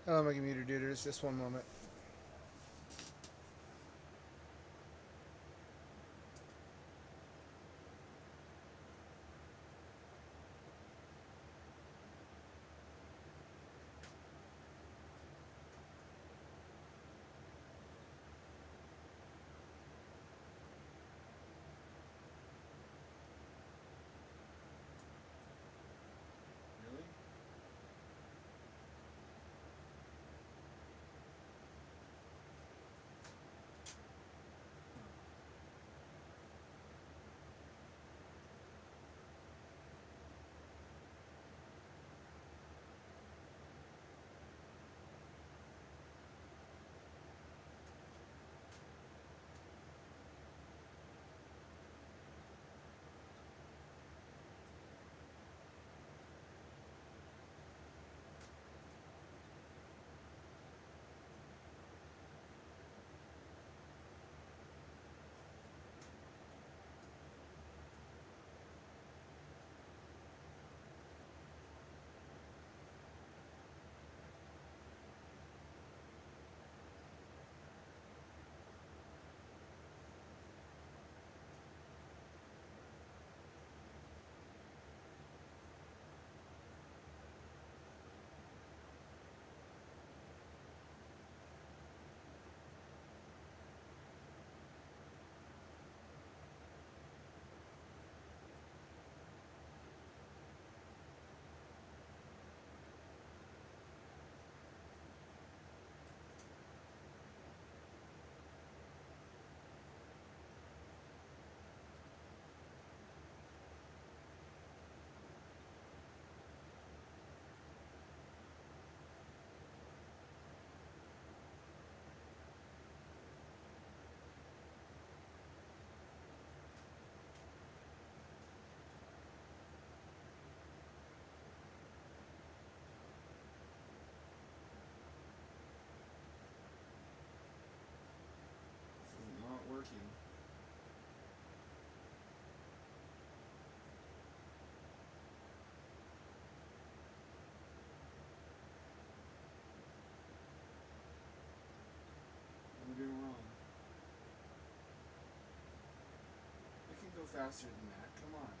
Hello, my computer duders. Just one moment. Really? This is not working. What am I doing wrong? I can go faster than that. Come on.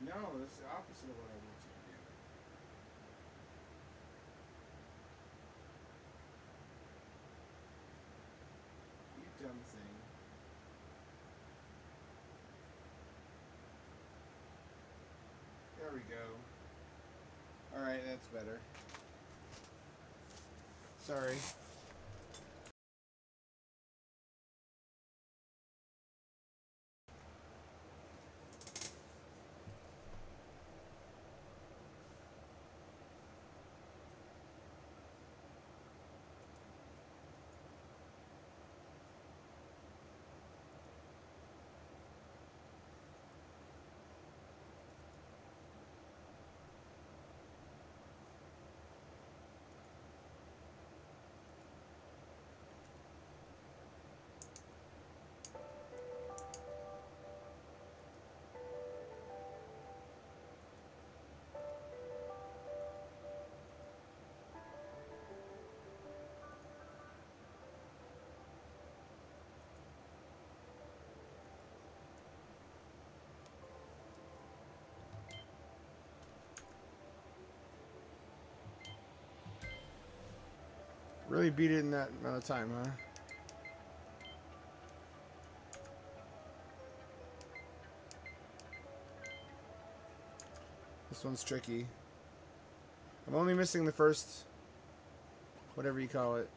No, that's the opposite of what I want you to do. You dumb thing. There we go. Alright, that's better. Sorry. Really beat it in that amount of time, huh? This one's tricky. I'm only missing the first, whatever you call it.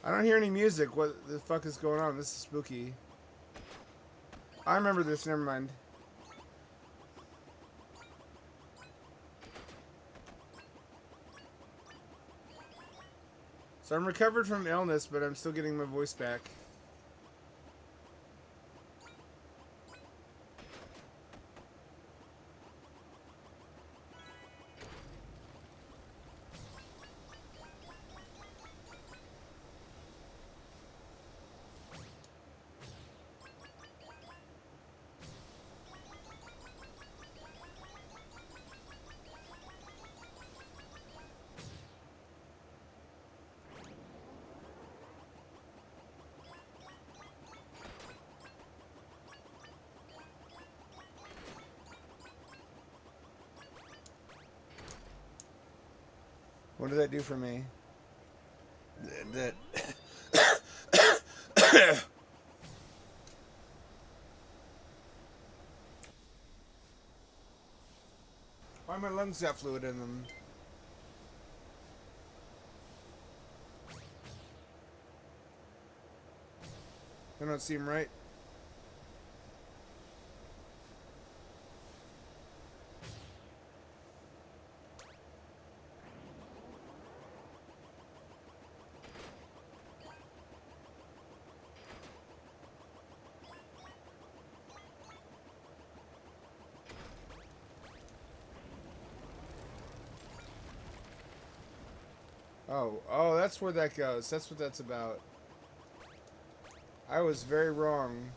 I don't hear any music. What the fuck is going on? This is spooky. I remember this. Never mind. So I'm recovered from illness, but I'm still getting my voice back. What did that do for me? That. Why my lungs got fluid in them? I don't seem right. Oh, that's where that goes. That's what that's about. I was very wrong.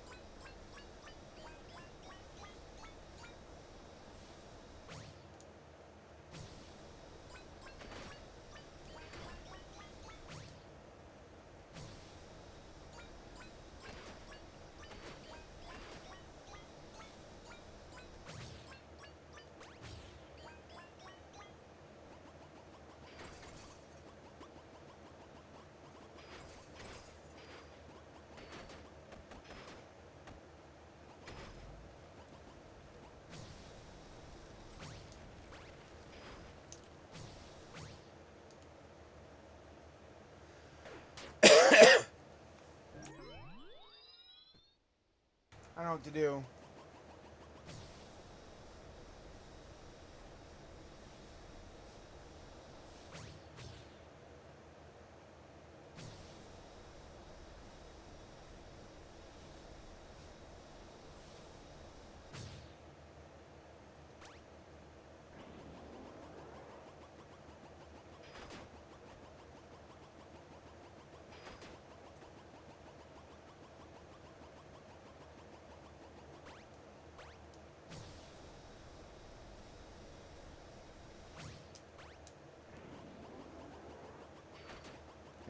I don't know what to do.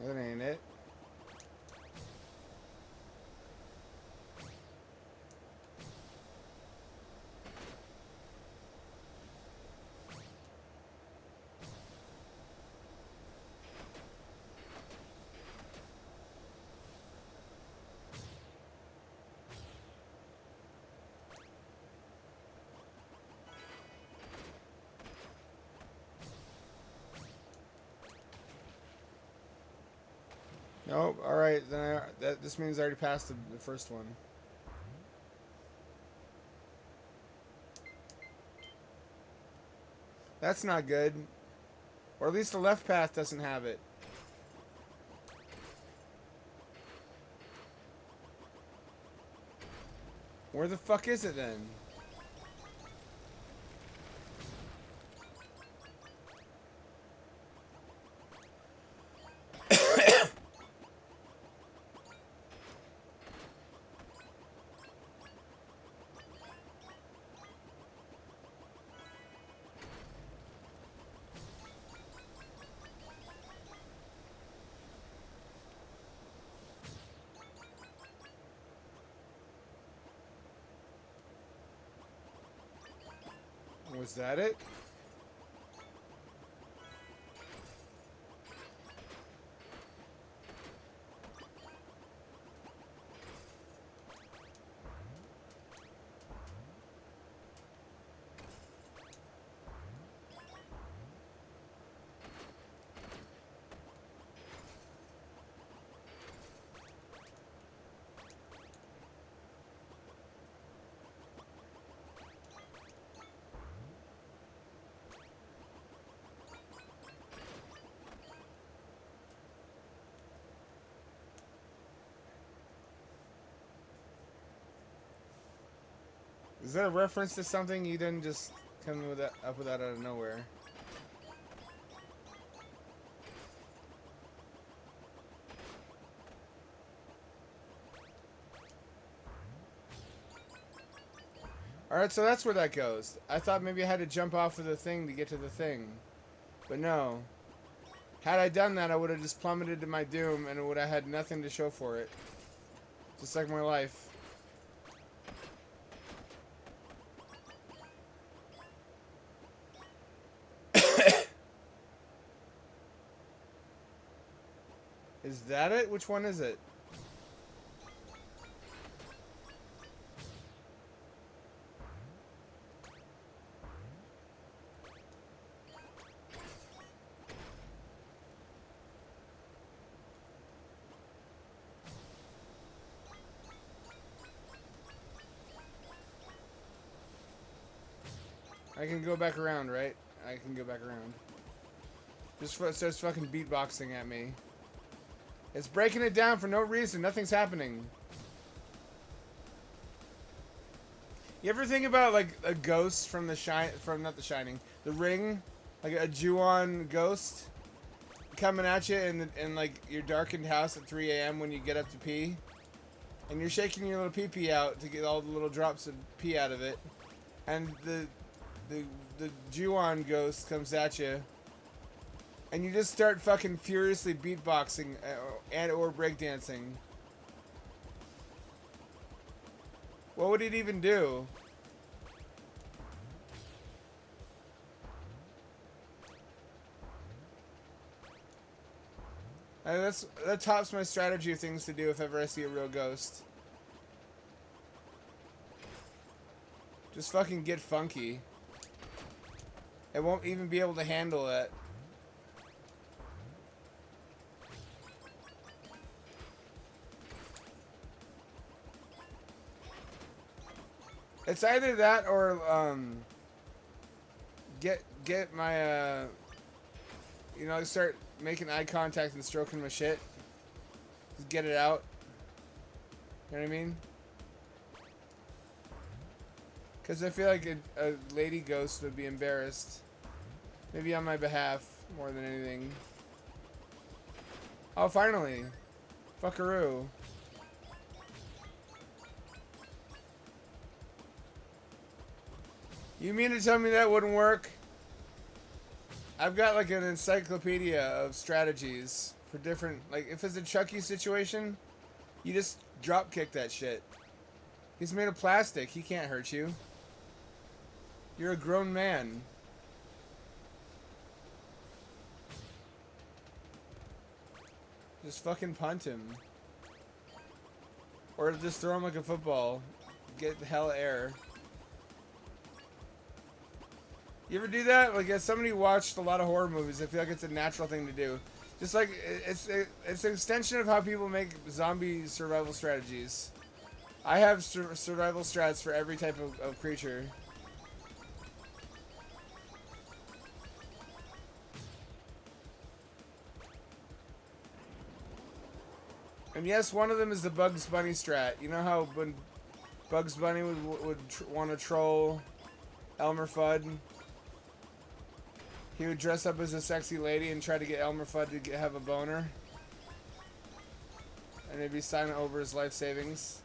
That ain't it. Nope. All right, then this means I already passed the first one. That's not good. Or at least the left path doesn't have it. Where the fuck is it then? Was that it? Is that a reference to something? You didn't just come with that, up with that out of nowhere. Alright, so that's where that goes. I thought maybe I had to jump off of the thing to get to the thing. But no. Had I done that, I would have just plummeted to my doom and it would have had nothing to show for it. Just like my life. Is that it? Which one is it? I can go back around, right? I can go back around. Just starts fucking beatboxing at me. It's breaking it down for no reason. Nothing's happening. You ever think about like a ghost from not the Shining, The Ring, like a Ju-on ghost coming at you in like your darkened house at 3 a.m. when you get up to pee, and you're shaking your little pee-pee out to get all the little drops of pee out of it, and the Ju-on ghost comes at you. And you just start fucking furiously beatboxing or breakdancing. What would it even do? That tops my strategy of things to do if ever I see a real ghost. Just fucking get funky. It won't even be able to handle it. It's either that or get my you know, start making eye contact and stroking my shit. Just get it out. You know what I mean? Because I feel like a lady ghost would be embarrassed. Maybe on my behalf more than anything. Oh, finally. Fuckaroo. You mean to tell me that wouldn't work? I've got like an encyclopedia of strategies for different, like if it's a Chucky situation, you just drop kick that shit. He's made of plastic, he can't hurt you. You're a grown man. Just fucking punt him. Or just throw him like a football. Get the hell air. You ever do that? Like, as somebody who watched a lot of horror movies, I feel like it's a natural thing to do. Just like, it's an extension of how people make zombie survival strategies. I have survival strats for every type of creature. And yes, one of them is the Bugs Bunny strat. You know how when Bugs Bunny would want to troll Elmer Fudd? He would dress up as a sexy lady and try to get Elmer Fudd to have a boner. And maybe sign over his life savings.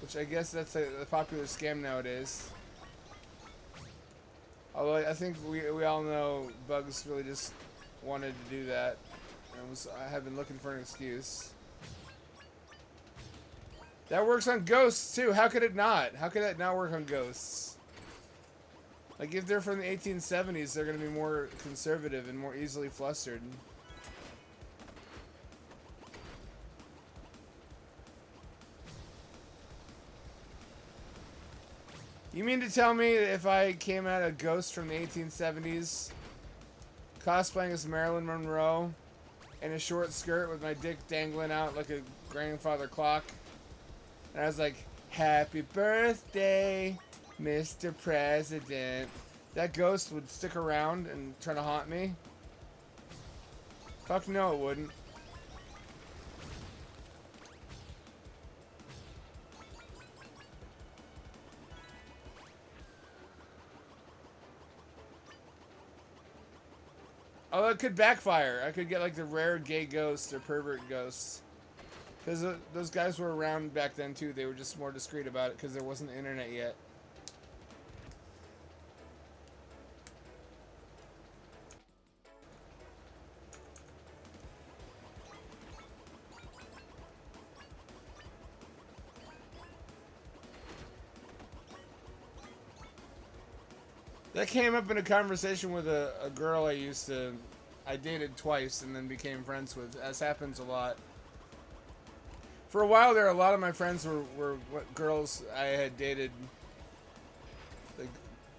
Which I guess that's a popular scam nowadays. Although I think we all know Bugs really just wanted to do that. And I have been looking for an excuse. That works on ghosts too. How could it not? How could that not work on ghosts? Like, if they're from the 1870s, they're going to be more conservative and more easily flustered. You mean to tell me that if I came at a ghost from the 1870s, cosplaying as Marilyn Monroe, in a short skirt with my dick dangling out like a grandfather clock, and I was like, "Happy birthday, Mr. President," that ghost would stick around and try to haunt me? Fuck no, it wouldn't. Although it could backfire. I could get like the rare gay ghost or pervert ghosts. Because those guys were around back then too. They were just more discreet about it because there wasn't the internet yet. That came up in a conversation with a girl I dated twice and then became friends with, as happens a lot. For a while there, a lot of my friends were girls I had dated like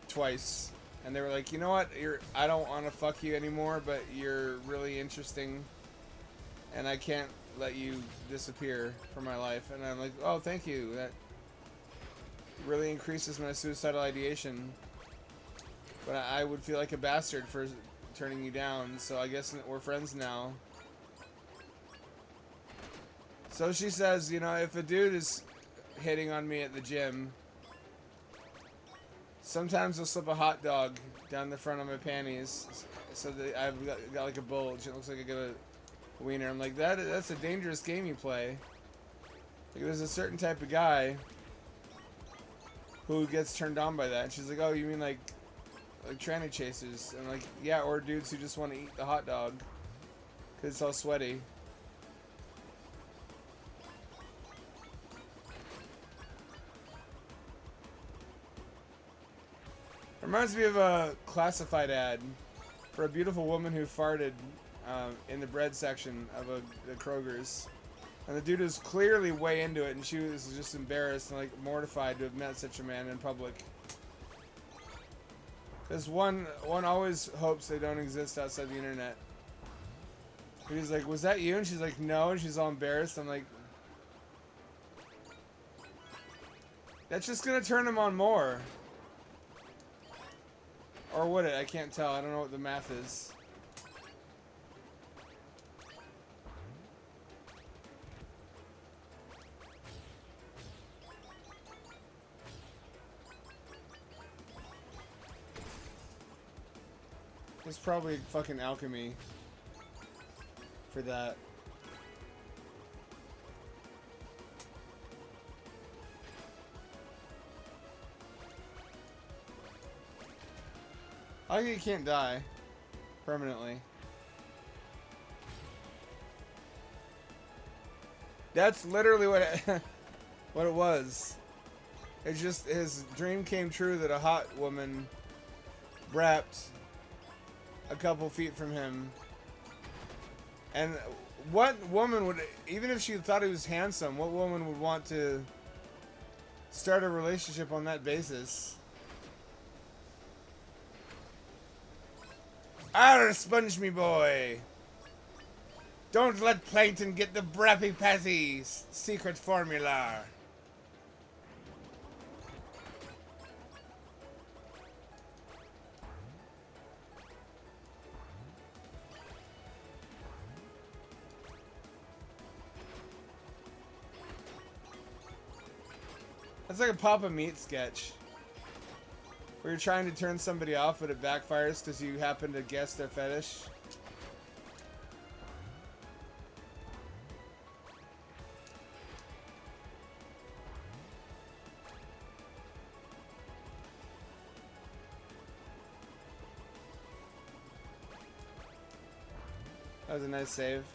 twice. And they were like, you know what, I don't want to fuck you anymore, but you're really interesting. And I can't let you disappear from my life. And I'm like, oh, thank you. That really increases my suicidal ideation. But I would feel like a bastard for turning you down, so I guess we're friends now. So she says, you know, if a dude is hitting on me at the gym, sometimes I'll slip a hot dog down the front of my panties so that I've got like a bulge. It looks like I got a wiener. I'm like, that's a dangerous game you play. Like, there's a certain type of guy who gets turned on by that. And she's like, oh, you mean like tranny chasers? And like, yeah, or dudes who just want to eat the hot dog because it's all sweaty. Reminds me of a classified ad for a beautiful woman who farted in the bread section of the Kroger's. And the dude was clearly way into it, and she was just embarrassed and like mortified to have met such a man in public. Because one always hopes they don't exist outside the internet. He's like, was that you? And she's like, no. And she's all embarrassed. I'm like, that's just going to turn him on more. Or would it? I can't tell. I don't know what the math is. It's probably fucking alchemy for that. I think you can't die permanently. That's literally what what it was. It's just his dream came true that a hot woman wrapped a couple feet from him. And what woman would, even if she thought he was handsome, what woman would want to start a relationship on that basis? Arr, sponge me boy! Don't let Plankton get the Brappy Patty secret formula. That's like a Papa Meat sketch. Where you're trying to turn somebody off, but it backfires because you happen to guess their fetish. That was a nice save.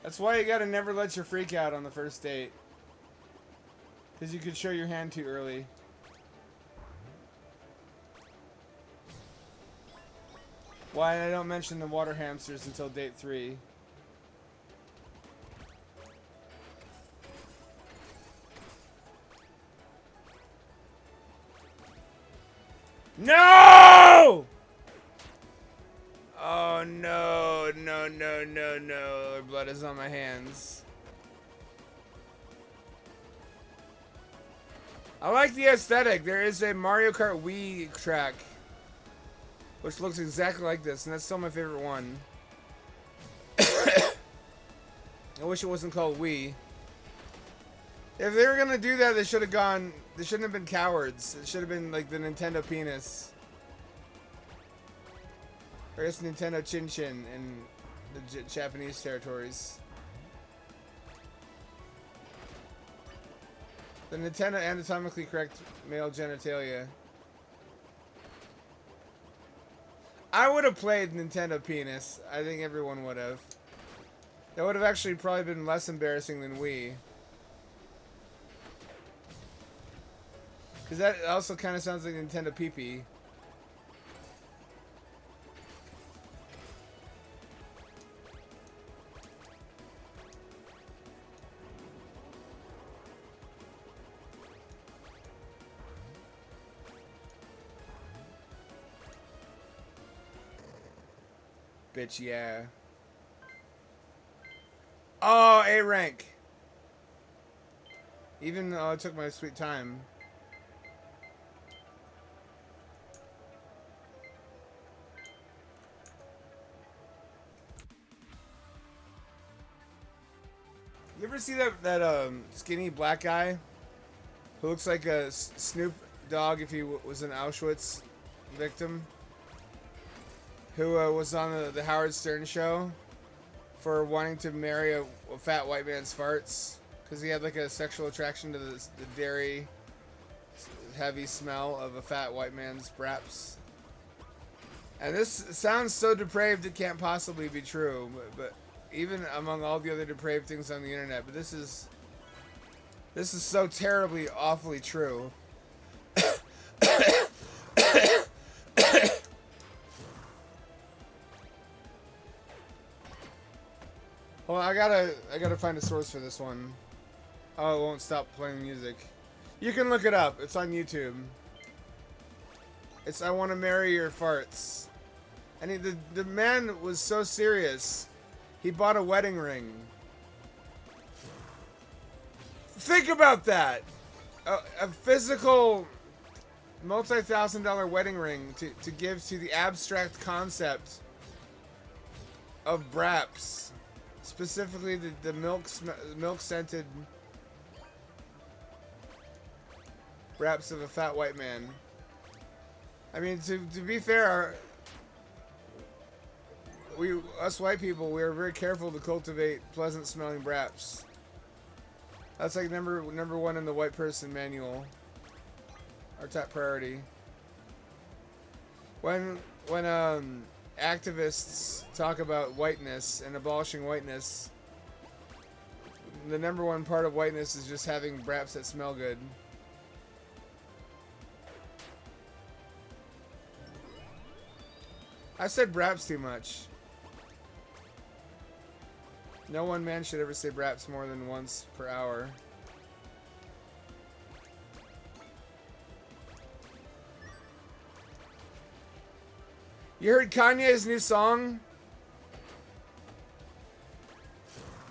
That's why you gotta never let your freak out on the first date. Because you could show your hand too early. Why I don't mention the water hamsters until date 3. No! Oh no, no, no, no, no. Blood is on my hands. I like the aesthetic. There is a Mario Kart Wii track, which looks exactly like this, and that's still my favorite one. I wish it wasn't called Wii. If they were gonna do that, they should have gone. They shouldn't have been cowards. It should have been like the Nintendo penis, or I guess Nintendo Chin Chin in the Japanese territories. The Nintendo anatomically correct male genitalia. I would have played Nintendo penis. I think everyone would have. That would have actually probably been less embarrassing than Wii. Because that also kind of sounds like Nintendo pee-pee. Bitch, yeah. Oh, A rank. Even though it took my sweet time. You ever see that skinny black guy who looks like a Snoop Dogg if he was an Auschwitz victim? Who was on the Howard Stern show for wanting to marry a fat white man's farts because he had like a sexual attraction to the dairy heavy smell of a fat white man's braps. And this sounds so depraved it can't possibly be true, but even among all the other depraved things on the internet, but this is so terribly awfully true. Well, I gotta find a source for this one. Oh, it won't stop playing music. You can look it up. It's on YouTube. It's I Want to Marry Your Farts. And the man was so serious. He bought a wedding ring. Think about that. A physical multi-$1,000 wedding ring to give to the abstract concept of braps. Specifically, the milk-scented wraps of a fat white man. I mean, to be fair, us white people, we are very careful to cultivate pleasant-smelling braps. That's like number one in the white person manual. Our top priority. When activists talk about whiteness and abolishing whiteness, the number one part of whiteness is just having braps that smell good. I said braps too much. No one man should ever say braps more than once per hour. You heard Kanye's new song?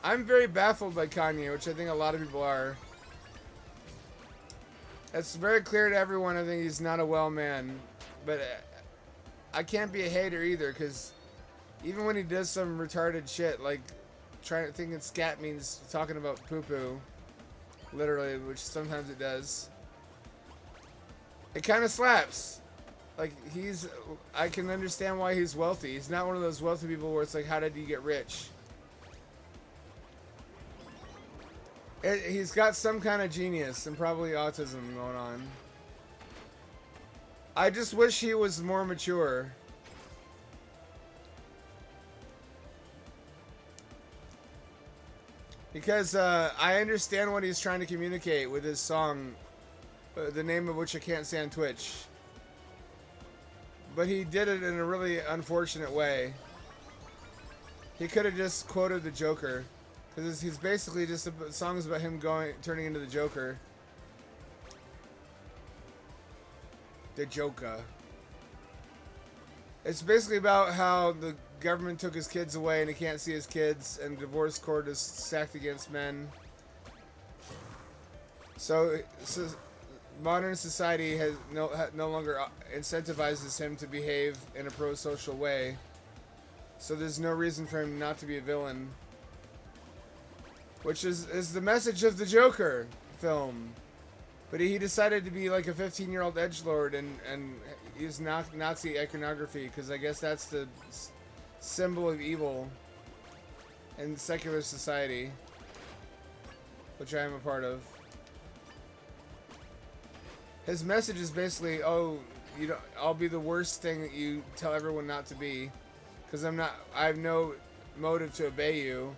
I'm very baffled by Kanye, which I think a lot of people are. It's very clear to everyone I think he's not a well man. But I can't be a hater either, because even when he does some retarded shit, like thinking scat means talking about poo-poo, literally, which sometimes it does, it kind of slaps. Like, I can understand why he's wealthy. He's not one of those wealthy people where it's like, how did you get rich? He's got some kind of genius and probably autism going on. I just wish he was more mature. Because I understand what he's trying to communicate with his song, the name of which I can't say on Twitch. But he did it in a really unfortunate way. He could have just quoted the Joker. Because he's basically just songs about him turning into the Joker. The Joker. It's basically about how the government took his kids away and he can't see his kids, and divorce court is stacked against men. So modern society has no longer incentivizes him to behave in a pro-social way. So there's no reason for him not to be a villain. Which is the message of the Joker. film. But he decided to be like a 15-year-old edgelord and use Nazi iconography because I guess that's the symbol of evil in secular society, which I am a part of. His message is basically, oh, I'll be the worst thing that you tell everyone not to be, because I have no motive to obey you.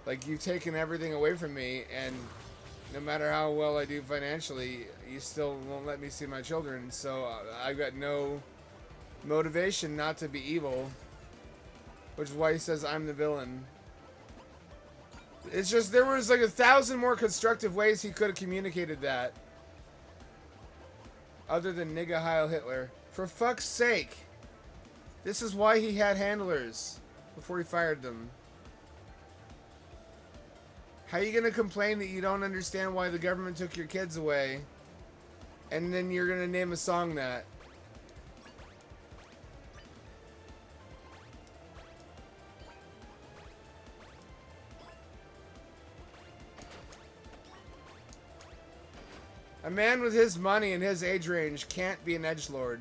Like, you've taken everything away from me, and no matter how well I do financially, you still won't let me see my children, so I've got no motivation not to be evil, which is why he says I'm the villain. It's just, there was like 1,000 more constructive ways he could have communicated that. Other than nigga Heil Hitler. For fuck's sake. This is why he had handlers before he fired them. How are you going to complain that you don't understand why the government took your kids away, and then you're going to name a song that? A man with his money and his age range can't be an edgelord.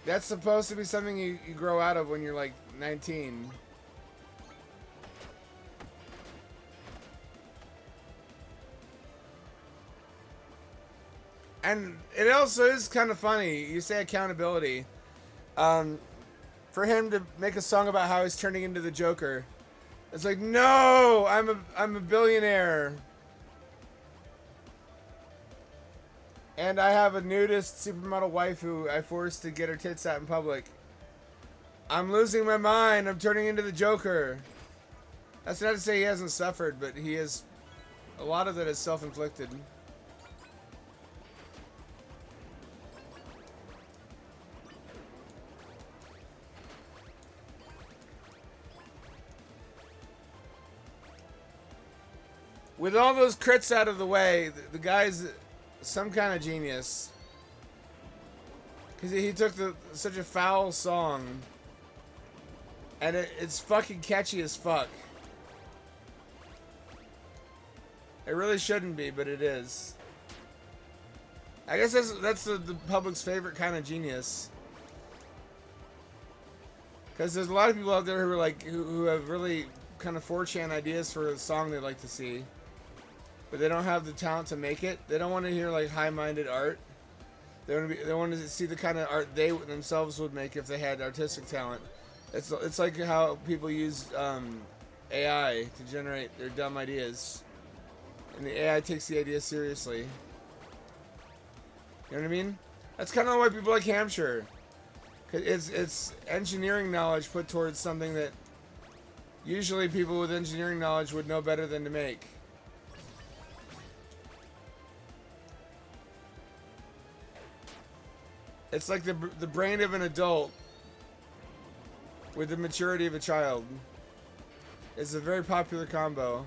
That's supposed to be something you grow out of when you're like 19. And it also is kind of funny. You say accountability. For him to make a song about how he's turning into the Joker. It's like, no, I'm a billionaire. And I have a nudist supermodel wife who I forced to get her tits out in public. I'm losing my mind. I'm turning into the Joker. That's not to say he hasn't suffered, but he is. A lot of it is self-inflicted. With all those crits out of the way, the guy's some kind of genius. Because he took such a foul song, and it's fucking catchy as fuck. It really shouldn't be, but it is. I guess that's the public's favorite kind of genius. Because there's a lot of people out there who are like who have really kind of 4chan ideas for a song they'd like to see, but they don't have the talent to make it. They don't want to hear like high-minded art. They want to see the kind of art they themselves would make if they had artistic talent. It's like how people use AI to generate their dumb ideas, and the AI takes the idea seriously. You know what I mean? That's kind of why people like Hampshire. It's engineering knowledge put towards something that usually people with engineering knowledge would know better than to make. It's like the brain of an adult with the maturity of a child. It's a very popular combo.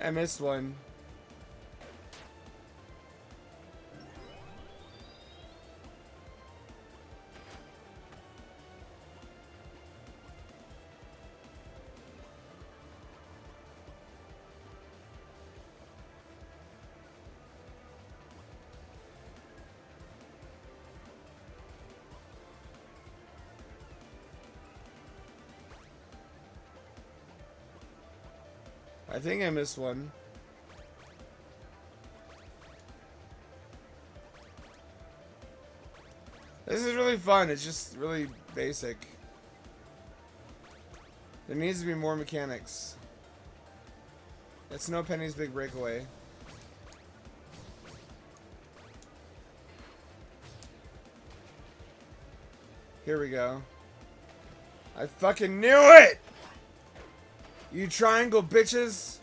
I missed one. I think I missed one. This is really fun. It's just really basic. There needs to be more mechanics. It's no Penny's Big Breakaway. Here we go. I fucking knew it! You triangle bitches!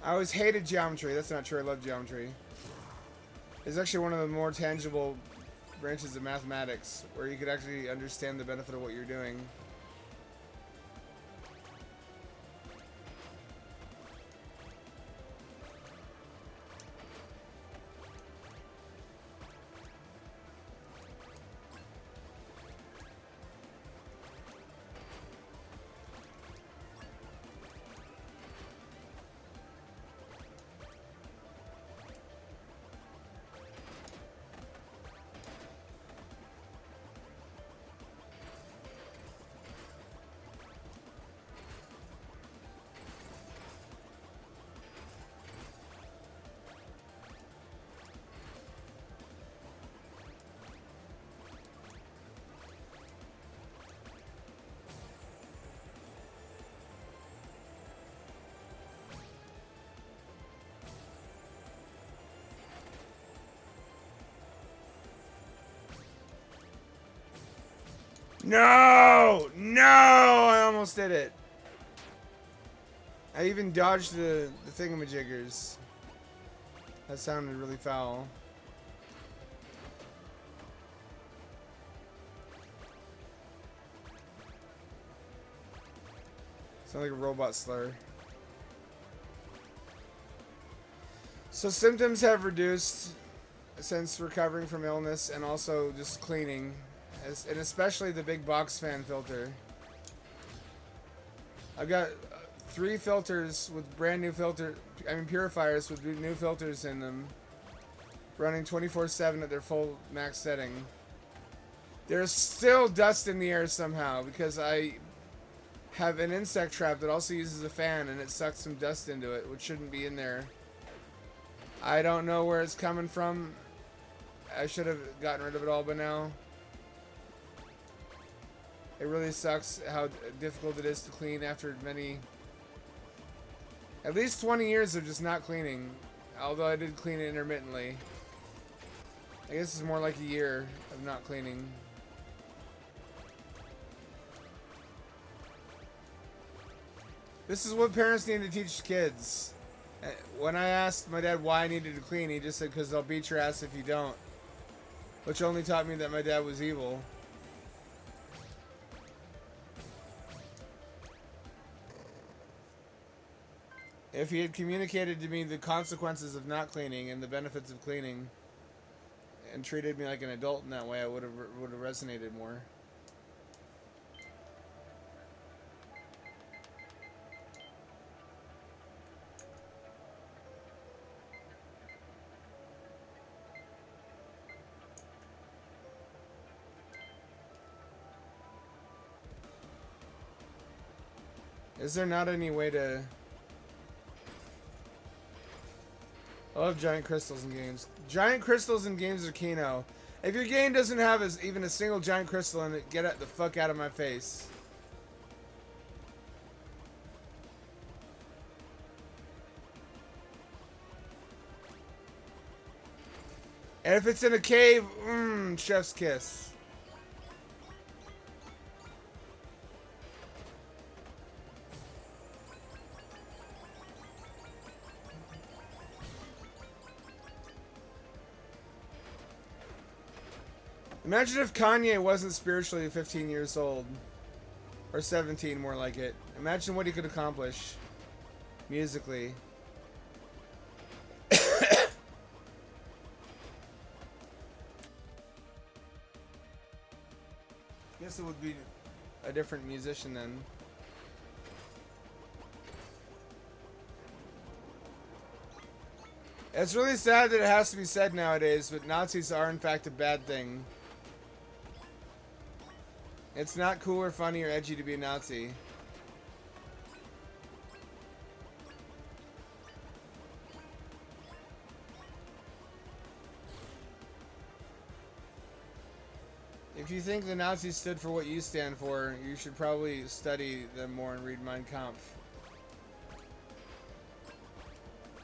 I always hated geometry. That's not true. I love geometry. It's actually one of the more tangible branches of mathematics where you could actually understand the benefit of what you're doing. No! No! I almost did it. I even dodged the thingamajiggers. That sounded really foul. Sound like a robot slur. So symptoms have reduced since recovering from illness and also just cleaning. And especially the big box fan filter. I've got 3 filters with brand new purifiers with new filters in them, running 24/7 at their full max setting. There's still dust in the air somehow because I have an insect trap that also uses a fan and it sucks some dust into it, which shouldn't be in there. I don't know where it's coming from. I should have gotten rid of it all by now. It really sucks how difficult it is to clean after at least 20 years of just not cleaning. Although I did clean it intermittently. I guess it's more like a year of not cleaning. This is what parents need to teach kids. When I asked my dad why I needed to clean, he just said, "Because they'll beat your ass if you don't." Which only taught me that my dad was evil. If he had communicated to me the consequences of not cleaning and the benefits of cleaning and treated me like an adult in that way, I would have resonated more. Is there not any way to... I love giant crystals in games. Giant crystals in games are Kino. If your game doesn't have even a single giant crystal in it, get the fuck out of my face. And if it's in a cave, chef's kiss. Imagine if Kanye wasn't spiritually 15 years old. Or 17, more like it. Imagine what he could accomplish. Musically. Guess it would be a different musician then. It's really sad that it has to be said nowadays, but Nazis are in fact a bad thing. It's not cool or funny or edgy to be a Nazi. If you think the Nazis stood for what you stand for, you should probably study them more and read Mein Kampf.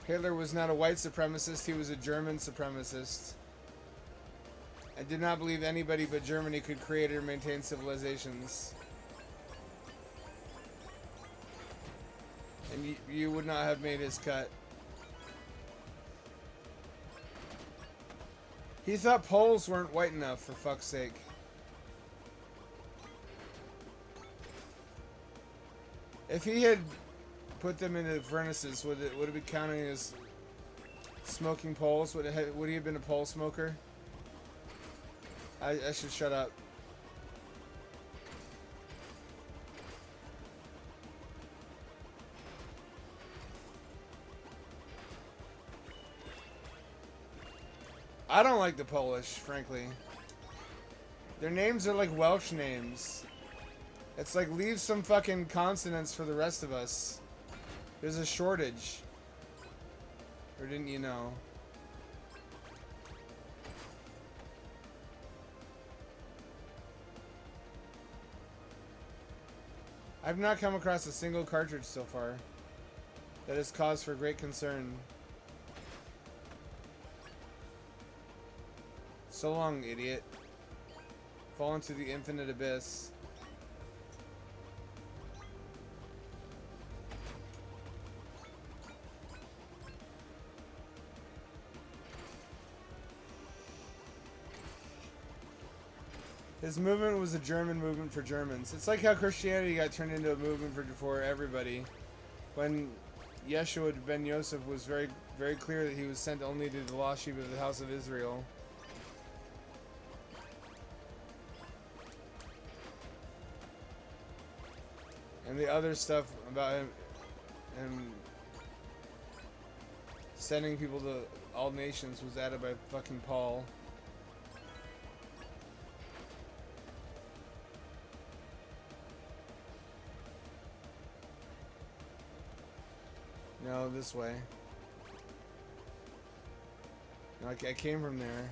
Hitler was not a white supremacist, he was a German supremacist. And did not believe anybody but Germany could create or maintain civilizations. And you would not have made his cut. He thought Poles weren't white enough, for fuck's sake. If he had put them into furnaces, would it be counting as smoking Poles? Would he have been a pole smoker? I should shut up. I don't like the Polish, frankly. Their names are like Welsh names. It's like, leave some fucking consonants for the rest of us. There's a shortage. Or didn't you know? I've not come across a single cartridge so far that has cause for great concern. So long, idiot. Fall into the infinite abyss. His movement was a German movement for Germans. It's like how Christianity got turned into a movement for everybody. When Yeshua ben Yosef was very, very clear that he was sent only to the lost sheep of the house of Israel. And the other stuff about him sending people to all nations was added by fucking Paul. No, this way. No, I came from there.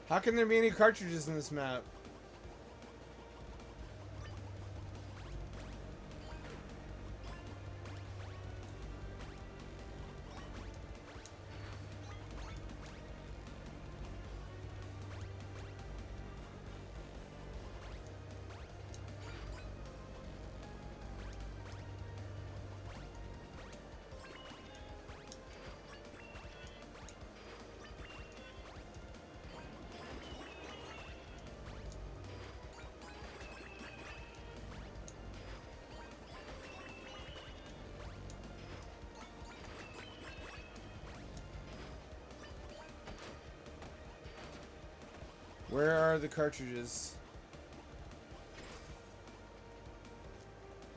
How can there be any cartridges in this map? Where are the cartridges?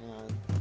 Hang on.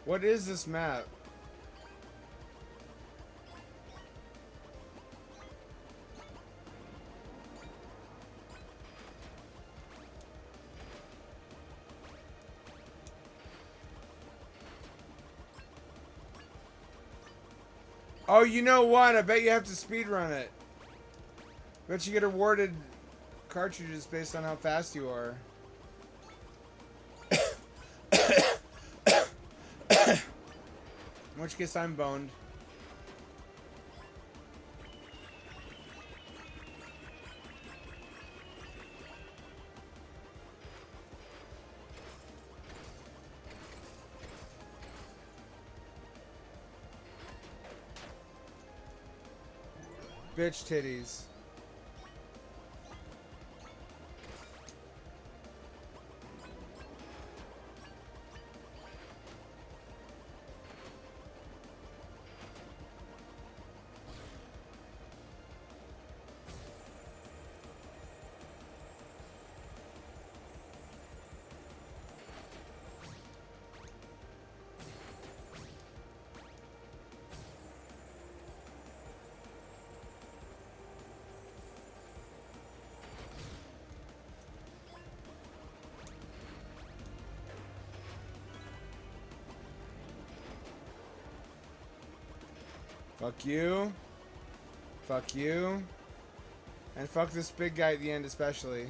What is this map? Oh, you know what? I bet you have to speedrun it. Bet you get awarded cartridges based on how fast you are. In which case I'm boned. Bitch titties. Fuck you. Fuck you. And fuck this big guy at the end especially.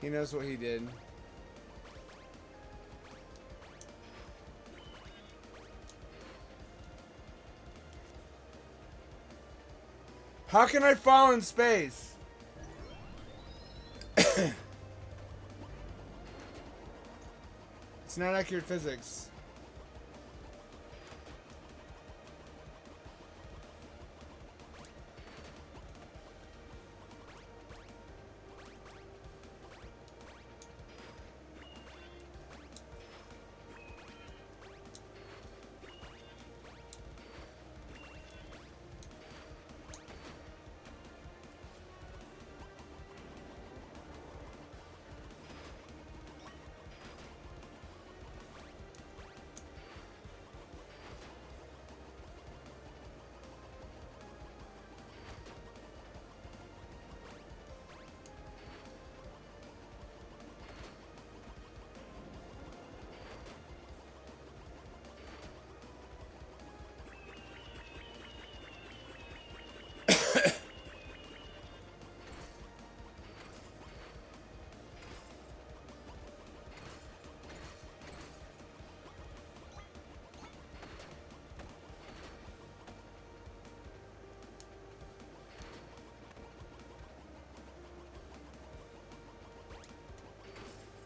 He knows what he did. How can I fall in space? It's not accurate physics.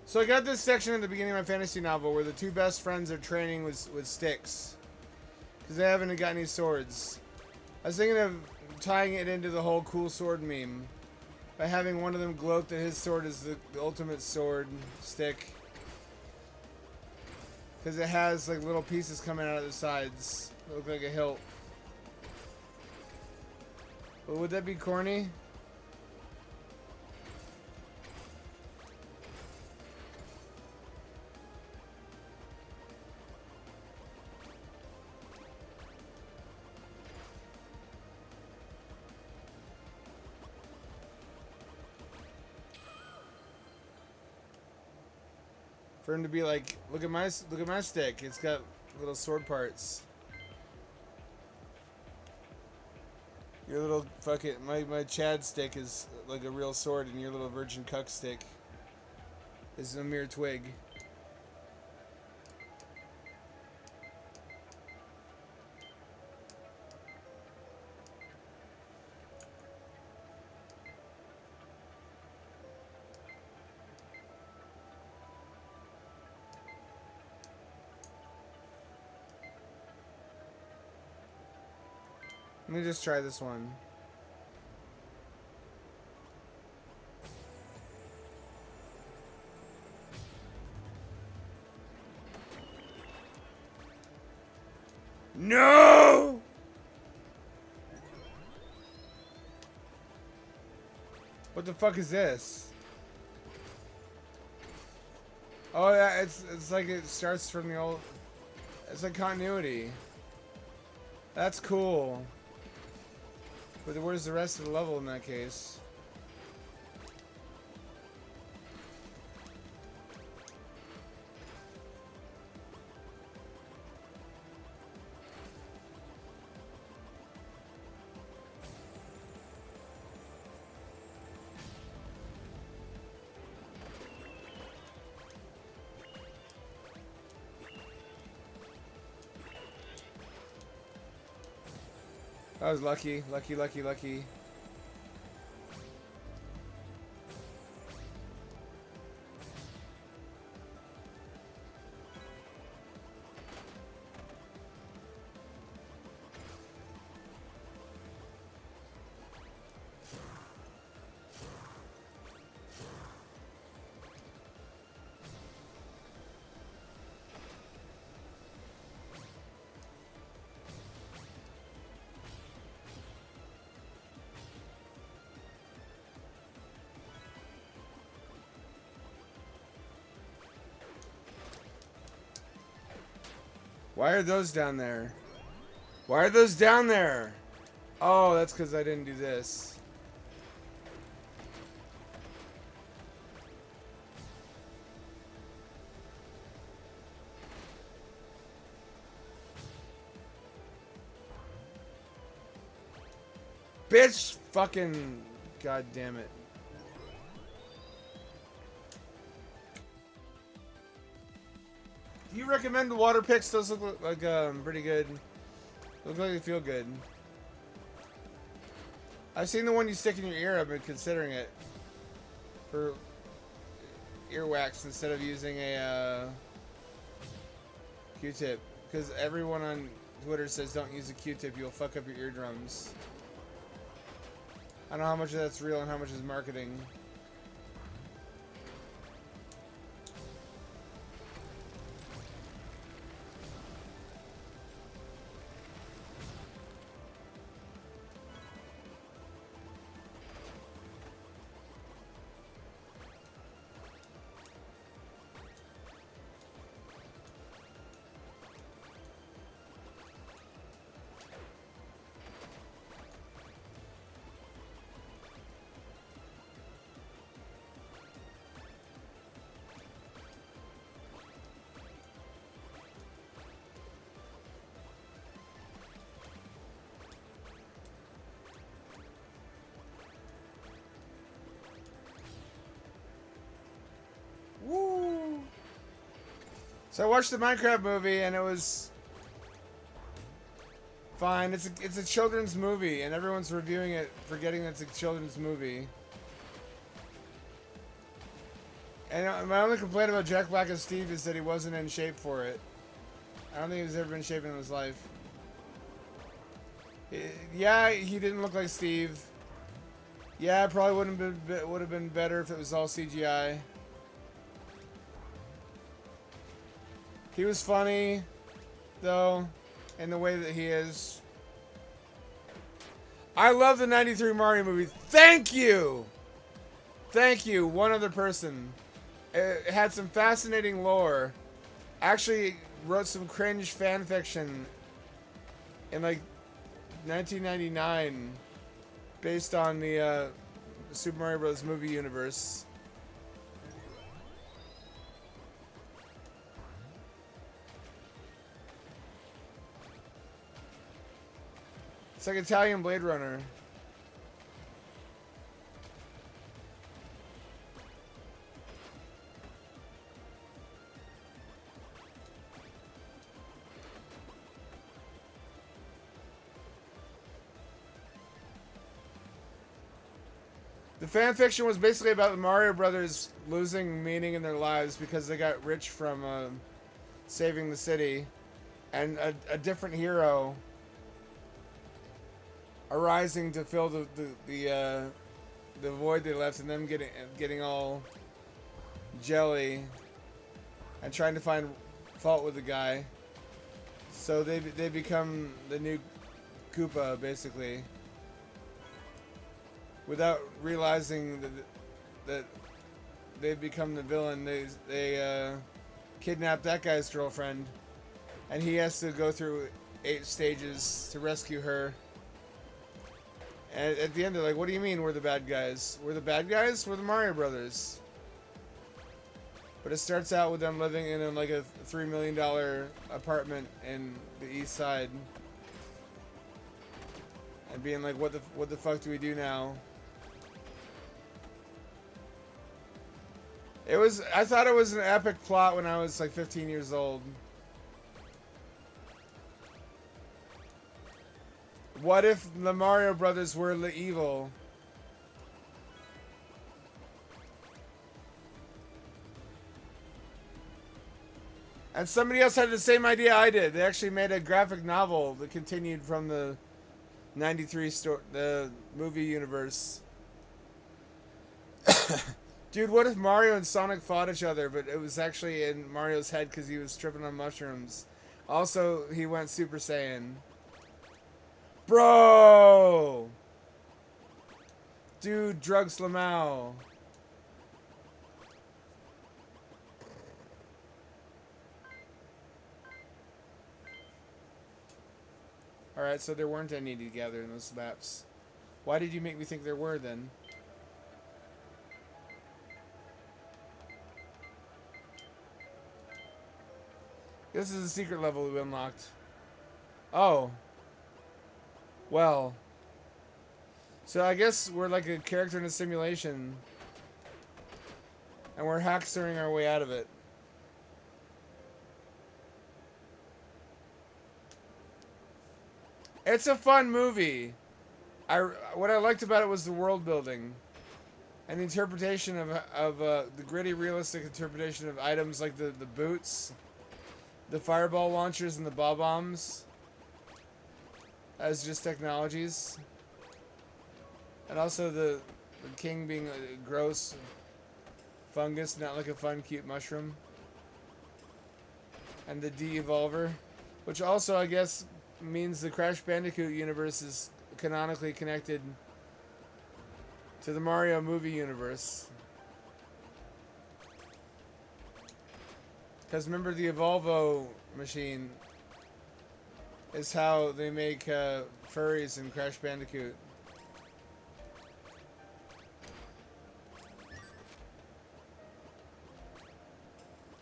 So I got this section at the beginning of my fantasy novel where the two best friends are training with sticks. Because they haven't got any swords. I was thinking of tying it into the whole cool sword meme. By having one of them gloat that his sword is the ultimate sword stick. Because it has like little pieces coming out of the sides. That look like a hilt. But would that be corny? For him to be like, look at my stick. It's got little sword parts. Your little fucking my Chad stick is like a real sword, and your little virgin cuck stick is a mere twig. Let me just try this one. No! What the fuck is this? Oh yeah, it's like it starts from the old. It's like continuity. That's cool. But where's the rest of the level in that case? That was lucky. Lucky, lucky, lucky. Why are those down there? Why are those down there? Oh, that's because I didn't do this. Bitch! Fucking... God damn it. Do you recommend the water picks? Those look like pretty good. Look like they feel good. I've seen the one you stick in your ear. I've been considering it for earwax instead of using a Q-tip, because everyone on Twitter says don't use a Q-tip. You'll fuck up your eardrums. I don't know how much of that's real and how much is marketing. Woo! So I watched the Minecraft movie and it was fine. It's a children's movie and everyone's reviewing it forgetting that it's a children's movie. And my only complaint about Jack Black as Steve is that he wasn't in shape for it. I don't think he's ever been in shape in his life. Yeah, he didn't look like Steve. Yeah, it probably would have been better if it was all CGI. He was funny, though, in the way that he is. I love the '93 Mario movie. Thank you! Thank you, one other person. It had some fascinating lore. Actually wrote some cringe fan fiction in like 1999 based on the Super Mario Bros. Movie universe. It's like Italian Blade Runner. The fan fiction was basically about the Mario Brothers losing meaning in their lives because they got rich from saving the city, and a different hero arising to fill the void they left, and them getting all jelly and trying to find fault with the guy. So they become the new Koopa basically, without realizing that they've become the villain. They kidnap that guy's girlfriend, and he has to go through 8 stages to rescue her. And at the end, they're like, what do you mean we're the bad guys? We're the bad guys? We're the Mario Brothers. But it starts out with them living in like a $3 million apartment in the East Side. And being like, what the fuck do we do now? I thought it was an epic plot when I was like 15 years old. What if the Mario Brothers were the evil? And somebody else had the same idea I did. They actually made a graphic novel that continued from the '93 the movie universe. Dude, what if Mario and Sonic fought each other, but it was actually in Mario's head because he was tripping on mushrooms. Also, he went Super Saiyan. Bro! Dude, drugs Lamau. Alright, so there weren't any together in those maps. Why did you make me think there were then? This is a secret level we unlocked. Oh. Well. So I guess we're like a character in a simulation. And we're hackstering our way out of it. It's a fun movie. What I liked about it was the world building. And the interpretation of the gritty, realistic interpretation of items like the boots, the fireball launchers, and the bob-bombs as just technologies. And also the king being a gross fungus, not like a fun, cute mushroom. And the de-evolver, which also, I guess, means the Crash Bandicoot universe is canonically connected to the Mario movie universe. Because remember, the Evolvo machine is how they make furries in Crash Bandicoot.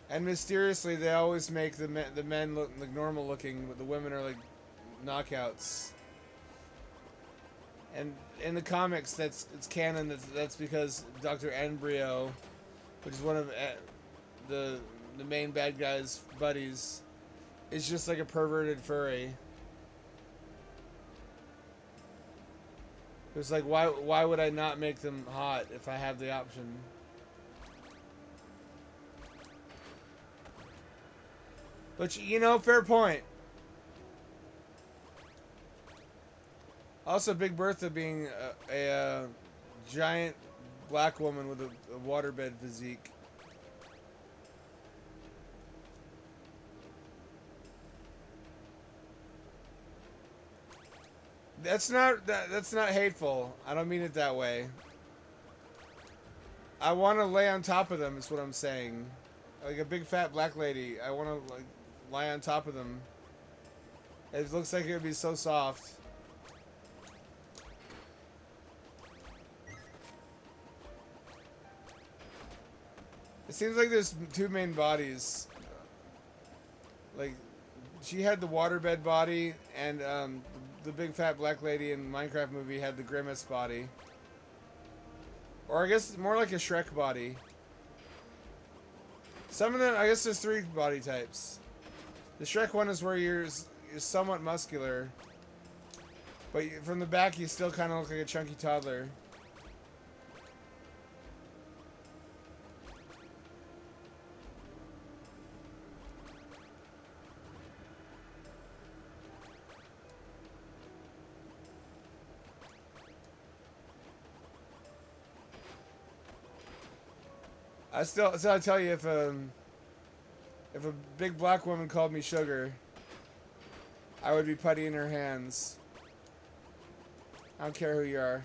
And mysteriously, they always make the men look like normal looking, but the women are like knockouts. And in the comics, it's canon. That's because Dr. Embryo, which is one of the main bad guy's buddies, is just like a perverted furry. It was like, why would I not make them hot if I have the option? But, you know, fair point. Also, Big Bertha being a giant black woman with a waterbed physique. That's not hateful. I don't mean it that way. I want to lay on top of them, is what I'm saying. Like a big fat black lady. I want to like lie on top of them. It looks like it would be so soft. It seems like there's two main bodies. Like, she had the waterbed body, and the big fat black lady in Minecraft movie had the grimace body. Or I guess more like a Shrek body. Some of them, I guess there's three body types. The Shrek one is where you're somewhat muscular, but from the back you still kind of look like a chunky toddler. I tell you, if a big black woman called me sugar, I would be putty in her hands. I don't care who you are.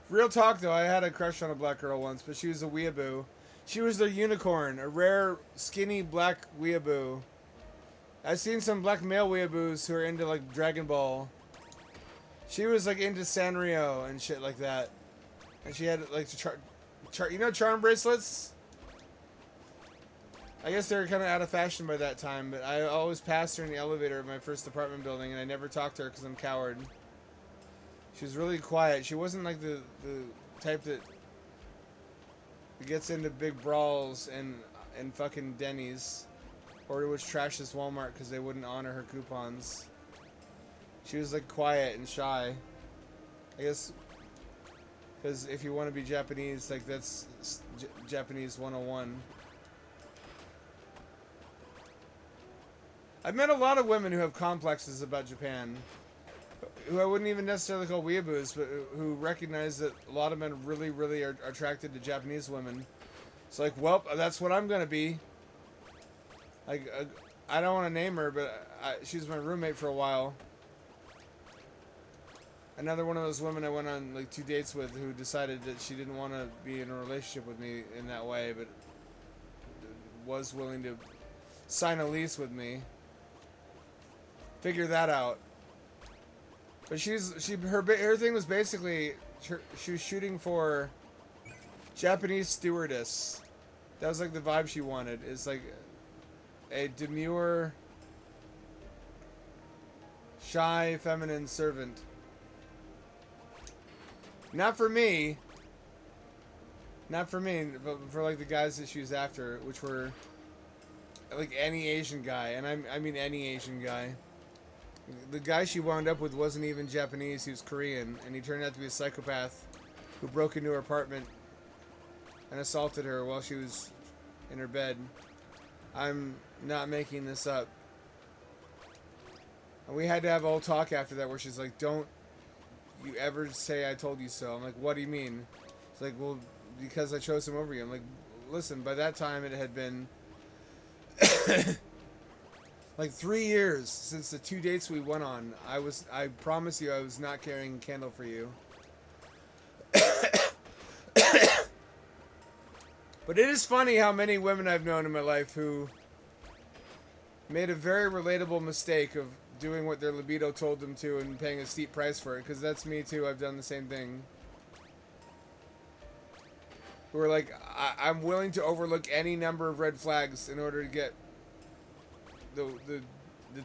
Real talk though, I had a crush on a black girl once, but she was a weeaboo. She was the unicorn, a rare, skinny black weeaboo. I've seen some black male weeaboos who are into like Dragon Ball. She was like into Sanrio and shit like that. And she had like you know charm bracelets? I guess they were kind of out of fashion by that time, but I always passed her in the elevator of my first apartment building, and I never talked to her because I'm a coward. She was really quiet. She wasn't like the type that gets into big brawls and fucking Denny's. or was trash this Walmart because they wouldn't honor her coupons. She was like quiet and shy. I guess because if you want to be Japanese, like that's Japanese 101. I've met a lot of women who have complexes about Japan, who I wouldn't even necessarily call weeaboos, but who recognize that a lot of men really, really are attracted to Japanese women. It's like, well, that's what I'm gonna be. Like, I don't want to name her, but she was my roommate for a while. Another one of those women I went on like 2 dates with who decided that she didn't want to be in a relationship with me in that way, but was willing to sign a lease with me. Figure that out. But her thing was basically she was shooting for Japanese stewardess. That was like the vibe she wanted. It's like a demure, shy, feminine servant. Not for me. Not for me, but for like the guys that she was after, which were like any Asian guy, and I mean any Asian guy. The guy she wound up with wasn't even Japanese, he was Korean, and he turned out to be a psychopath who broke into her apartment and assaulted her while she was in her bed. I'm not making this up. And we had to have a whole talk after that where she's like, don't you ever say I told you so. I'm like, what do you mean? It's like, well, because I chose him over you. I'm like, listen, by that time it had been like 3 years since the 2 dates we went on. I promise you I was not carrying a candle for you. But it is funny how many women I've known in my life who made a very relatable mistake of doing what their libido told them to and paying a steep price for it, because that's me too. I've done the same thing. Who are like, I'm willing to overlook any number of red flags in order to get the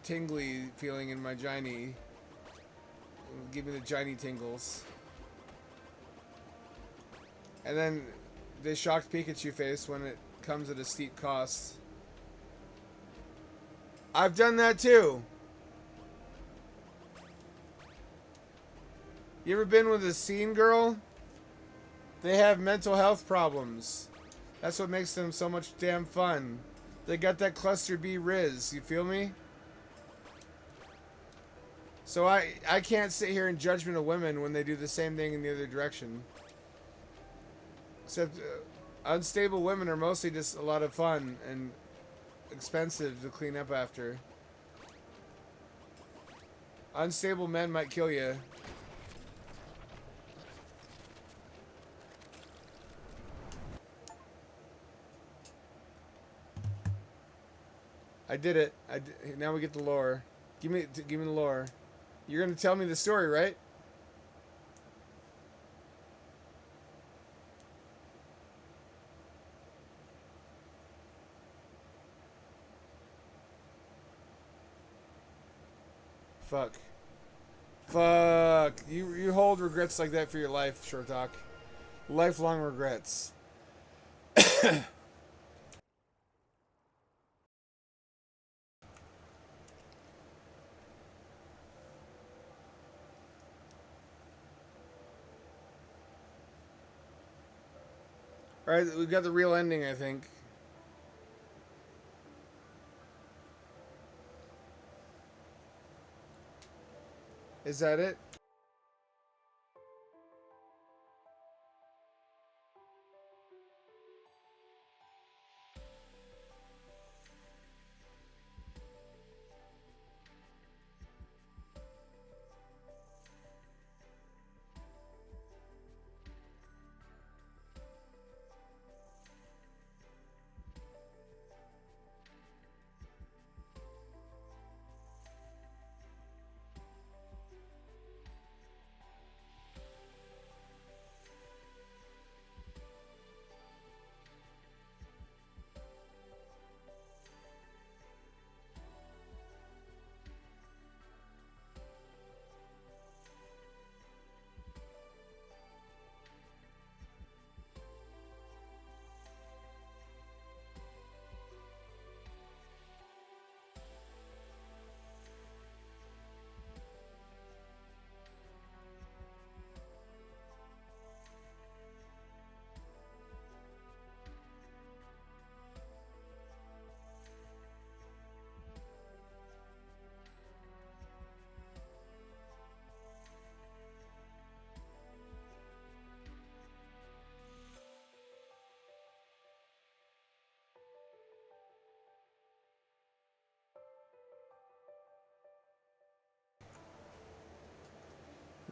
tingly feeling in my giny. Give me the giny tingles. And then the shocked Pikachu face when it comes at a steep cost. I've done that too. You ever been with a scene girl? They have mental health problems. That's what makes them so much damn fun. They got that cluster B riz, you feel me? So I can't sit here in judgment of women when they do the same thing in the other direction. Except unstable women are mostly just a lot of fun and expensive to clean up after. Unstable men might kill you. I did it. Now we get the lore. Give me the lore. You're gonna tell me the story, right? Fuck. Fuck. You hold regrets like that for your life, Short Talk. Lifelong regrets. Alright, we've got the real ending, I think. Is that it?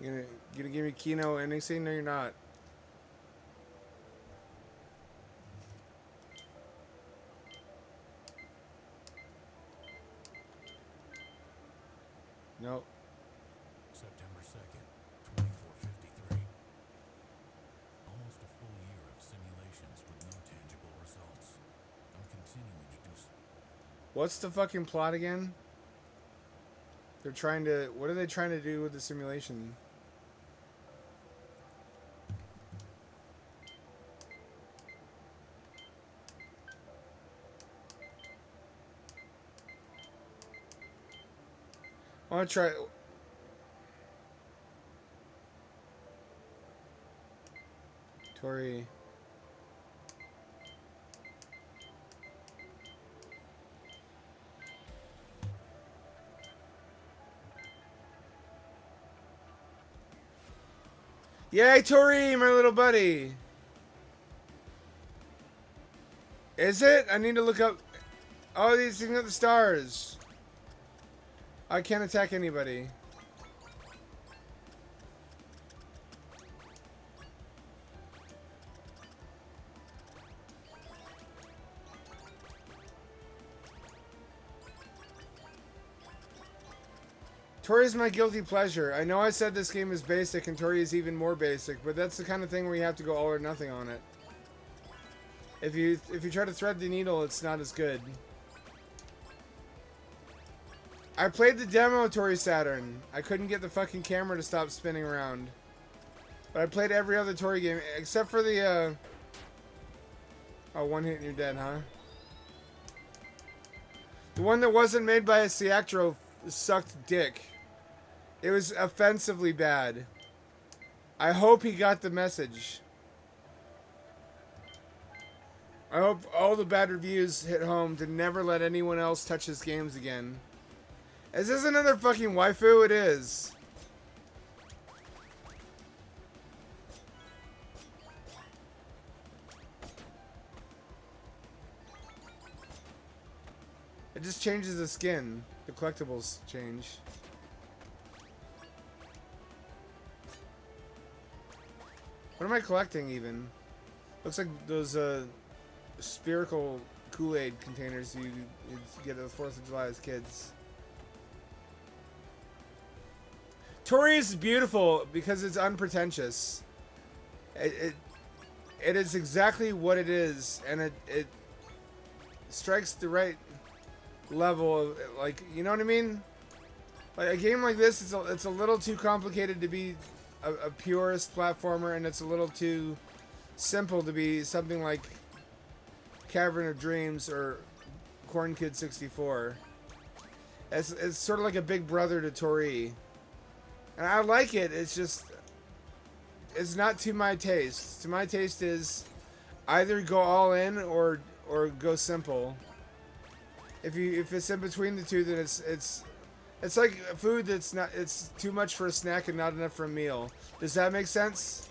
You gonna give me Kino ending scene? No, you're not. Nope. September 2nd, 2453. Almost a full year of simulations with no tangible results. I'm continuing to do. What's the fucking plot again? They're trying to. What are they trying to do with the simulation? I want to try. Tori. Yay, Tori, my little buddy. Is it? I need to look up. Oh, these things are the stars. I can't attack anybody. Tori is my guilty pleasure. I know I said this game is basic and Tori is even more basic, but that's the kind of thing where you have to go all or nothing on it. If you try to thread the needle, it's not as good. I played the demo of Tori Saturn. I couldn't get the fucking camera to stop spinning around. But I played every other Tori game except for the oh, one hit and you're dead, huh? The one that wasn't made by a Ciactro sucked dick. It was offensively bad. I hope he got the message. I hope all the bad reviews hit home to never let anyone else touch his games again. Is this another fucking waifu? It is. It just changes the skin. The collectibles change. What am I collecting even? Looks like those spherical Kool-Aid containers you get at the 4th of July as kids. Tori is beautiful because it's unpretentious. It is exactly what it is, and it strikes the right level of, like, you know what I mean? Like a game like this, it's a little too complicated to be a purist platformer, and it's a little too simple to be something like Cavern of Dreams or Corn Kid 64. It's sort of like a big brother to Tori. And I like it, it's just, it's not to my taste. To my taste is either go all in or go simple. If it's in between the two, then it's like food that's not, it's too much for a snack and not enough for a meal. Does that make sense?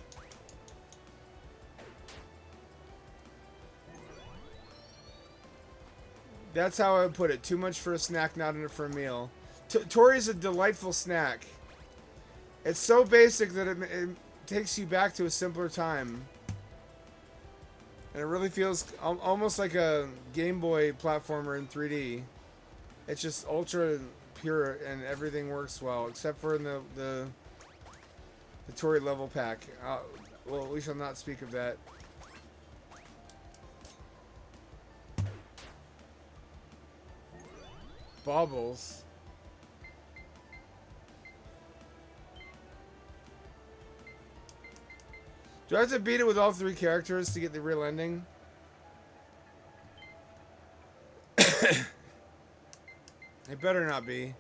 That's how I would put it. Too much for a snack, not enough for a meal. Tori's a delightful snack. It's so basic that it takes you back to a simpler time. And it really feels almost like a Game Boy platformer in 3D. It's just ultra pure and everything works well, except for in the Tori level pack. Well, we shall not speak of that. Baubles. Do I have to beat it with all 3 characters to get the real ending? It better not be.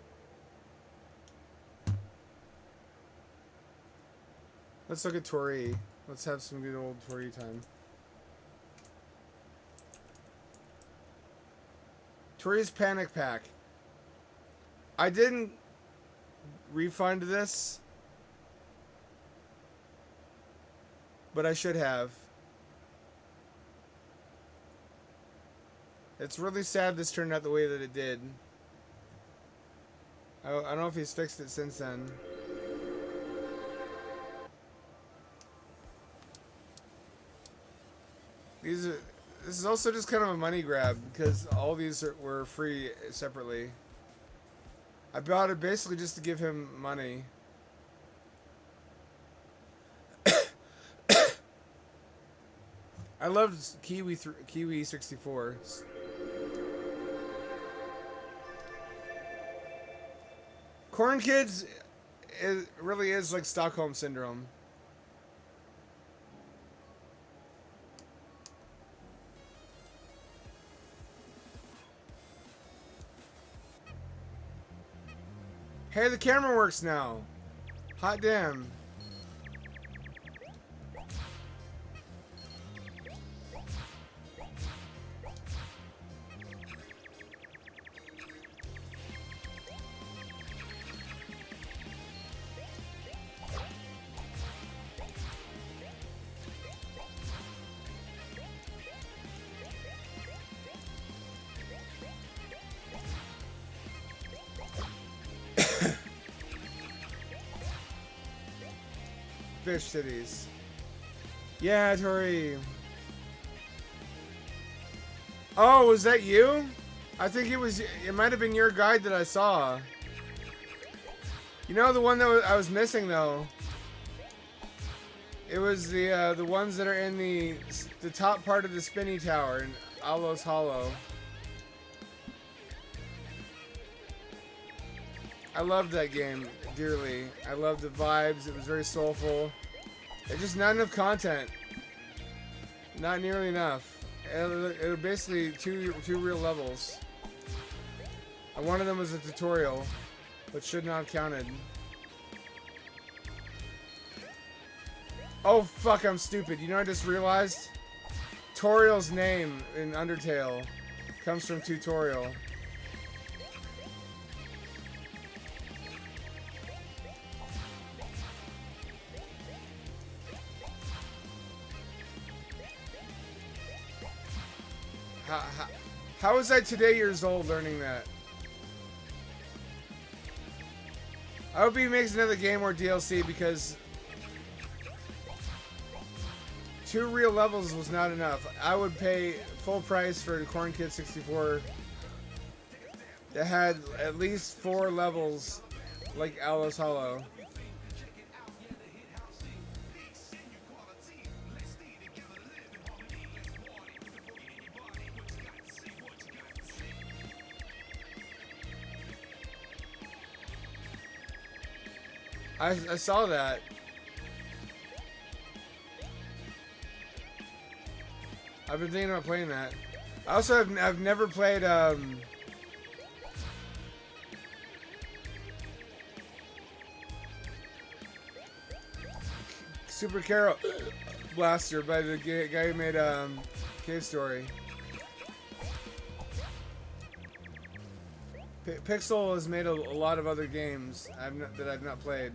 Let's look at Tori. Let's have some good old Tori time. Tori's Panic Pack. I didn't refund this, but I should have. It's really sad this turned out the way that it did. I don't know if he's fixed it since then. This is also just kind of a money grab because all these were free separately. I bought it basically just to give him money. I loved Kiwi 64. Corn Kids really is like Stockholm Syndrome. Hey, the camera works now. Hot damn. Fish cities. Yeah, Tori. Oh, was that you? I think it was. It might have been your guide that I saw. You know the one that I was missing though. It was the ones that are in the top part of the spinny tower in Alos Hollow. I loved that game dearly. I loved the vibes. It was very soulful. There's just not enough content. Not nearly enough. It was basically two real levels. And one of them was a tutorial, but should not have counted. Oh fuck, I'm stupid. You know what I just realized? Toriel's name in Undertale comes from tutorial. How was I today years old learning that? I hope he makes another game or DLC because 2 real levels was not enough. I would pay full price for the Corn Kid 64 that had at least 4 levels like Alice Hollow. I saw that. I've been thinking about playing that. I also I've never played Super Carol Blaster by the guy who made Cave Story. Pixel has made a lot of other games that I've not played.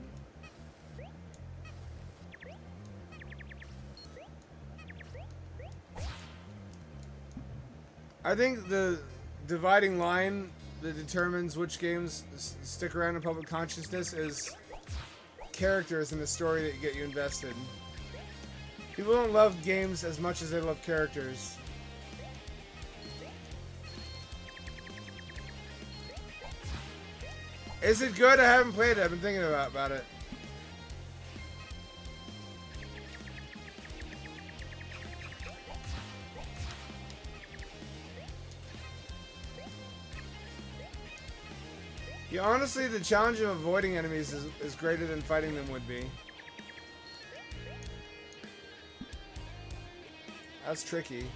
I think the dividing line that determines which games stick around in public consciousness is characters in the story that get you invested. People don't love games as much as they love characters. Is it good? I haven't played it. I've been thinking about it. Yeah, honestly, the challenge of avoiding enemies is greater than fighting them would be. That's tricky.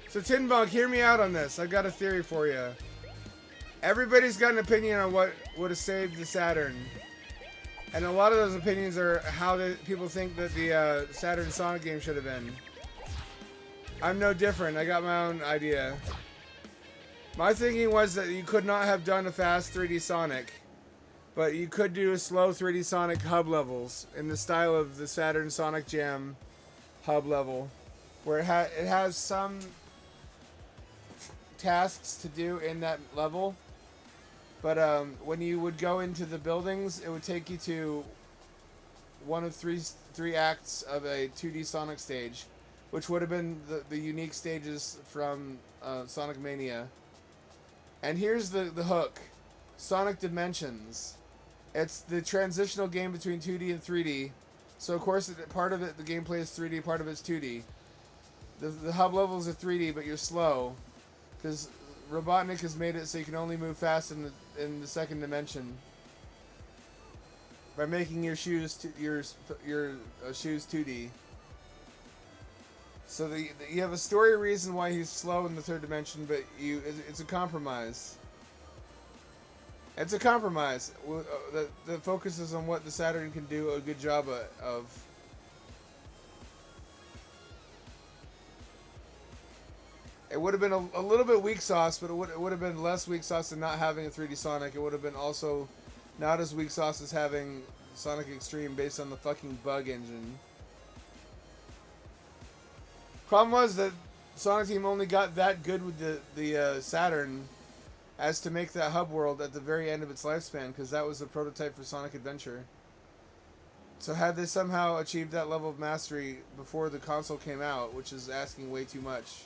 So Tinbug, hear me out on this. I've got a theory for you. Everybody's got an opinion on what would have saved the Saturn. And a lot of those opinions are how people think that the Saturn Sonic game should have been. I'm no different. I got my own idea. My thinking was that you could not have done a fast 3D Sonic, but you could do a slow 3D Sonic hub levels in the style of the Saturn Sonic Jam hub level, where it has some tasks to do in that level, But when you would go into the buildings, it would take you to one of three acts of a 2D Sonic stage, which would have been the unique stages from Sonic Mania. And here's the hook. Sonic Dimensions. It's the transitional game between 2D and 3D. So of course, part of it, the gameplay is 3D, part of it's 2D. The hub levels are 3D, but you're slow, because Robotnik has made it so you can only move fast in the second dimension by making your shoes shoes 2D. So you have a story reason why he's slow in the third dimension, but it's a compromise. It's a compromise that focuses on what the Saturn can do a good job of. It would have been a little bit weak sauce, but it would have been less weak sauce than not having a 3D Sonic. It would have been also not as weak sauce as having Sonic Extreme based on the fucking bug engine. Problem was that Sonic Team only got that good with the Saturn as to make that hub world at the very end of its lifespan, because that was the prototype for Sonic Adventure. So had they somehow achieved that level of mastery before the console came out, which is asking way too much,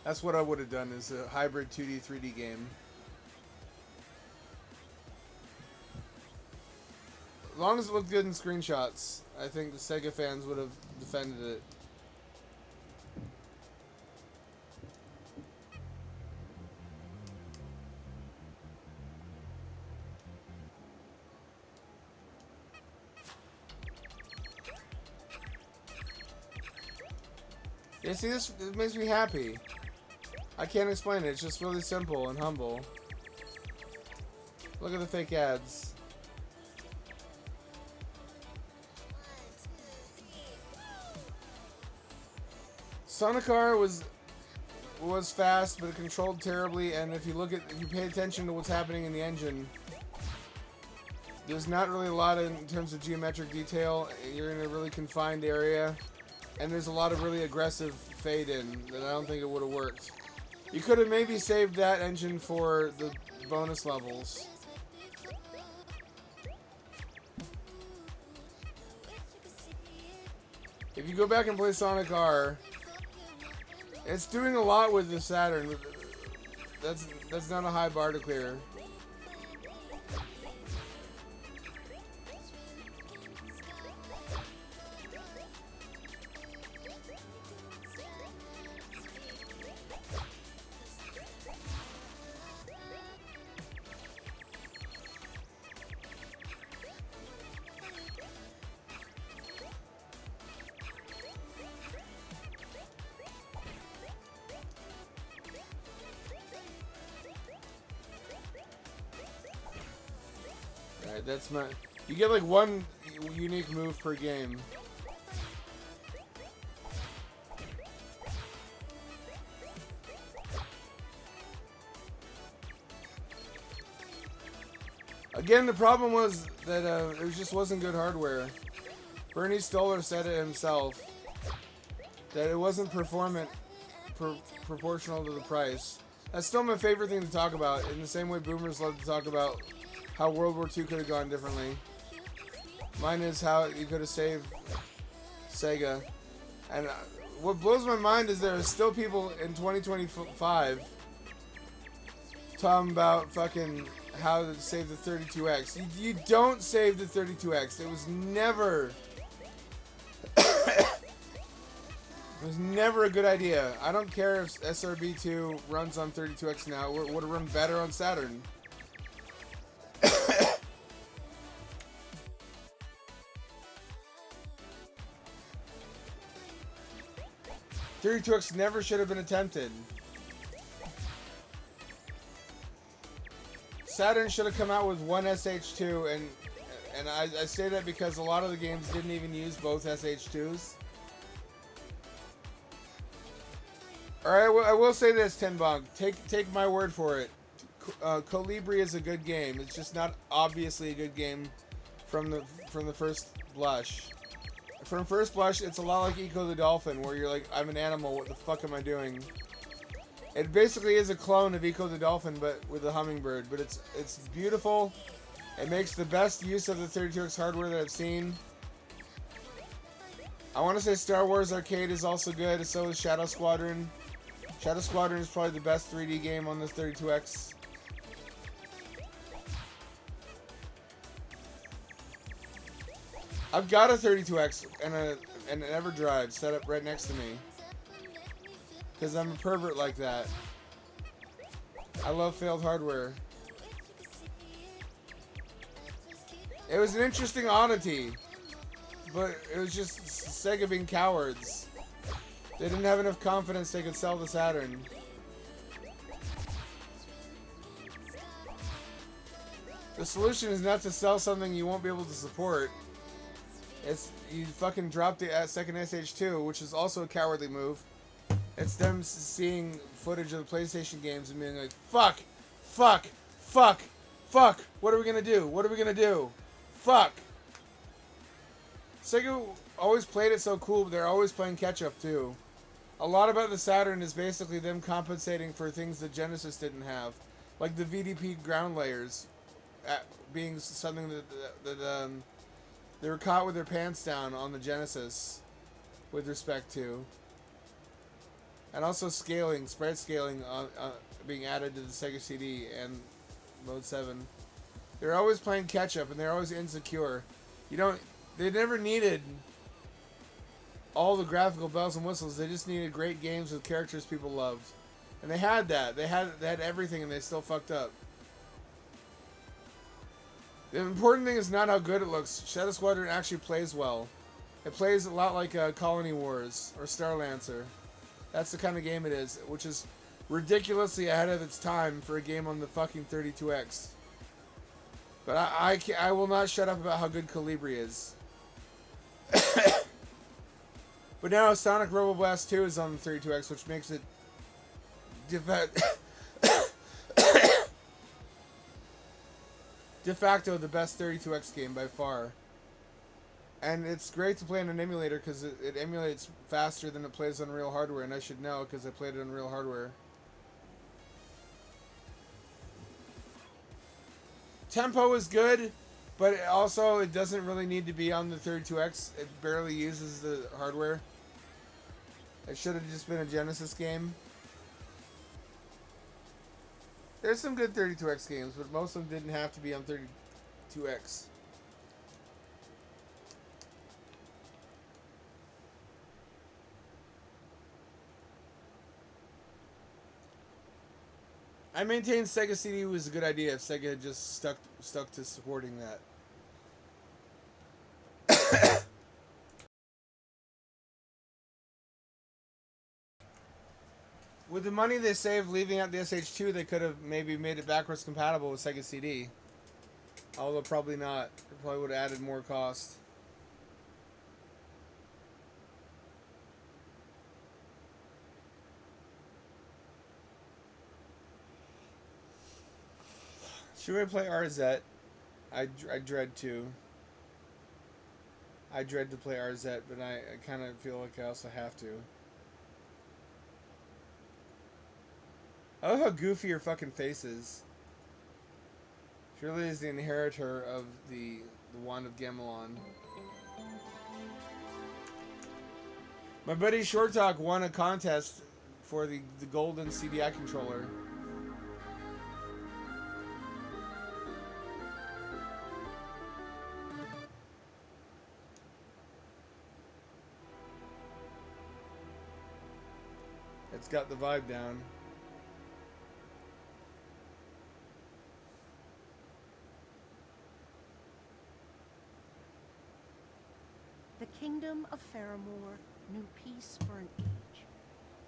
that's what I would have done, is a hybrid 2D 3D game. As long as it looked good in screenshots, I think the Sega fans would have defended it. Yeah, see, this makes me happy. I can't explain it. It's just really simple and humble. Look at the fake ads. Sonicar was fast, but it controlled terribly. And if you pay attention to what's happening in the engine, there's not really a lot in terms of geometric detail. You're in a really confined area. And there's a lot of really aggressive fade in that I don't think it would have worked. You could have maybe saved that engine for the bonus levels. If you go back and play Sonic R, it's doing a lot with the Saturn. That's not a high bar to clear. Alright, that's my... You get like one unique move per game. Again, the problem was that it just wasn't good hardware. Bernie Stoller said it himself, that it wasn't proportional to the price. That's still my favorite thing to talk about, in the same way boomers love to talk about how World War II could have gone differently. Mine is how you could have saved Sega. And what blows my mind is there are still people in 2025 talking about fucking how to save the 32X. You don't save the 32X. It was never... It was never a good idea. I don't care if SRB2 runs on 32X now. It would have run better on Saturn. 32X never should have been attempted. Saturn should have come out with one SH2, and I say that because a lot of the games didn't even use both SH2s. Alright, I will say this, Tenbong. Take my word for it. Colibri is a good game. It's just not obviously a good game from the first blush. From first blush, it's a lot like Eco the Dolphin, where you're like, I'm an animal, what the fuck am I doing? It basically is a clone of Eco the Dolphin, but with a hummingbird. But it's beautiful. It makes the best use of the 32X hardware that I've seen. I want to say Star Wars Arcade is also good. So is Shadow Squadron. Shadow Squadron is probably the best 3D game on this 32X. I've got a 32X and an EverDrive set up right next to me. Because I'm a pervert like that. I love failed hardware. It was an interesting oddity. But it was just Sega being cowards. They didn't have enough confidence they could sell the Saturn. The solution is not to sell something you won't be able to support. It's you fucking drop the second SH2, which is also a cowardly move. It's them seeing footage of the PlayStation games and being like, fuck, fuck, fuck, fuck. What are we gonna do? What are we gonna do? Fuck. Sega always played it so cool, but they're always playing catch up too. A lot about the Saturn is basically them compensating for things that Genesis didn't have, like the VDP ground layers, being something that they were caught with their pants down on the Genesis, with respect to, and also scaling, sprite scaling, being added to the Sega CD and Mode 7. They're always playing catch up, and they're always insecure. They never needed all the graphical bells and whistles. They just needed great games with characters people loved. And they had that. They had everything, and they still fucked up. The important thing is not how good it looks. Shadow Squadron actually plays well. It plays a lot like Colony Wars or Star Lancer. That's the kind of game it is, which is ridiculously ahead of its time for a game on the fucking 32X. But I will not shut up about how good Calibri is. But now Sonic Robo Blast 2 is on the 32X, which makes it de facto the best 32X game by far. And it's great to play on an emulator because it emulates faster than it plays on real hardware, and I should know because I played it on real hardware. Tempo is good, but it doesn't really need to be on the 32X. It barely uses the hardware. It should have just been a Genesis game. There's some good 32X games, but most of them didn't have to be on 32X. I maintain Sega CD was a good idea if Sega had just stuck to supporting that. With the money they saved leaving out the SH2, they could have maybe made it backwards compatible with Sega CD. Although probably not. It probably would have added more cost. Should I play RZ? I dread to. I dread to play RZ, but I kind of feel like I also have to. I love how goofy her fucking face is. She really is the inheritor of the Wand of Gamelon. My buddy Short Talk won a contest for the golden CDI controller. It's got the vibe down. The kingdom of Faramore knew peace for an age,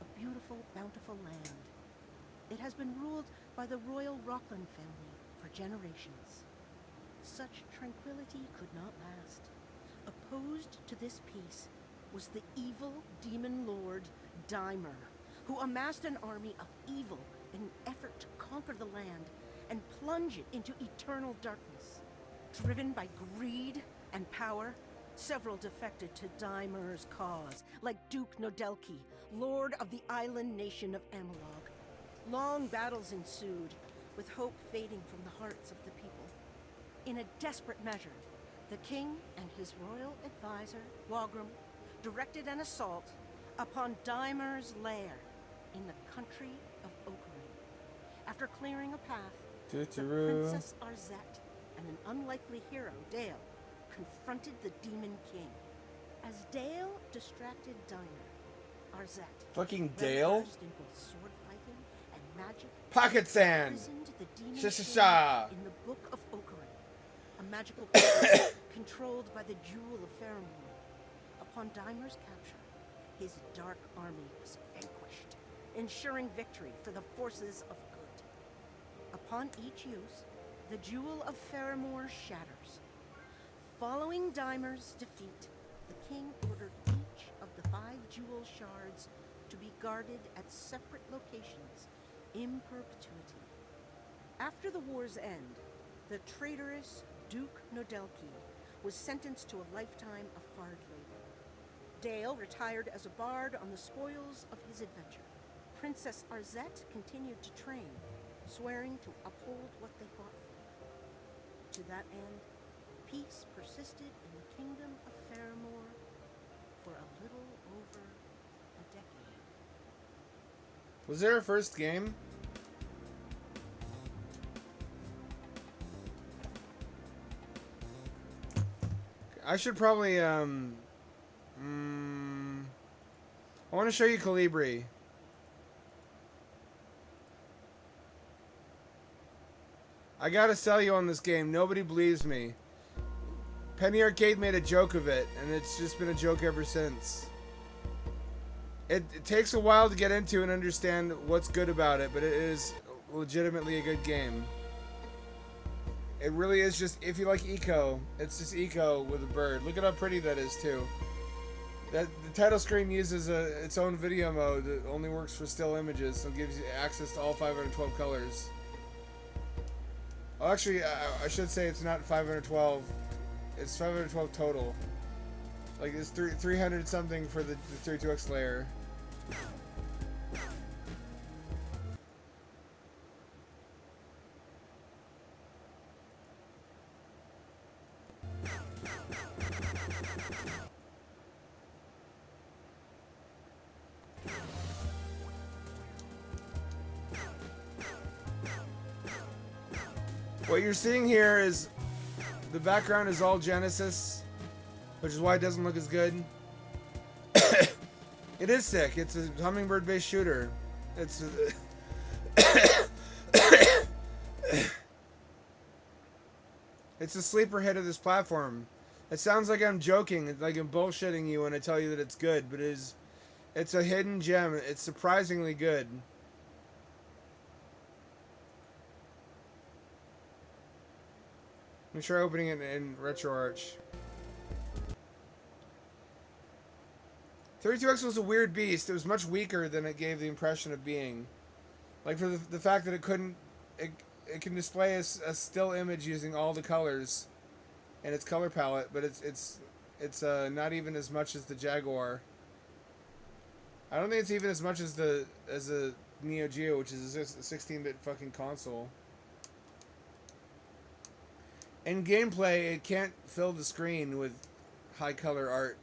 a beautiful, bountiful land. It has been ruled by the royal Rockland family for generations. Such tranquility could not last. Opposed to this peace was the evil demon lord Dimer, who amassed an army of evil in an effort to conquer the land and plunge it into eternal darkness. Driven by greed and power, several defected to Dimer's cause, like Duke Nodelki, lord of the island nation of Amalog. Long battles ensued, with hope fading from the hearts of the people. In a desperate measure, the king and his royal advisor, Wagram, directed an assault upon Dimer's lair in the country of Ocarin. After clearing a path, the Princess Arzette and an unlikely hero, Dale, confronted the Demon King. As Dale distracted Dimer, Arzette, Fucking Dale? versed in both sword fighting and magic, Pocket sand! imprisoned the Demon Sha-sha-sha. King in the Book of Ocarin, a magical place controlled by the Jewel of Faramore. Upon Dimer's capture, his dark army was vanquished, ensuring victory for the forces of good. Upon each use, the Jewel of Faramore shatters. Following Dimer's defeat, the king ordered each of the 5 jewel shards to be guarded at separate locations in perpetuity. After the war's end, the traitorous Duke Nodelki was sentenced to a lifetime of hard labor. Dale retired as a bard on the spoils of his adventure. Princess Arzette continued to train, swearing to uphold what they fought for. To that end, peace persisted in the kingdom of Faramore for a little over a decade. Was there a first game? I should probably, I want to show you Calibri. I gotta sell you on this game. Nobody believes me. Penny Arcade made a joke of it, and it's just been a joke ever since. It takes a while to get into and understand what's good about it, but it is legitimately a good game. It really is just, if you like eco, it's just eco with a bird. Look at how pretty that is too. The title screen uses its own video mode that only works for still images, so it gives you access to all 512 colors. Well, actually, I should say it's not 512. It's 512 total. Like, it's 300 something for the 32X layer. What you're seeing here is the background is all Genesis, which is why it doesn't look as good. It is sick. It's a hummingbird-based shooter. It's it's a sleeper hit of this platform. It sounds like I'm joking, like I'm bullshitting you when I tell you that it's good, but it's a hidden gem. It's surprisingly good. Let me try opening it in RetroArch. 32X was a weird beast. It was much weaker than it gave the impression of being. Like, for the fact that it couldn't... It can display a still image using all the colors in its color palette, but it's not even as much as the Jaguar. I don't think it's even as much as the Neo Geo, which is a 16-bit fucking console. In gameplay, it can't fill the screen with high color art.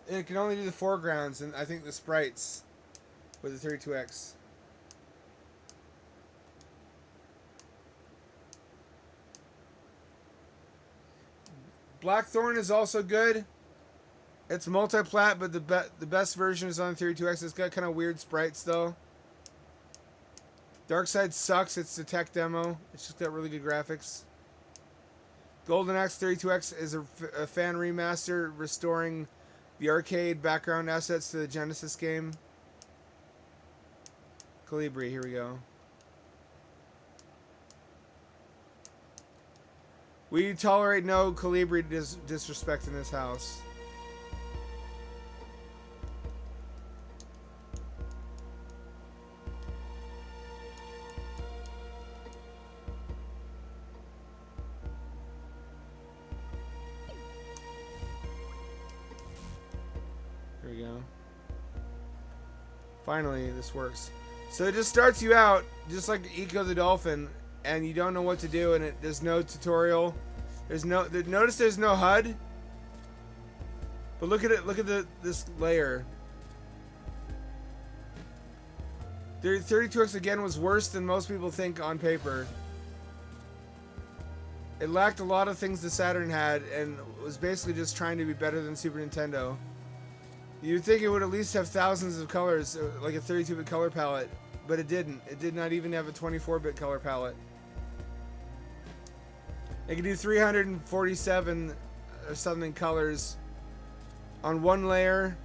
It can only do the foregrounds and I think the sprites with the 32X. Blackthorn is also good. It's multi-plat, but the best version is on 32X. It's got kind of weird sprites, though. Darkside sucks. It's a tech demo. It's just got really good graphics. Golden Axe 32X is a fan remaster, restoring the arcade background assets to the Genesis game. Calibri, here we go. We tolerate no Calibri disrespect in this house. go. Finally, this works. So it just starts you out, just like Eco the Dolphin, and you don't know what to do, and there's no tutorial. Notice there's no HUD. But look at it, this layer. 32X again was worse than most people think on paper. It lacked a lot of things the Saturn had and was basically just trying to be better than Super Nintendo. You'd think it would at least have thousands of colors, like a 32-bit color palette, but it didn't. It did not even have a 24-bit color palette. It could do 347 or something colors on one layer,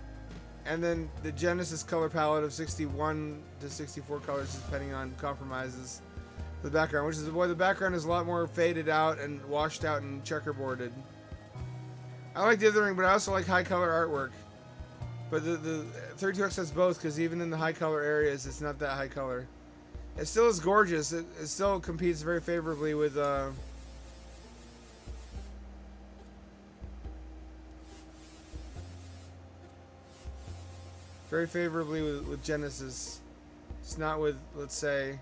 and then the Genesis color palette of 61 to 64 colors, depending on compromises. The background, which is the background is a lot more faded out and washed out and checkerboarded. I like dithering, but I also like high color artwork. But the 32X has both, because even in the high color areas, it's not that high color. It still is gorgeous. It still competes very favorably with Genesis. It's not with, let's say,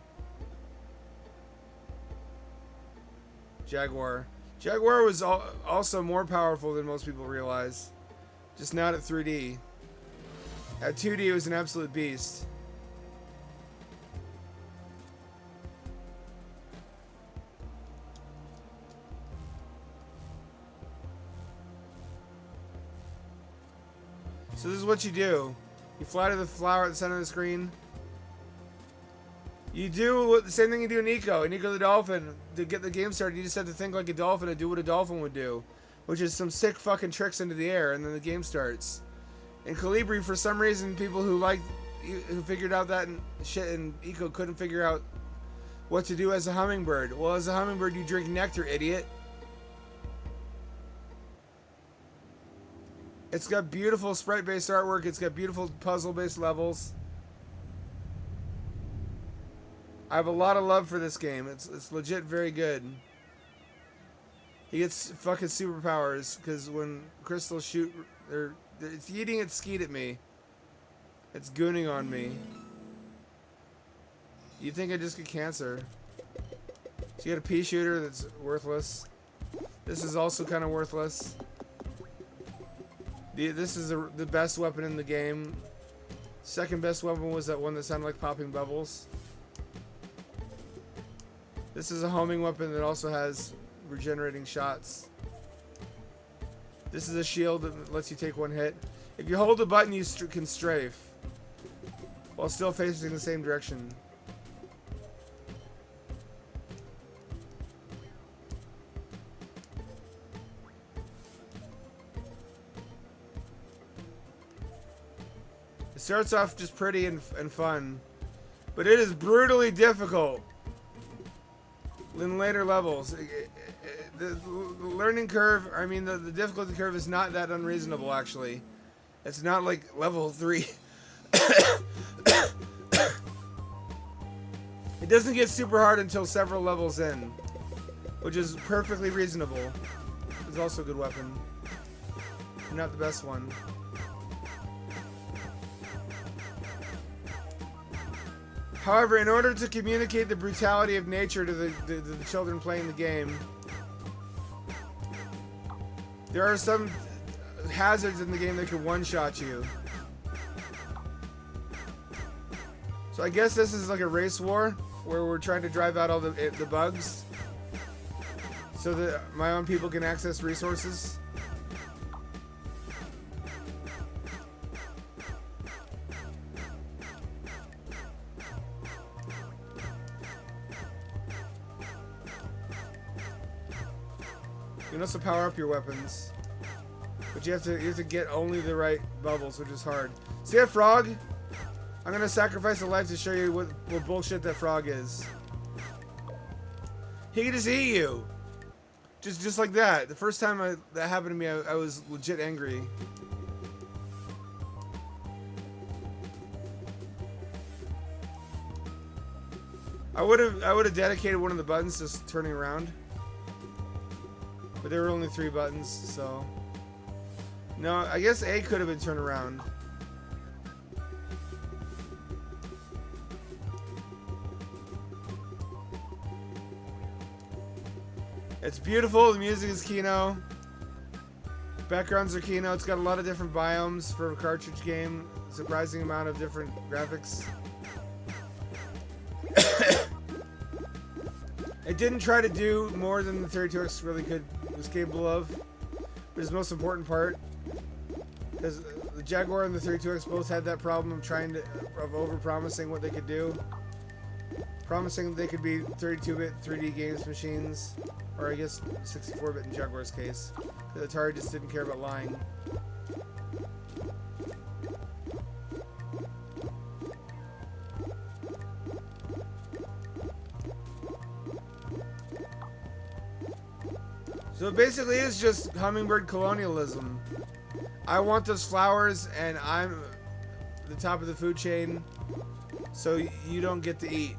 Jaguar. Jaguar was also more powerful than most people realize. Just not at 3D. At 2D, it was an absolute beast. So this is what you do. You fly to the flower at the center of the screen. You do the same thing you do in Eco the Dolphin. To get the game started, you just have to think like a dolphin and do what a dolphin would do, which is some sick fucking tricks into the air, and then the game starts. In Calibri, for some reason, people who figured out that shit in Eco couldn't figure out what to do as a hummingbird. Well, as a hummingbird, you drink nectar, idiot. It's got beautiful sprite-based artwork. It's got beautiful puzzle-based levels. I have a lot of love for this game. It's legit very good. He gets fucking superpowers because when crystals shoot, it's yeeting its skeet at me. It's gooning on me. You'd think I'd just get cancer. So you got a pea shooter that's worthless. This is also kind of worthless. This is the best weapon in the game. Second best weapon was that one that sounded like popping bubbles. This is a homing weapon that also has regenerating shots. This is a shield that lets you take one hit. If you hold the button, you can strafe while still facing the same direction. It starts off just pretty and fun, but it is brutally difficult in later levels. The learning curve, I mean the difficulty curve is not that unreasonable actually. It's not like level 3. It doesn't get super hard until several levels in, which is perfectly reasonable. It's also a good weapon. Not the best one. However, in order to communicate the brutality of nature to the children playing the game, there are some hazards in the game that can one-shot you. So I guess this is like a race war, where we're trying to drive out all the bugs, so that my own people can access resources. You can also power up your weapons, but you have to get only the right bubbles, which is hard. See that frog? I'm gonna sacrifice a life to show you what bullshit that frog is. He can just eat you, just like that. The first time that happened to me, I was legit angry. I would have dedicated one of the buttons to turning around. But there were only 3 buttons, so... No, I guess A could have been turned around. It's beautiful. The music is Kino. Backgrounds are Kino. It's got a lot of different biomes for a cartridge game. Surprising amount of different graphics. It didn't try to do more than the 32X really was capable of. But its most important part, because the Jaguar and the 32X both had that problem of over-promising what they could do. Promising they could be 32-bit 3D games machines, or I guess 64-bit in Jaguar's case. Because Atari just didn't care about lying. So it basically is just hummingbird colonialism. I want those flowers, and I'm the top of the food chain, so you don't get to eat.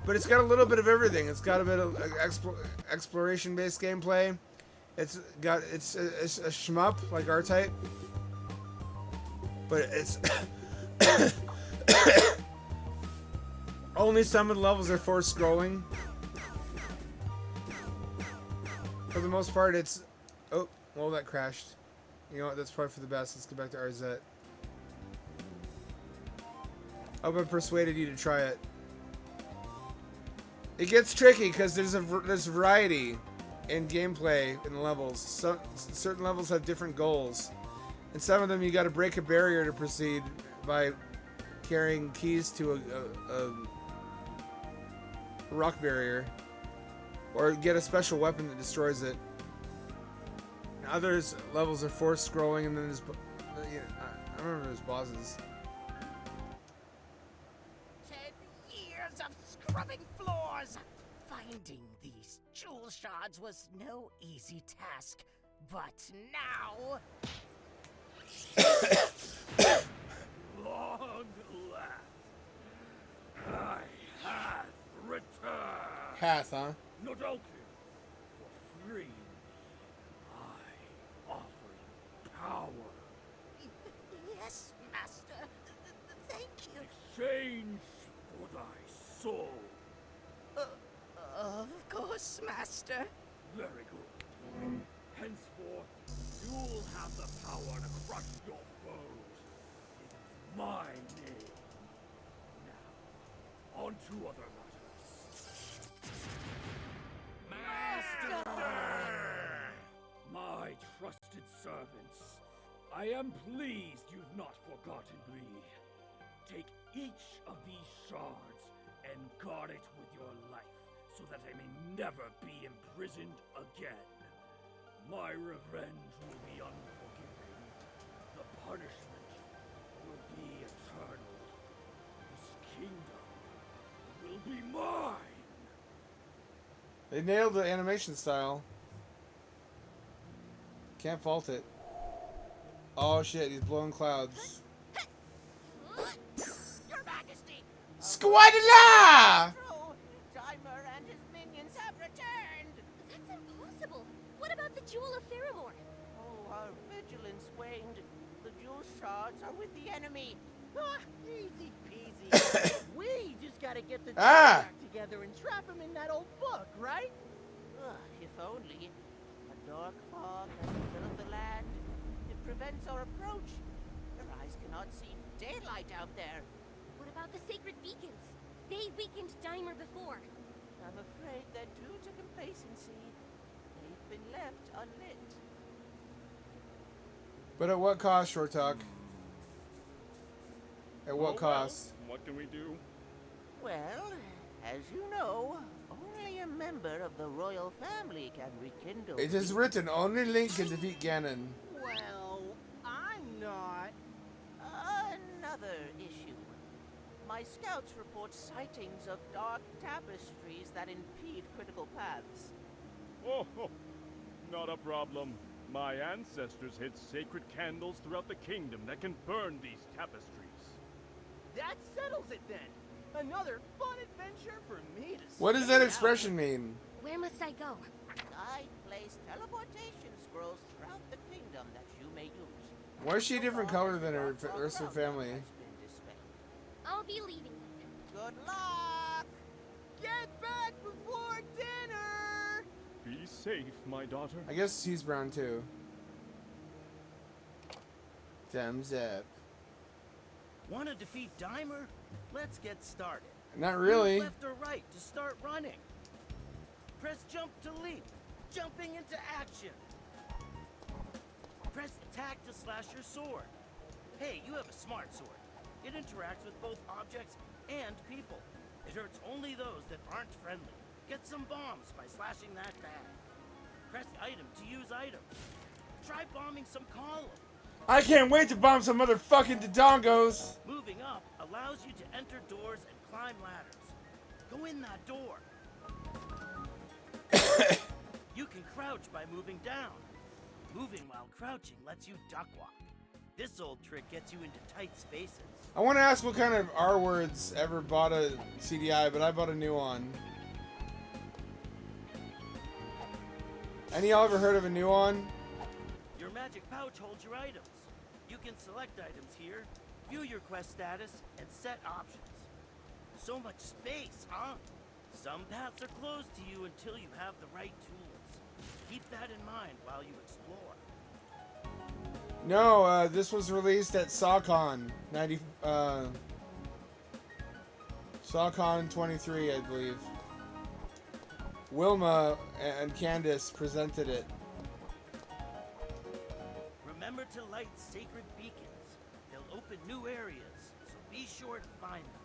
But it's got a little bit of everything. It's got a bit of exploration-based gameplay. It's a shmup like R-Type, but it's only some of the levels are forced scrolling. For the most part, it's... Oh, well, that crashed. You know what? That's probably for the best. Let's get back to RZ. I hope I persuaded you to try it. It gets tricky because there's variety in gameplay in the levels. Certain levels have different goals. And some of them you got to break a barrier to proceed by carrying keys to a rock barrier. Or get a special weapon that destroys it. And others levels are forced scrolling, and then there's... I remember there's bosses. 10 years of scrubbing floors! Finding these jewel shards was no easy task, but now... Long last, I have returned. Hath, huh? Not only for free, I offer you power. Yes, Master. Thank you. Exchange for thy soul. Of course, Master. Very good. Henceforth, you'll have the power to crush your foes in my name. Now, on to other matters. My trusted servants, I am pleased you've not forgotten me. Take each of these shards and guard it with your life, so that I may never be imprisoned again. My revenge will be unforgiving. The punishment will be eternal. This kingdom will be mine. They nailed the animation style. Can't fault it. Oh shit, he's blowing clouds. Your Majesty! Squadala! True! Timer and his minions have returned! That's impossible. What about the Jewel of Faramore? Oh, our vigilance waned. The jewel shards are with the enemy. Ah, easy peasy. We just gotta get the Ah! back together and trap him in that old book, right? If only. A dark fog has enveloped the land. It prevents our approach. Your eyes cannot see daylight out there. What about the sacred beacons? They weakened Dimer before. I'm afraid that due to complacency, they've been left unlit. But at what cost, Short Talk? At what cost? What can we do? Well, as you know, only a member of the royal family can rekindle. It is written, only Link can defeat Ganon. Well, I'm not. Another issue. My scouts report sightings of dark tapestries that impede critical paths. Oh, not a problem. My ancestors hid sacred candles throughout the kingdom that can burn these tapestries. That settles it then. Another fun adventure for me to What does stay that out. expression mean? Where must I go? I place teleportation scrolls throughout the kingdom that you may use. Why is she a different color than her rest of her family? Has been dispelled. I'll be leaving. Good luck! Get back before dinner! Be safe, my daughter. I guess he's brown too. Thumbs up. Want to defeat Dimer? Let's get started. Not really. Move left or right to start running. Press jump to leap. Jumping into action. Press attack to slash your sword. Hey, you have a smart sword. It interacts with both objects and people. It hurts only those that aren't friendly. Get some bombs by slashing that bag. Press item to use item. Try bombing some columns. I can't wait to bomb some motherfucking Dodongos. Moving up allows you to enter doors and climb ladders. Go in that door. You can crouch by moving down. Moving while crouching lets you duck walk. This old trick gets you into tight spaces. I want to ask what kind of R words ever bought a CDI, but I bought a new one. Any y'all ever heard of a new one? Your magic pouch holds your items. You can select items here, view your quest status, and set options. So much space, huh? Some paths are closed to you until you have the right tools. Keep that in mind while you explore. No, this was released at SawCon SawCon 23, I believe. Wilma and Candace presented it. Remember to light sacred beacons. They'll open new areas, so be sure to find them.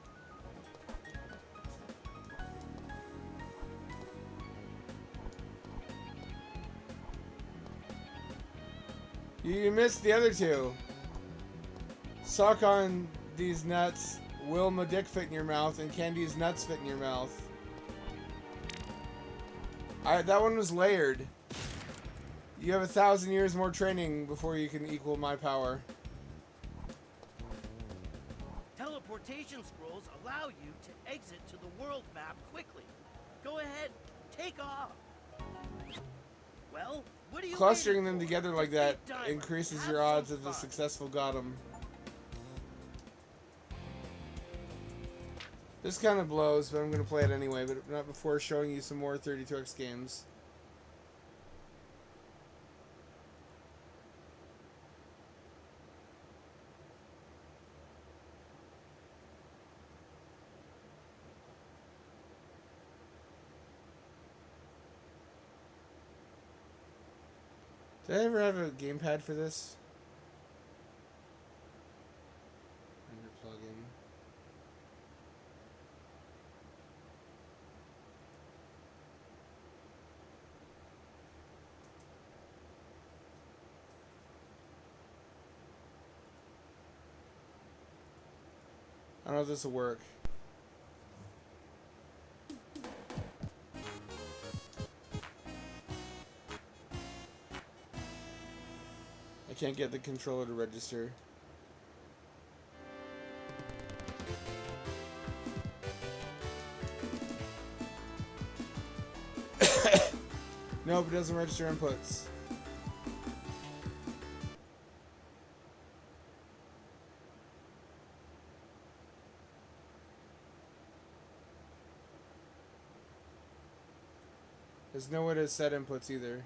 You missed the other two. Suck on these nuts. Wilma dick fit in your mouth, and Candy's nuts fit in your mouth. That one was layered. You have 1,000 years more training before you can equal my power. Teleportation scrolls allow you to exit to the world map quickly. Go ahead, take off. Well, what are you Clustering waiting them for? together like that Defeat Dimer. increases Have your some odds of a fun. successful Gotham. This kind of blows, but I'm going to play it anyway, but not before showing you some more 32X games. Did I ever have a gamepad for this? Under plugin. I don't know if this will work. I can't get the controller to register. Nope, it doesn't register inputs. There's no way to set inputs either.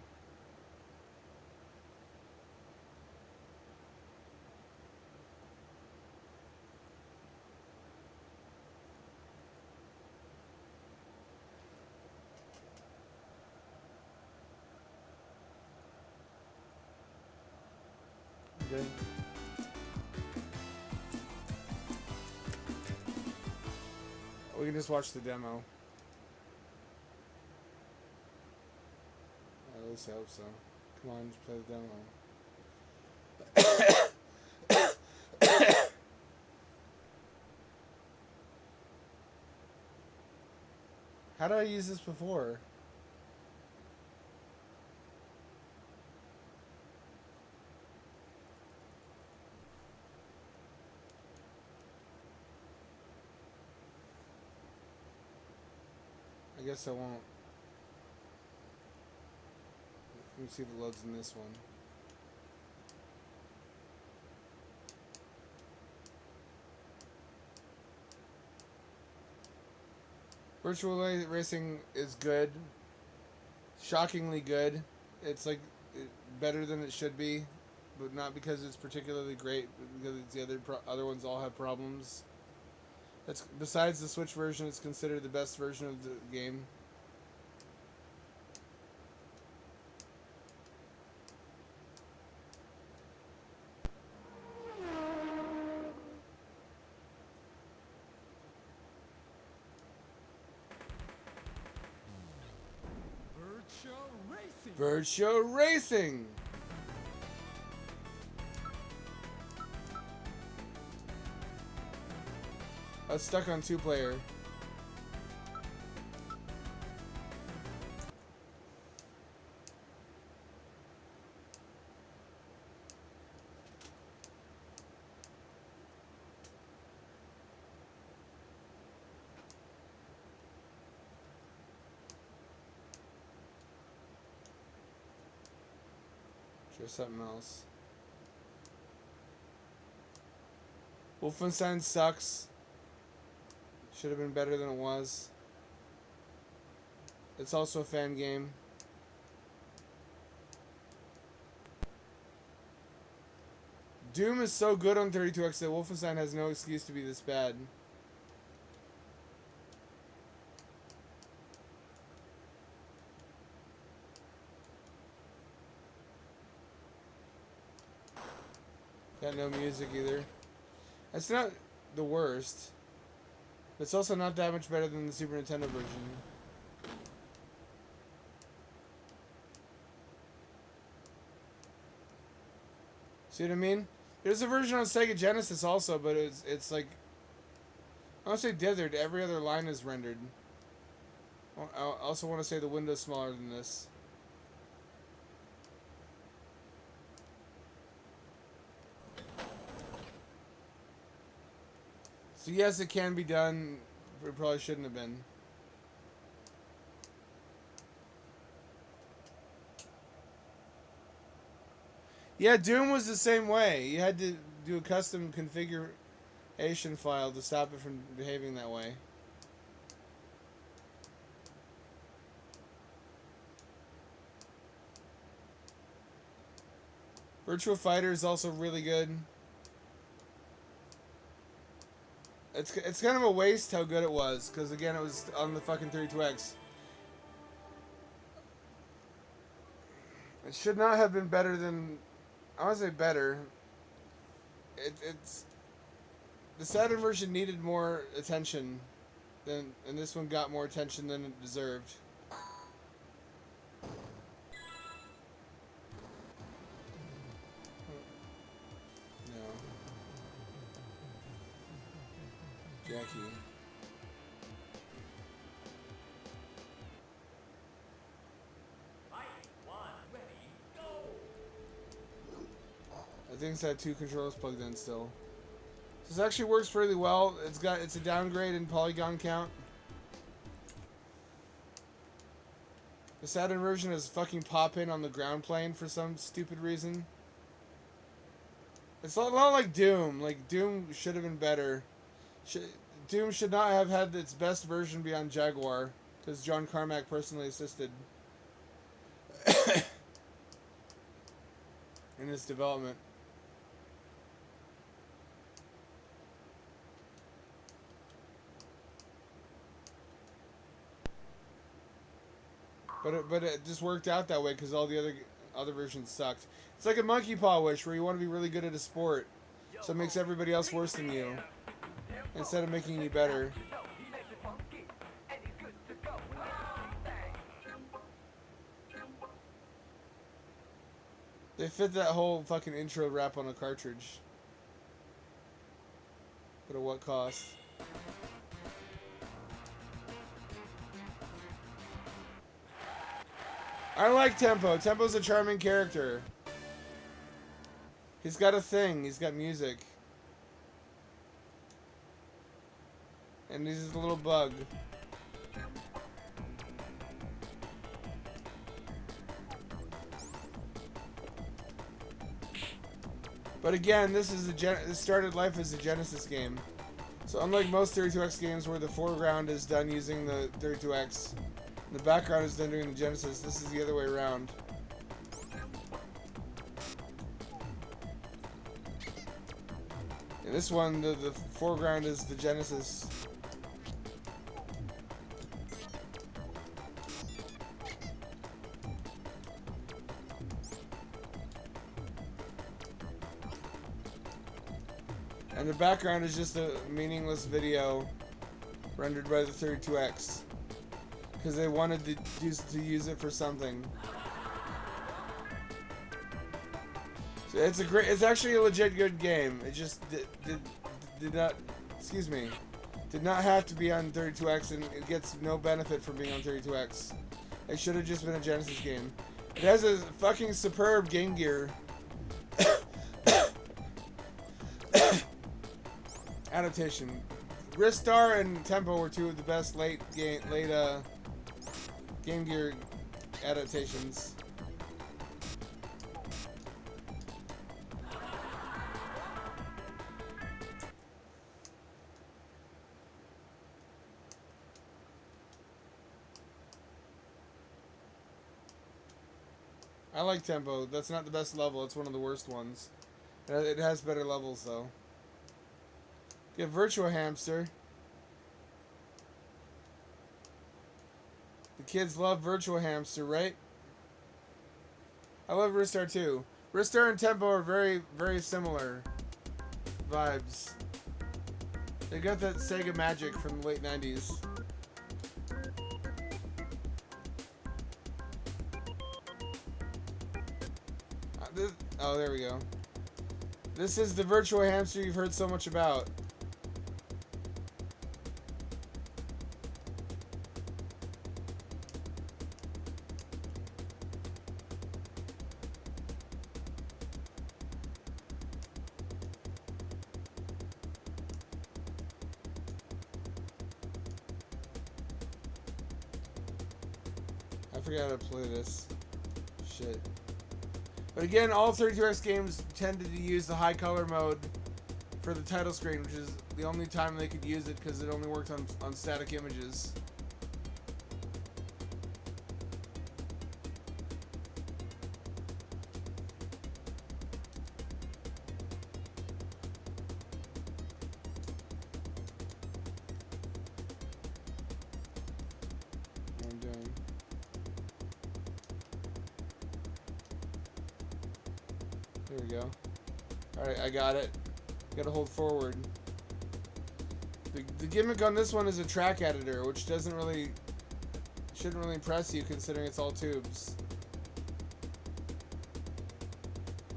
Okay. We can just watch the demo. At least I hope so. Come on, just play the demo. How did I use this before? I guess I won't. Let me see if it loads in this one. Racing is good. Shockingly good. It's like better than it should be, but not because it's particularly great, but because it's the other ones all have problems. That's besides the Switch version, it's considered the best version of the game. Virtual Racing! I was stuck on 2-player. Or something else. Wolfenstein sucks. Should have been better than it was. It's also a fan game. Doom is so good on 32X that Wolfenstein has no excuse to be this bad. Got no music either. It's not the worst. But it's also not that much better than the Super Nintendo version. See what I mean? There's a version on Sega Genesis also, but it's like... I want to say dithered. Every other line is rendered. I also want to say the window's smaller than this. So yes, it can be done, but it probably shouldn't have been. Yeah, Doom was the same way. You had to do a custom configuration file to stop it from behaving that way. Virtua Fighter is also really good. It's kind of a waste how good it was, because again it was on the fucking 32X. It should not have been better than... I want to say better. It's... The Saturn version needed more attention, and this one got more attention than it deserved. Jackie. I think it's had 2 controllers plugged in still. So this actually works really well. It's a downgrade in polygon count. The Saturn version is fucking pop-in on the ground plane for some stupid reason. It's a lot like Doom. Like, Doom should have been better. Doom should not have had its best version be on Jaguar, because John Carmack personally assisted in its development. But it just worked out that way because all the other versions sucked. It's like a monkey paw wish where you want to be really good at a sport, so it makes everybody else worse than you instead of making you better. They fit that whole fucking intro rap on a cartridge. But at what cost? I like Tempo. Tempo's a charming character. He's got a thing. He's got music. And he's a little bug. But again, this started life as a Genesis game. So unlike most 32X games where the foreground is done using the 32X, the background is done doing the Genesis, this is the other way around. In this one, the foreground is the Genesis. And the background is just a meaningless video rendered by the 32X. Because they wanted to use it for something. So it's actually a legit good game. It just did not, excuse me, did not have to be on 32X, and it gets no benefit from being on 32X. It should have just been a Genesis game. It has a fucking superb Game Gear adaptation. Ristar and Tempo were two of the best late Game Gear adaptations. I like Tempo. That's not the best level. It's one of the worst ones. It has better levels though. Get Virtua Hamster. The kids love Virtua Hamster, right? I love Ristar too. Ristar and Tempo are very, very similar vibes. They got that Sega magic from the late 90s. Oh, there we go. This is the Virtua Hamster you've heard so much about. I forgot how to play this. Shit. But again, all 32X games tended to use the high color mode for the title screen, which is the only time they could use it because it only worked on static images. What I'm doing. There we go. Alright, I got it. Gotta hold forward. The gimmick on this one is a track editor, which shouldn't really impress you considering it's all tubes.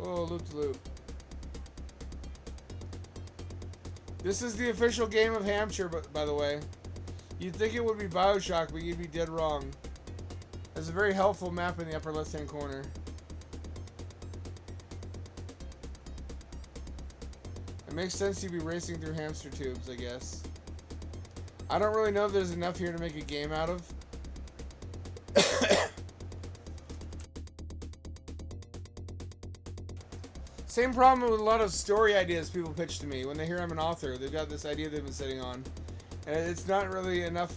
Oh, loop-de-loop. This is the official game of Hampshire, by the way. You'd think it would be Bioshock, but you'd be dead wrong. There's a very helpful map in the upper left-hand corner. It makes sense you'd be racing through hamster tubes, I guess. I don't really know if there's enough here to make a game out of. Same problem with a lot of story ideas people pitch to me. When they hear I'm an author, they've got this idea they've been sitting on. And it's not really enough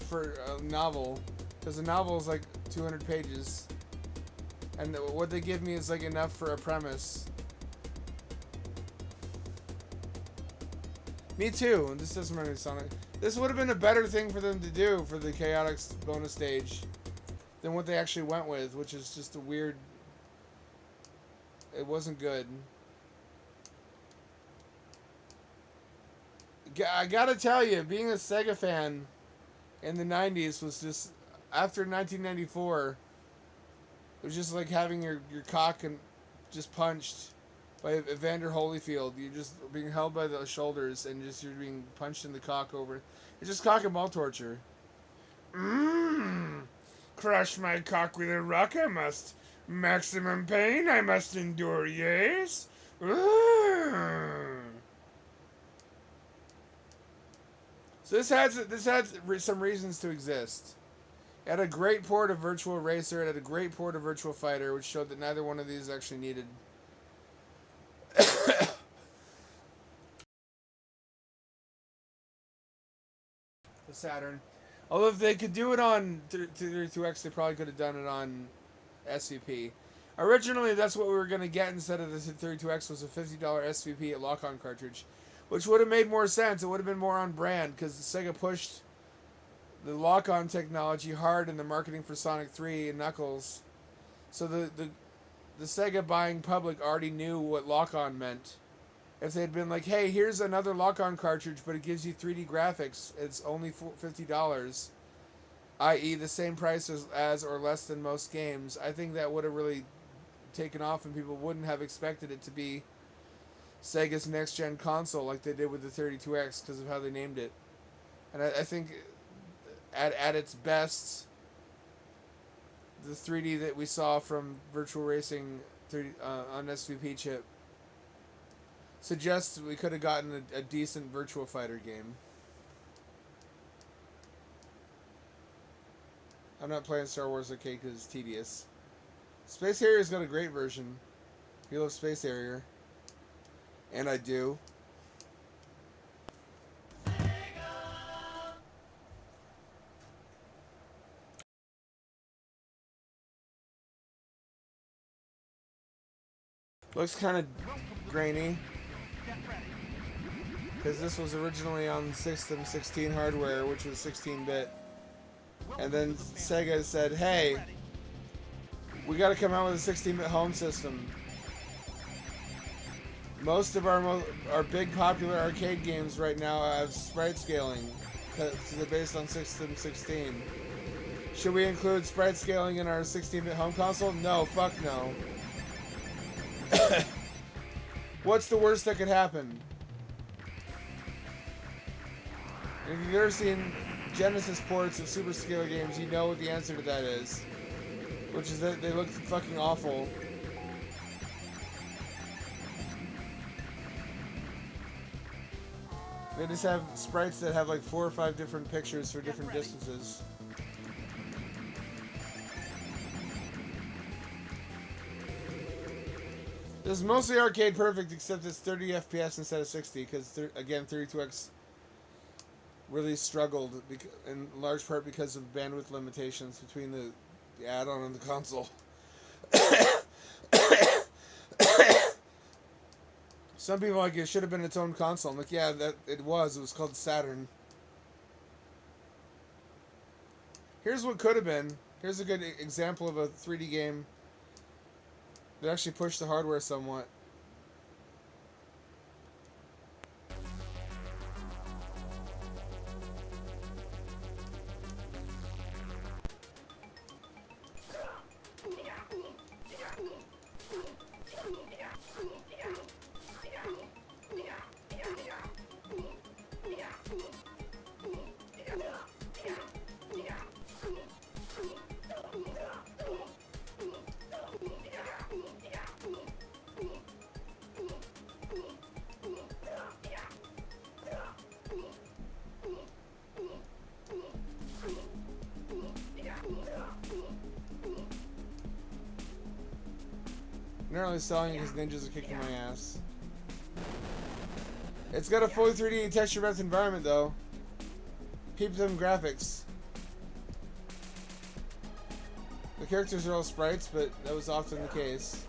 for a novel. Because a novel is like 200 pages. And what they give me is like enough for a premise. Me too. This doesn't remind me of Sonic. This would have been a better thing for them to do for the Chaotix bonus stage than what they actually went with, which is just a weird... It wasn't good. I gotta tell you, being a Sega fan in the 90s was just... After 1994, it was just like having your cock and just punched by Evander Holyfield. You're just being held by the shoulders and just you're being punched in the cock over. It's just cock and ball torture. Crush my cock with a rock I must. Maximum pain I must endure, yes? So this had some reasons to exist. It had a great port of Virtual Racer. It had a great port of Virtual Fighter, which showed that neither one of these actually needed The Saturn. Although if they could do it on 32X, they probably could have done it on SVP. Originally, that's what we were going to get instead of the 32X was a $50 SVP at lock-on cartridge, which would have made more sense. It would have been more on brand because Sega pushed the lock-on technology hard in the marketing for Sonic 3 and Knuckles. So the Sega buying public already knew what lock-on meant. If they had been like, hey, here's another lock-on cartridge, but it gives you 3D graphics, it's only $50, i.e. the same price as or less than most games, I think that would have really taken off and people wouldn't have expected it to be Sega's next-gen console like they did with the 32X because of how they named it. And I think at its best, the 3D that we saw from Virtual Racing 3D, on SVP chip suggests we could have gotten a decent Virtua Fighter game. I'm not playing Star Wars Arcade because it's tedious. Space Harrier's got a great version. If you love Space Harrier. And I do. Looks kind of grainy. Because this was originally on System 16 hardware, which was 16-bit. And then Sega said, hey, we got to come out with a 16-bit home system. Most of our big popular arcade games right now have sprite scaling, because they're based on System 16. Should we include sprite scaling in our 16-bit home console? No, fuck no. What's the worst that could happen? If you've ever seen Genesis ports of super scalar games, you know what the answer to that is. Which is that they look fucking awful. They just have sprites that have like 4 or 5 different pictures for different distances. This is mostly arcade perfect, except it's 30 FPS instead of 60, because again, 32X really struggled in large part because of bandwidth limitations between the add-on and the console. Some people are like, it should have been its own console. I'm like, yeah, that it was. It was called Saturn. Here's what could have been. Here's a good example of a 3D game that actually pushed the hardware somewhat. Narrowly selling because ninjas are kicking my ass. It's got a fully 3D texture based environment though. Peep them graphics. The characters are all sprites, but that was often the case.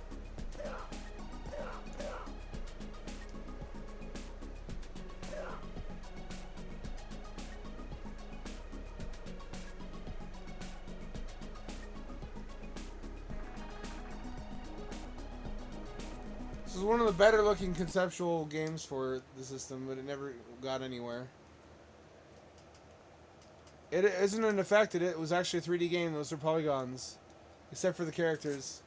This is one of the better looking conceptual games for the system, but it never got anywhere. It isn't an effect, it was actually a 3D game, those are polygons. Except for the characters.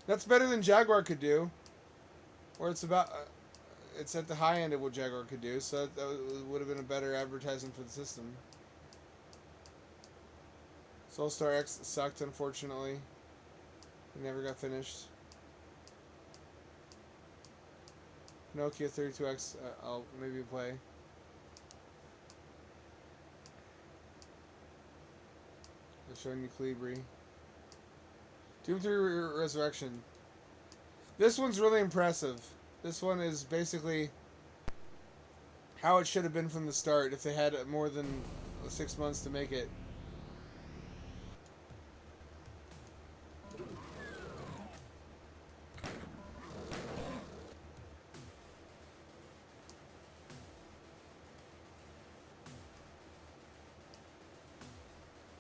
That's better than Jaguar could do. Or it's about... it's at the high end of what Jaguar could do, so that would have been a better advertisement for the system. Soulstar X sucked, unfortunately. It never got finished. Nokia 32X, I'll maybe play. They're showing you Calibri. Doom 3 Resurrection. This one's really impressive. This one is basically how it should have been from the start if they had more than 6 months to make it.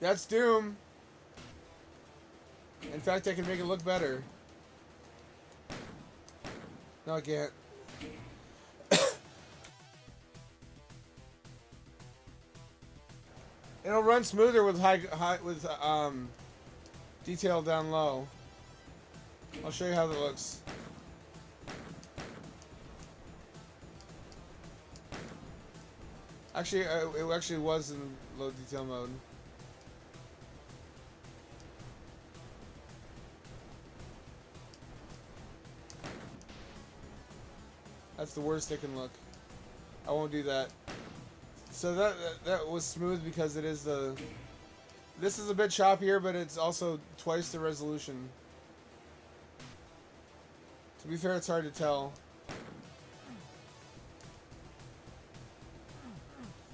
That's Doom. In fact, I can make it look better. No, I can't. It'll run smoother with detail down low. I'll show you how that looks. Actually, it actually was in low detail mode. That's the worst it can look. I won't do that. So that was smooth because it is the... This is a bit choppier, but it's also twice the resolution. To be fair, it's hard to tell.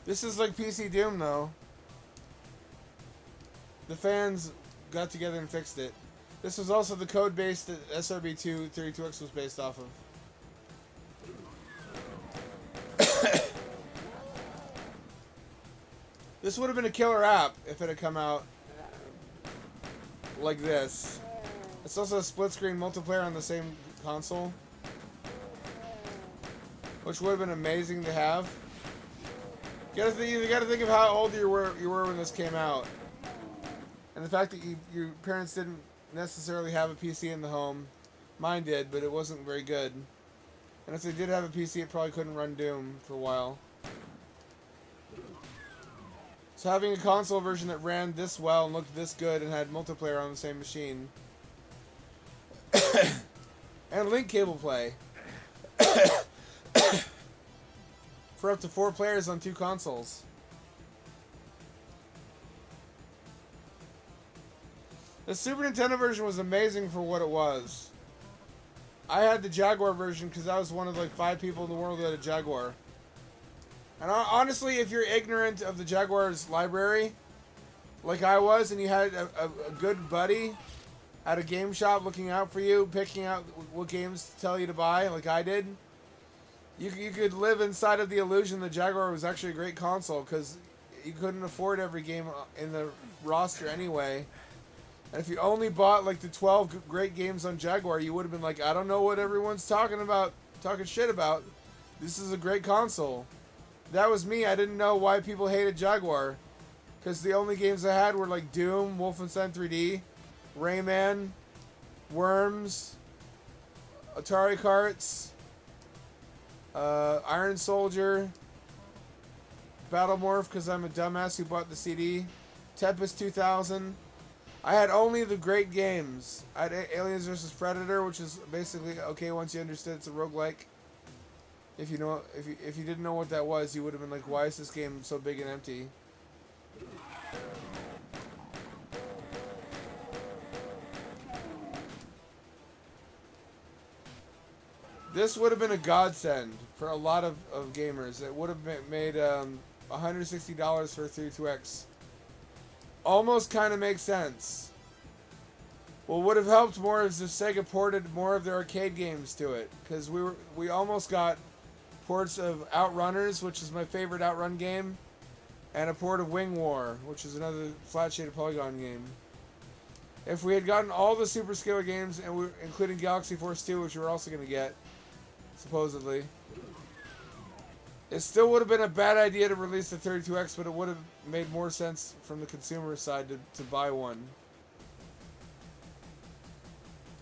This is like PC Doom, though. The fans got together and fixed it. This was also the code base that SRB2 32X was based off of. This would have been a killer app if it had come out like this. It's also a split-screen multiplayer on the same console, which would have been amazing to have. You gotta think of how old you were when this came out, and the fact that your parents didn't necessarily have a PC in the home. Mine did, but it wasn't very good. And if they did have a PC, it probably couldn't run Doom for a while. So having a console version that ran this well and looked this good and had multiplayer on the same machine. And link cable play. For up to 4 players on 2 consoles. The Super Nintendo version was amazing for what it was. I had the Jaguar version because I was one of like 5 people in the world that had a Jaguar. And honestly, if you're ignorant of the Jaguar's library, like I was, and you had a good buddy at a game shop looking out for you, picking out what games to tell you to buy, like I did, you could live inside of the illusion the Jaguar was actually a great console, because you couldn't afford every game in the roster anyway. And if you only bought like the 12 great games on Jaguar, you would have been like, I don't know what everyone's talking shit about. This is a great console. That was me. I didn't know why people hated Jaguar. Because the only games I had were like Doom, Wolfenstein 3D, Rayman, Worms, Atari Carts, Iron Soldier, Battlemorph because I'm a dumbass who bought the CD, Tempest 2000. I had only the great games. I had Aliens vs. Predator, which is basically okay once you understood it's a roguelike. If you didn't know what that was, you would have been like, why is this game so big and empty? This would have been a godsend for a lot of gamers. It would have made $160 for 32X. Almost kind of makes sense. What would have helped more is if Sega ported more of their arcade games to it, because we almost got ports of Outrunners, which is my favorite Outrun game, and a port of Wing War, which is another flat shaded polygon game. If we had gotten all the Super Scalar games, and including Galaxy Force 2, which we're also going to get, supposedly, it still would have been a bad idea to release the 32X, but it would have made more sense from the consumer side to buy one.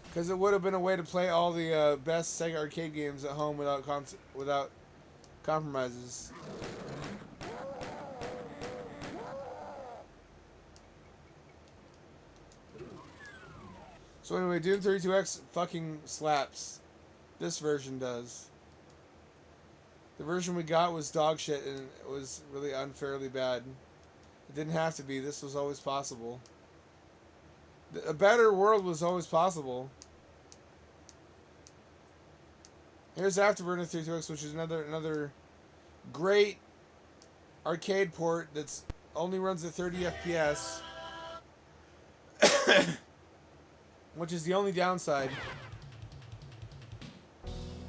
Because it would have been a way to play all the best Sega arcade games at home without compromises. So anyway, Doom 32X fucking slaps. This version does. The version we got was dog shit and it was really unfairly bad. It didn't have to be. This was always possible. A better world was always possible. Here's Afterburner 32X, which is another great arcade port that's only runs at 30 FPS, which is the only downside.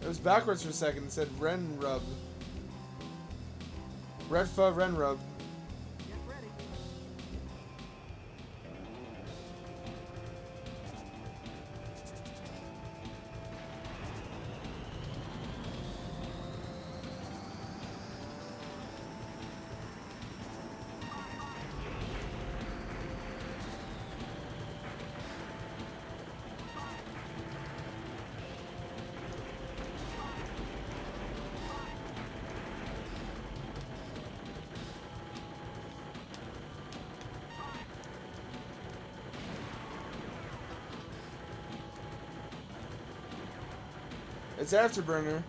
It was backwards for a second. It said Renrub. Redfa Renrub. Get ready. It's Afterburner.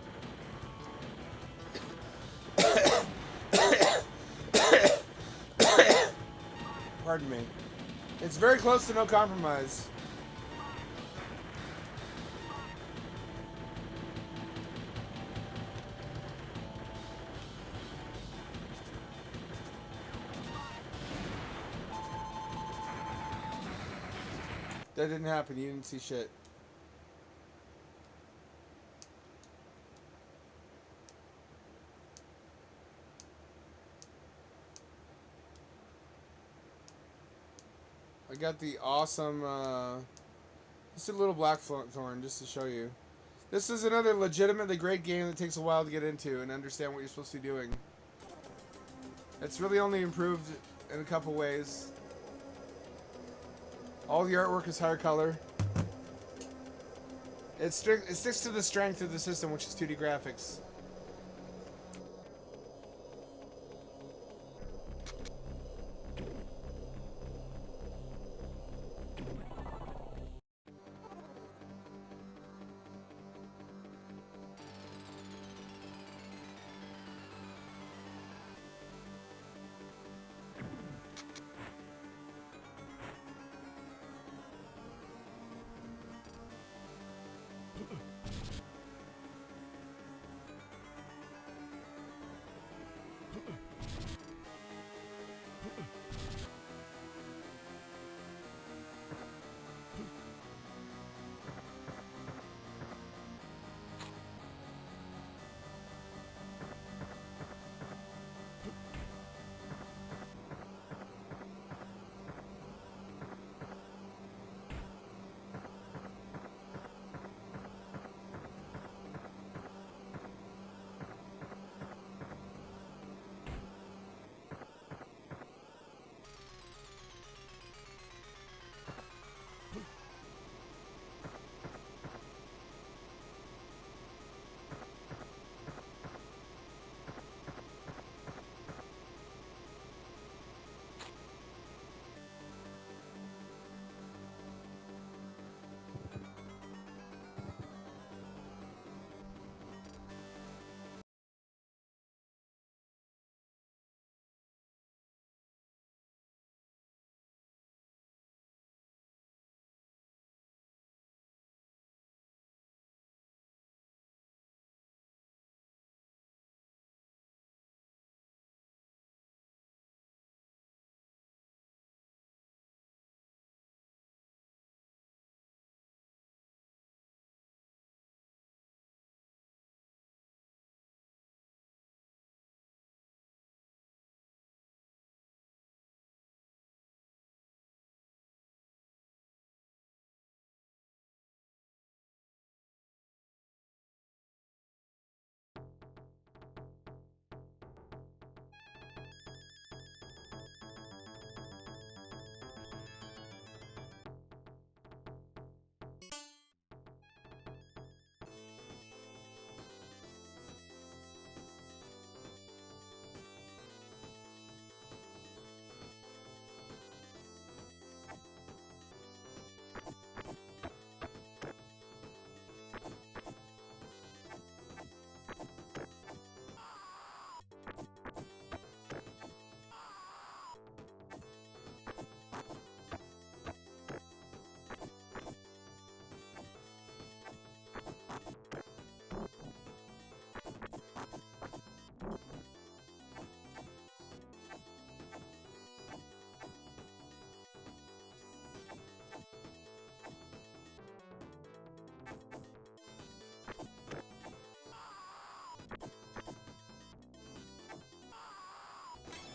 Pardon me. It's very close to No Compromise. That didn't happen. You didn't see shit. I got the awesome, just a little Blackthorn just to show you. This is another legitimately great game that takes a while to get into and understand what you're supposed to be doing. It's really only improved in a couple ways. All the artwork is higher color. It sticks to the strength of the system, which is 2D graphics.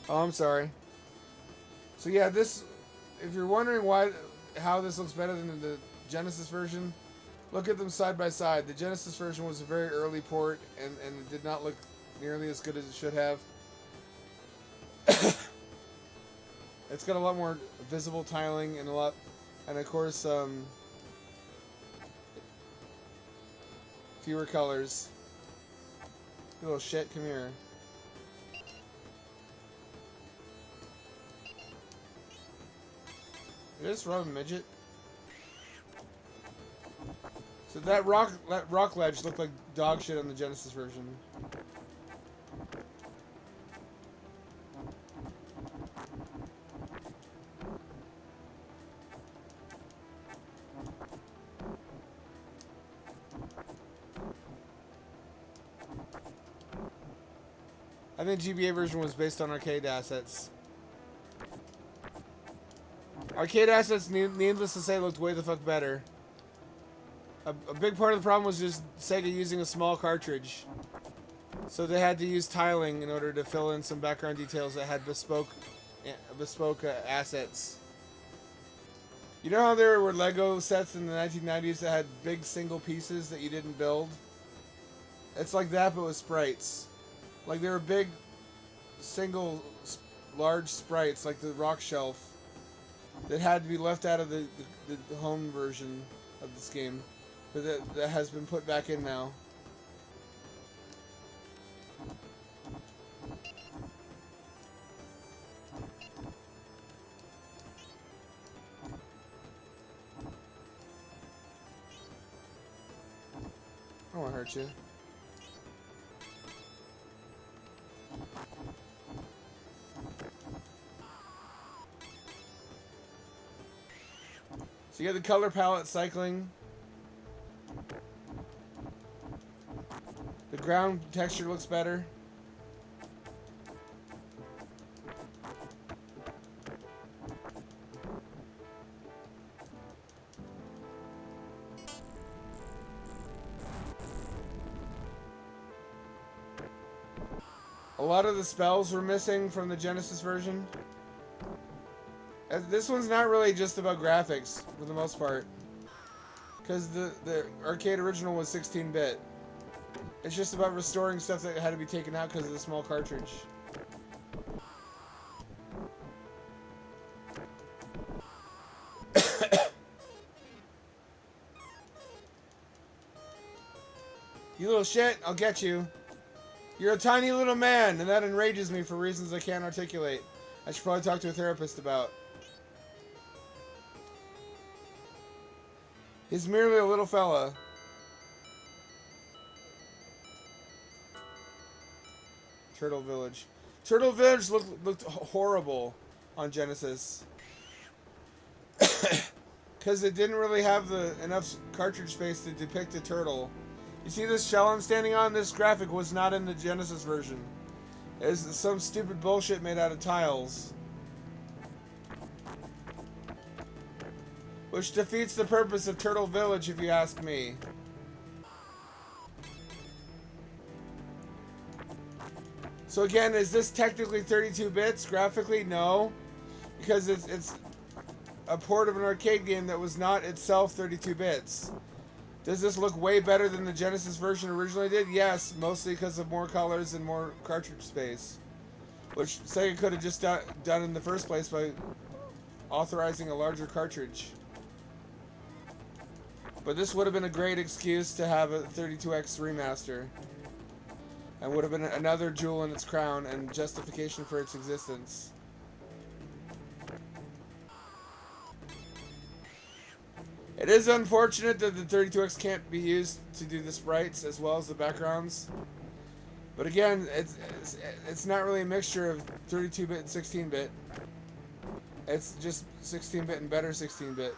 Oh, I'm sorry. So yeah, this, if you're wondering how this looks better than the Genesis version, look at them side by side. The Genesis version was a very early port, and it did not look nearly as good as it should have. It's got a lot more visible tiling and of course, fewer colors. You little shit, come here. Did I just rub a midget? So that rock ledge looked like dog shit on the Genesis version. I think GBA version was based on arcade assets. Arcade assets, needless to say, looked way the fuck better. A big part of the problem was just Sega using a small cartridge. So they had to use tiling in order to fill in some background details that had bespoke assets. You know how there were Lego sets in the 1990s that had big single pieces that you didn't build? It's like that, but with sprites. Like there were big, single, large sprites, like the rock shelf, that had to be left out of the home version of this game, but that has been put back in now. I don't want to hurt you. So you get the color palette cycling. The ground texture looks better. A lot of the spells were missing from the Genesis version. This one's not really just about graphics, for the most part. Because the arcade original was 16-bit. It's just about restoring stuff that had to be taken out because of the small cartridge. You little shit, I'll get you. You're a tiny little man, and that enrages me for reasons I can't articulate. I should probably talk to a therapist about. He's merely a little fella. Turtle Village. Turtle Village looked horrible on Genesis. Because it didn't really have enough cartridge space to depict a turtle. You see this shell I'm standing on? This graphic was not in the Genesis version. It's some stupid bullshit made out of tiles. Which defeats the purpose of Turtle Village, if you ask me. So again, is this technically 32 bits graphically? No. Because it's a port of an arcade game that was not itself 32 bits. Does this look way better than the Genesis version originally did? Yes, mostly because of more colors and more cartridge space. Which Sega could have just done in the first place by authorizing a larger cartridge. But this would have been a great excuse to have a 32X remaster. And would have been another jewel in its crown and justification for its existence. It is unfortunate that the 32X can't be used to do the sprites as well as the backgrounds. But again, it's not really a mixture of 32-bit and 16-bit. It's just 16-bit and better 16-bit.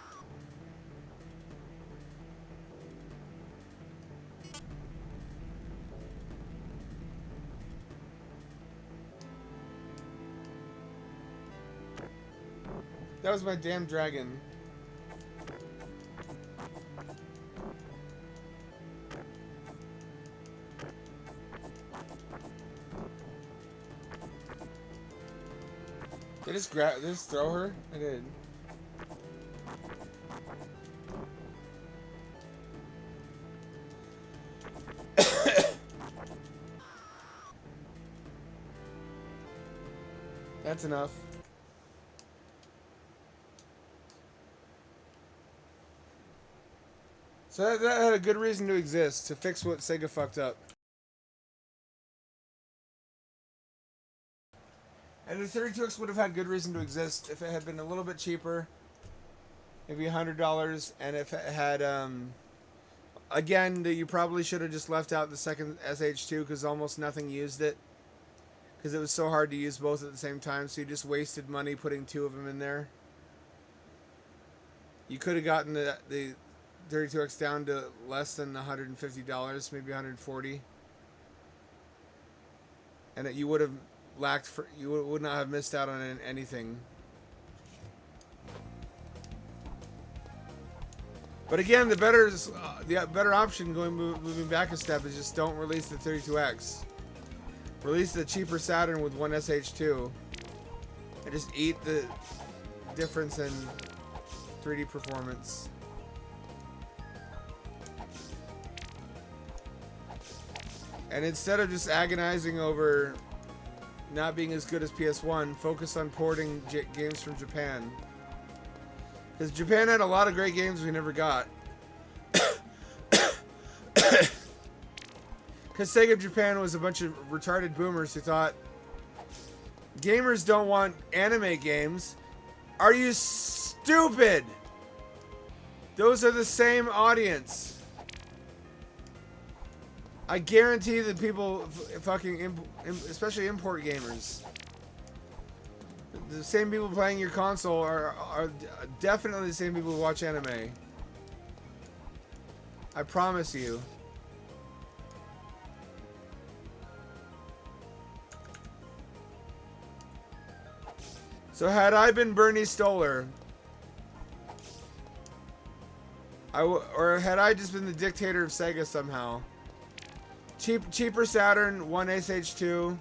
That was my damn dragon. They just throw her? I did. That's enough. So that had a good reason to exist, to fix what Sega fucked up. And the 32X would have had good reason to exist if it had been a little bit cheaper. Maybe $100, and if it had, again, that you probably should have just left out the second SH2 because almost nothing used it. Because it was so hard to use both at the same time, so you just wasted money putting two of them in there. You could have gotten the 32X down to less than $150, maybe $140, and that you would have would not have missed out on anything. But again, the better option moving back a step is just don't release the 32X. Release the cheaper Saturn with one SH2, and just eat the difference in 3D performance. And instead of just agonizing over not being as good as PS1, focus on porting games from Japan. Because Japan had a lot of great games we never got. Because Sega Japan was a bunch of retarded boomers who thought gamers don't want anime games. Are you stupid? Those are the same audience. I guarantee that people fucking, especially import gamers, the same people playing your console are definitely the same people who watch anime. I promise you. So had I been Bernie Stoller, or had I just been the dictator of Sega somehow, cheaper Saturn, one SH2.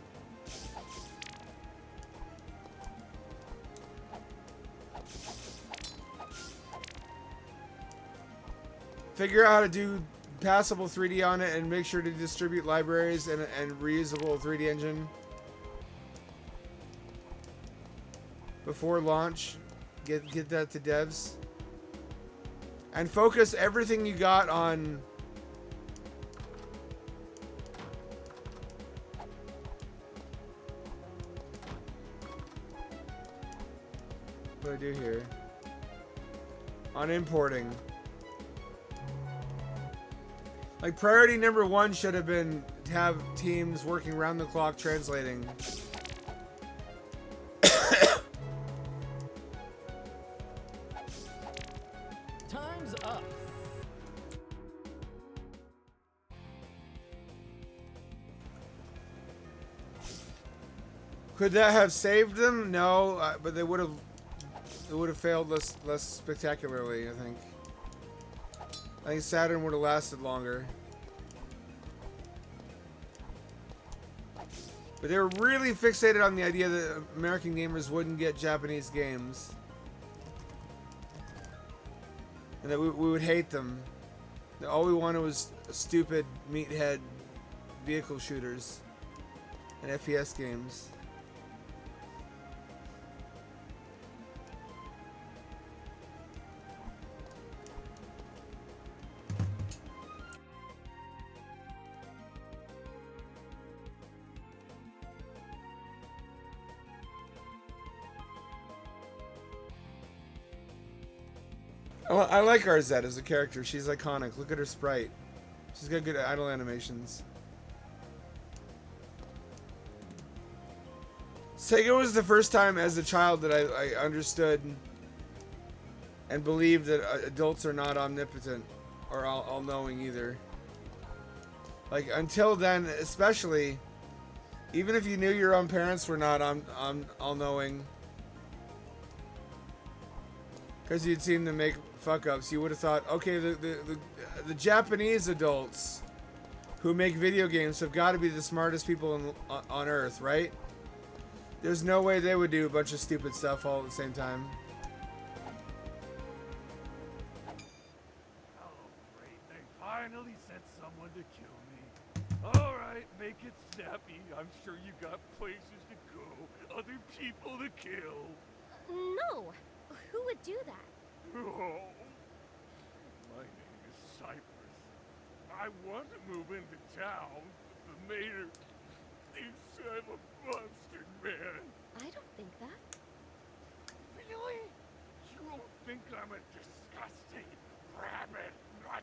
Figure out how to do passable 3D on it and make sure to distribute libraries and reusable 3D engine before launch. Get that to devs. And focus everything you got on what do I do here? On importing. Like, priority number one should have been to have teams working round the clock translating. Time's up. Could that have saved them? No, but it would have failed less spectacularly, I think. I think Saturn would have lasted longer. But they were really fixated on the idea that American gamers wouldn't get Japanese games. And that we would hate them. That all we wanted was stupid meathead vehicle shooters and FPS games. I like RZ as a character. She's iconic. Look at her sprite. She's got good idle animations. Sega was the first time as a child that I understood and believed that adults are not omnipotent or all-knowing either. Like, until then, especially, even if you knew your own parents were not all-knowing, because you'd seen them make fuck-ups, you would have thought, okay, the Japanese adults who make video games have got to be the smartest people on Earth, right? There's no way they would do a bunch of stupid stuff all at the same time. Oh, great. They finally sent someone to kill me. Alright, make it snappy. I'm sure you got places to go, other people to kill. No. Who would do that? Oh, my name is Cypress. I want to move into town, but the mayor thinks I'm a monster man. I don't think that. Really? You don't think I'm a disgusting rabbit nut?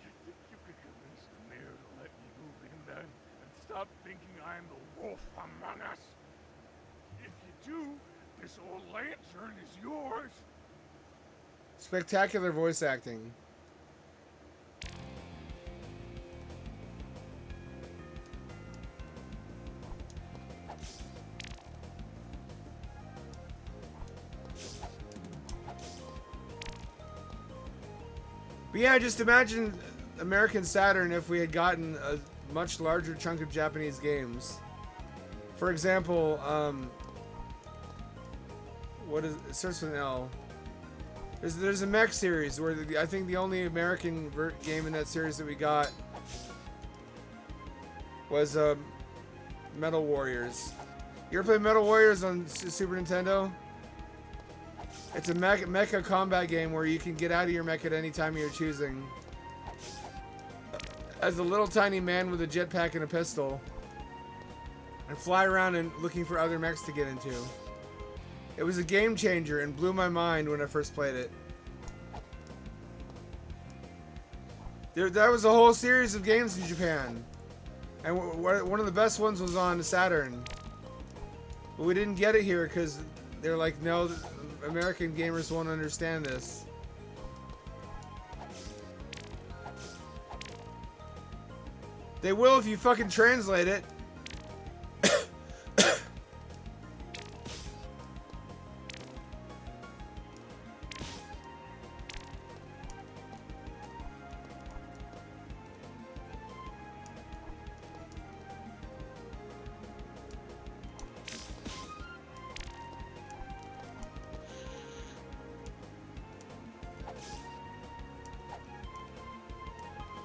You think you could convince the mayor to let me move in then, and stop thinking I'm the wolf among us? If you do, this old lantern is yours. Spectacular voice acting. But yeah, just imagine American Saturn if we had gotten a much larger chunk of Japanese games. For example, what is it starts with an L? There's a mech series where I think the only American game in that series that we got was Metal Warriors. You ever play Metal Warriors on Super Nintendo? It's a mecha combat game where you can get out of your mech at any time you're choosing. As a little tiny man with a jetpack and a pistol. And fly around and looking for other mechs to get into. It was a game changer and blew my mind when I first played it. That was a whole series of games in Japan. And one of the best ones was on Saturn. But we didn't get it here because they're like, no, American gamers won't understand this. They will if you fucking translate it.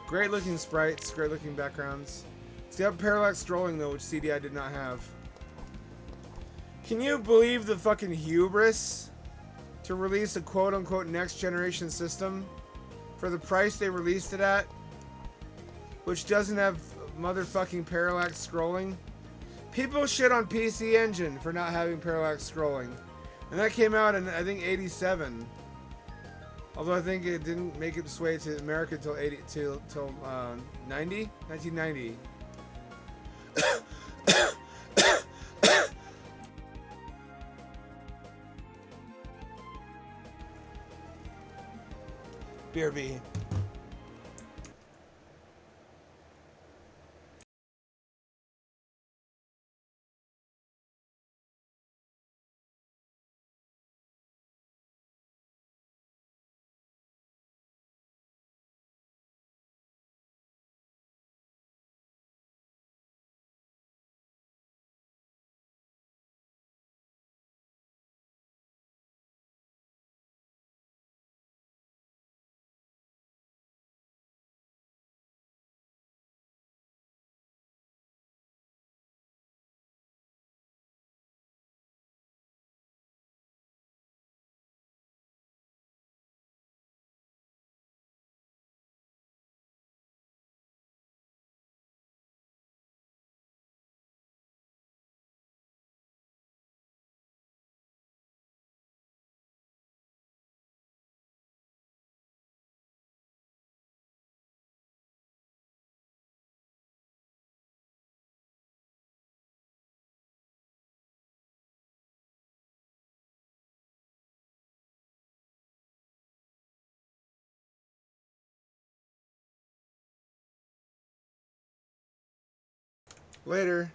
Great looking sprites, great looking backgrounds. It's got parallax scrolling though, which CDI did not have. Can you believe the fucking hubris to release a quote unquote next generation system for the price they released it at, which doesn't have motherfucking parallax scrolling? People shit on PC Engine for not having parallax scrolling. And that came out in, I think, 87. Although I think it didn't make its way to America till 1990. BRB. Later.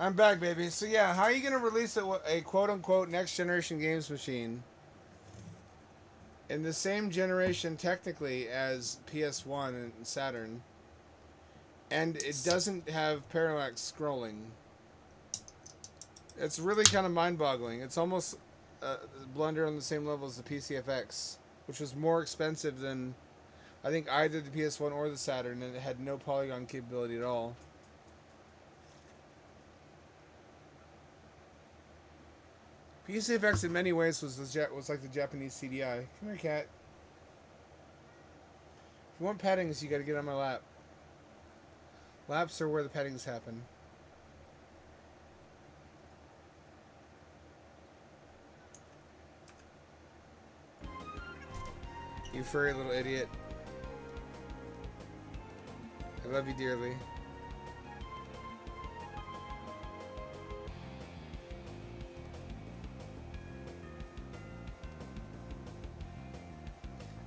I'm back, baby. So yeah, how are you gonna release a quote-unquote next-generation games machine in the same generation technically as PS1 and Saturn, and it doesn't have parallax scrolling? It's really kind of mind-boggling. It's almost a blunder on the same level as the PCFX, which was more expensive than I think either the PS1 or the Saturn, and it had no polygon capability at all. PCFX in many ways was like the Japanese CDI. Come here, cat. If you want pettings, you gotta get on my lap. Laps are where the pettings happen. You furry little idiot. I love you dearly.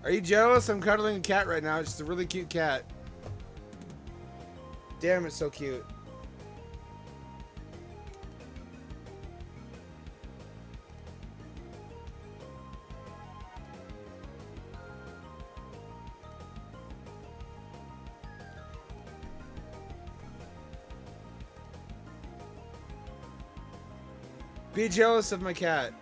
Are you jealous? I'm cuddling a cat right now. It's just a really cute cat. Damn, it's so cute. Be jealous of my cat.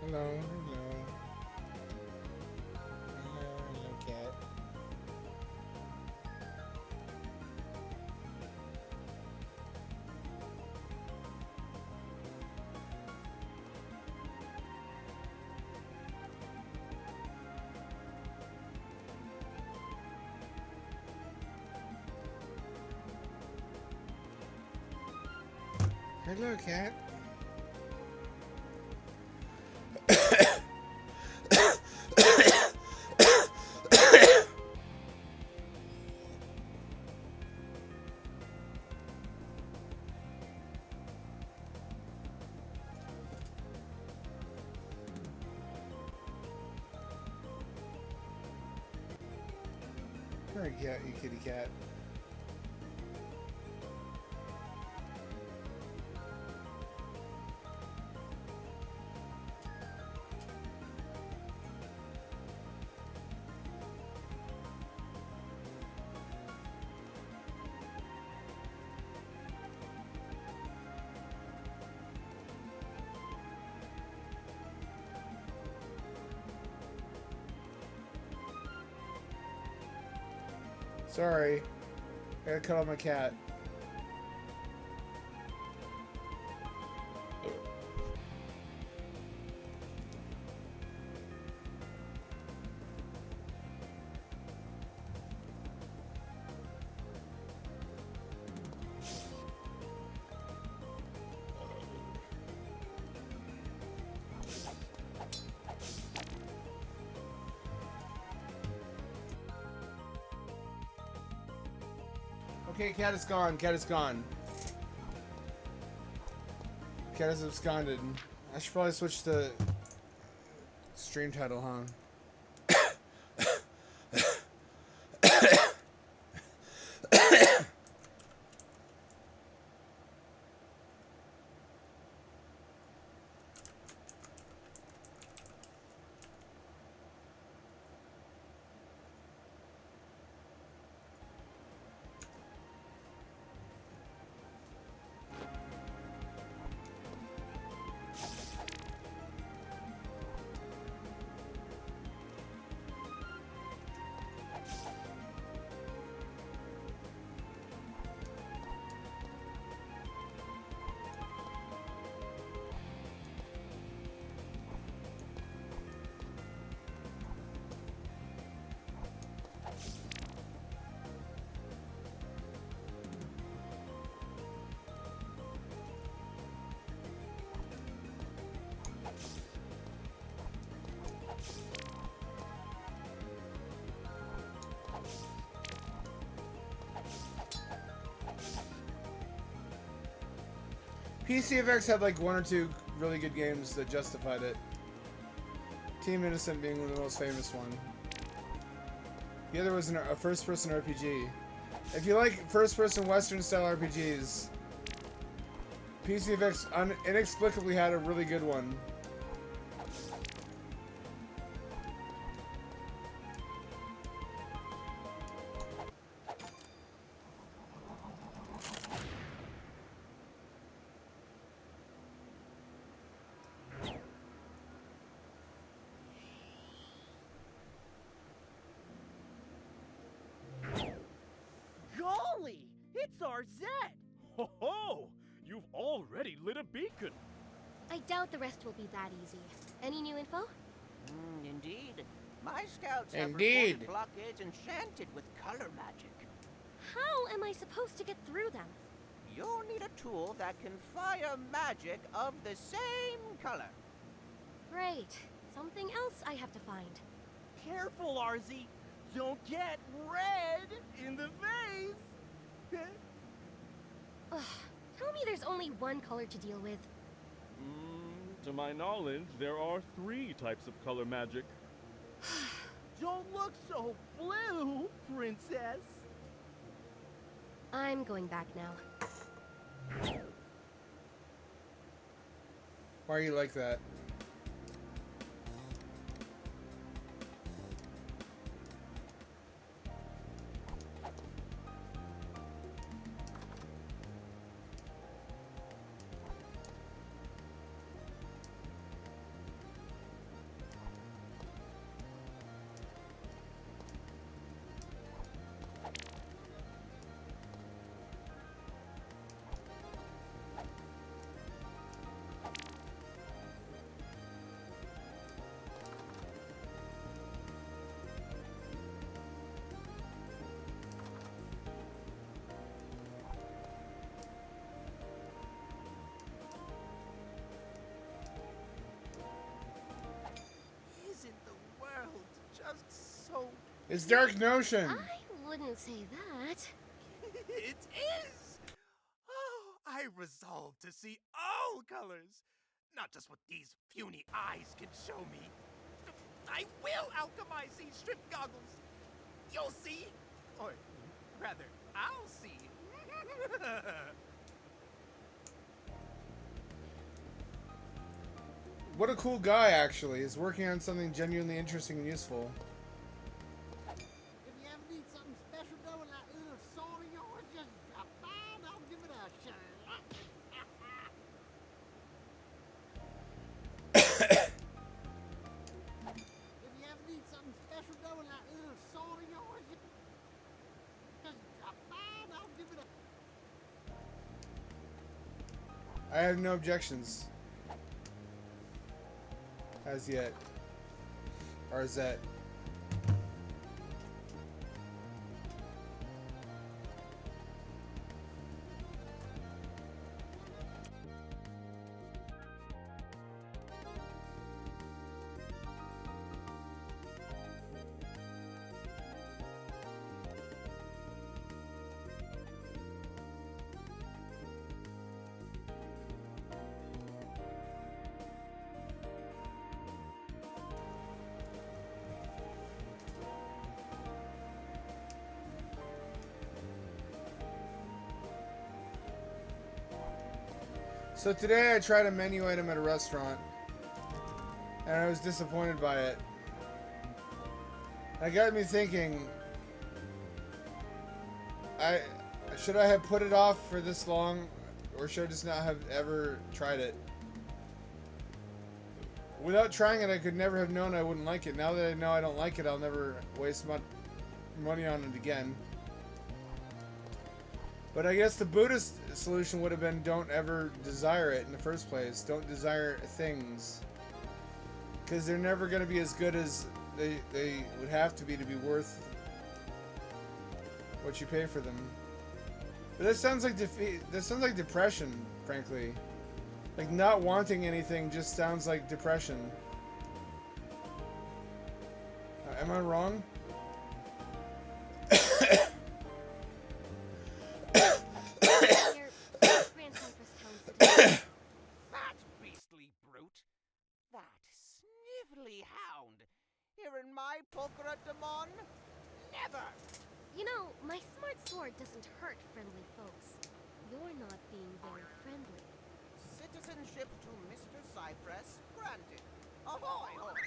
Hello, hello. Hello, cat. Hello, cat. Come here, cat, you kitty cat. Sorry. I gotta cut off my cat. Okay, cat is gone. Cat is gone. Cat is absconded. I should probably switch the stream title, huh? PCFX had like 1 or 2 really good games that justified it. Team Innocent being one of the most famous one. The other was a first-person RPG. If you like first-person Western-style RPGs, PCFX inexplicably had a really good one. Golly, it's our Zed. Ho ho! You've already lit a beacon. I doubt the rest will be that easy. Any new info? Indeed. My scouts have Indeed. reported blockades enchanted with color magic. How am I supposed to get through them? You'll need a tool that can fire magic of the same color. Great. Something else I have to find. Careful, RZ. Don't get red in the face. Ugh. Tell me there's only one color to deal with. To my knowledge, there are 3 types of color magic. Don't look so blue, princess. I'm going back now. Why are you like that? Isn't the world just so... It's Dark Notion. I wouldn't say that. It is! Oh, I resolve to see all colors, not just what these puny eyes can show me. I will alchemize these strip goggles. You'll see. Or rather, I'll see. What a cool guy, actually. He's working on something genuinely interesting and useful. If you ever need something special though, like a little sword of yours, just drop by and I'll give it a shot. If you ever need something special though, like a little sword of yours, just drop by and I'll give it a... I have no objections. As yet. Or is that... So today I tried a menu item at a restaurant, and I was disappointed by it. That got me thinking, should I have put it off for this long, or should I just not have ever tried it? Without trying it, I could never have known I wouldn't like it. Now that I know I don't like it, I'll never waste money on it again. But I guess the Buddhist solution would have been don't ever desire it in the first place. Don't desire things. Because they're never going to be as good as they would have to be worth what you pay for them. But that sounds like defeat. That sounds like depression, frankly. Like not wanting anything just sounds like depression. Am I wrong? Your grandson first town sword doesn't hurt friendly folks. You're not being very friendly. Citizenship to Mr. Cypress granted. Ahoy, hoy!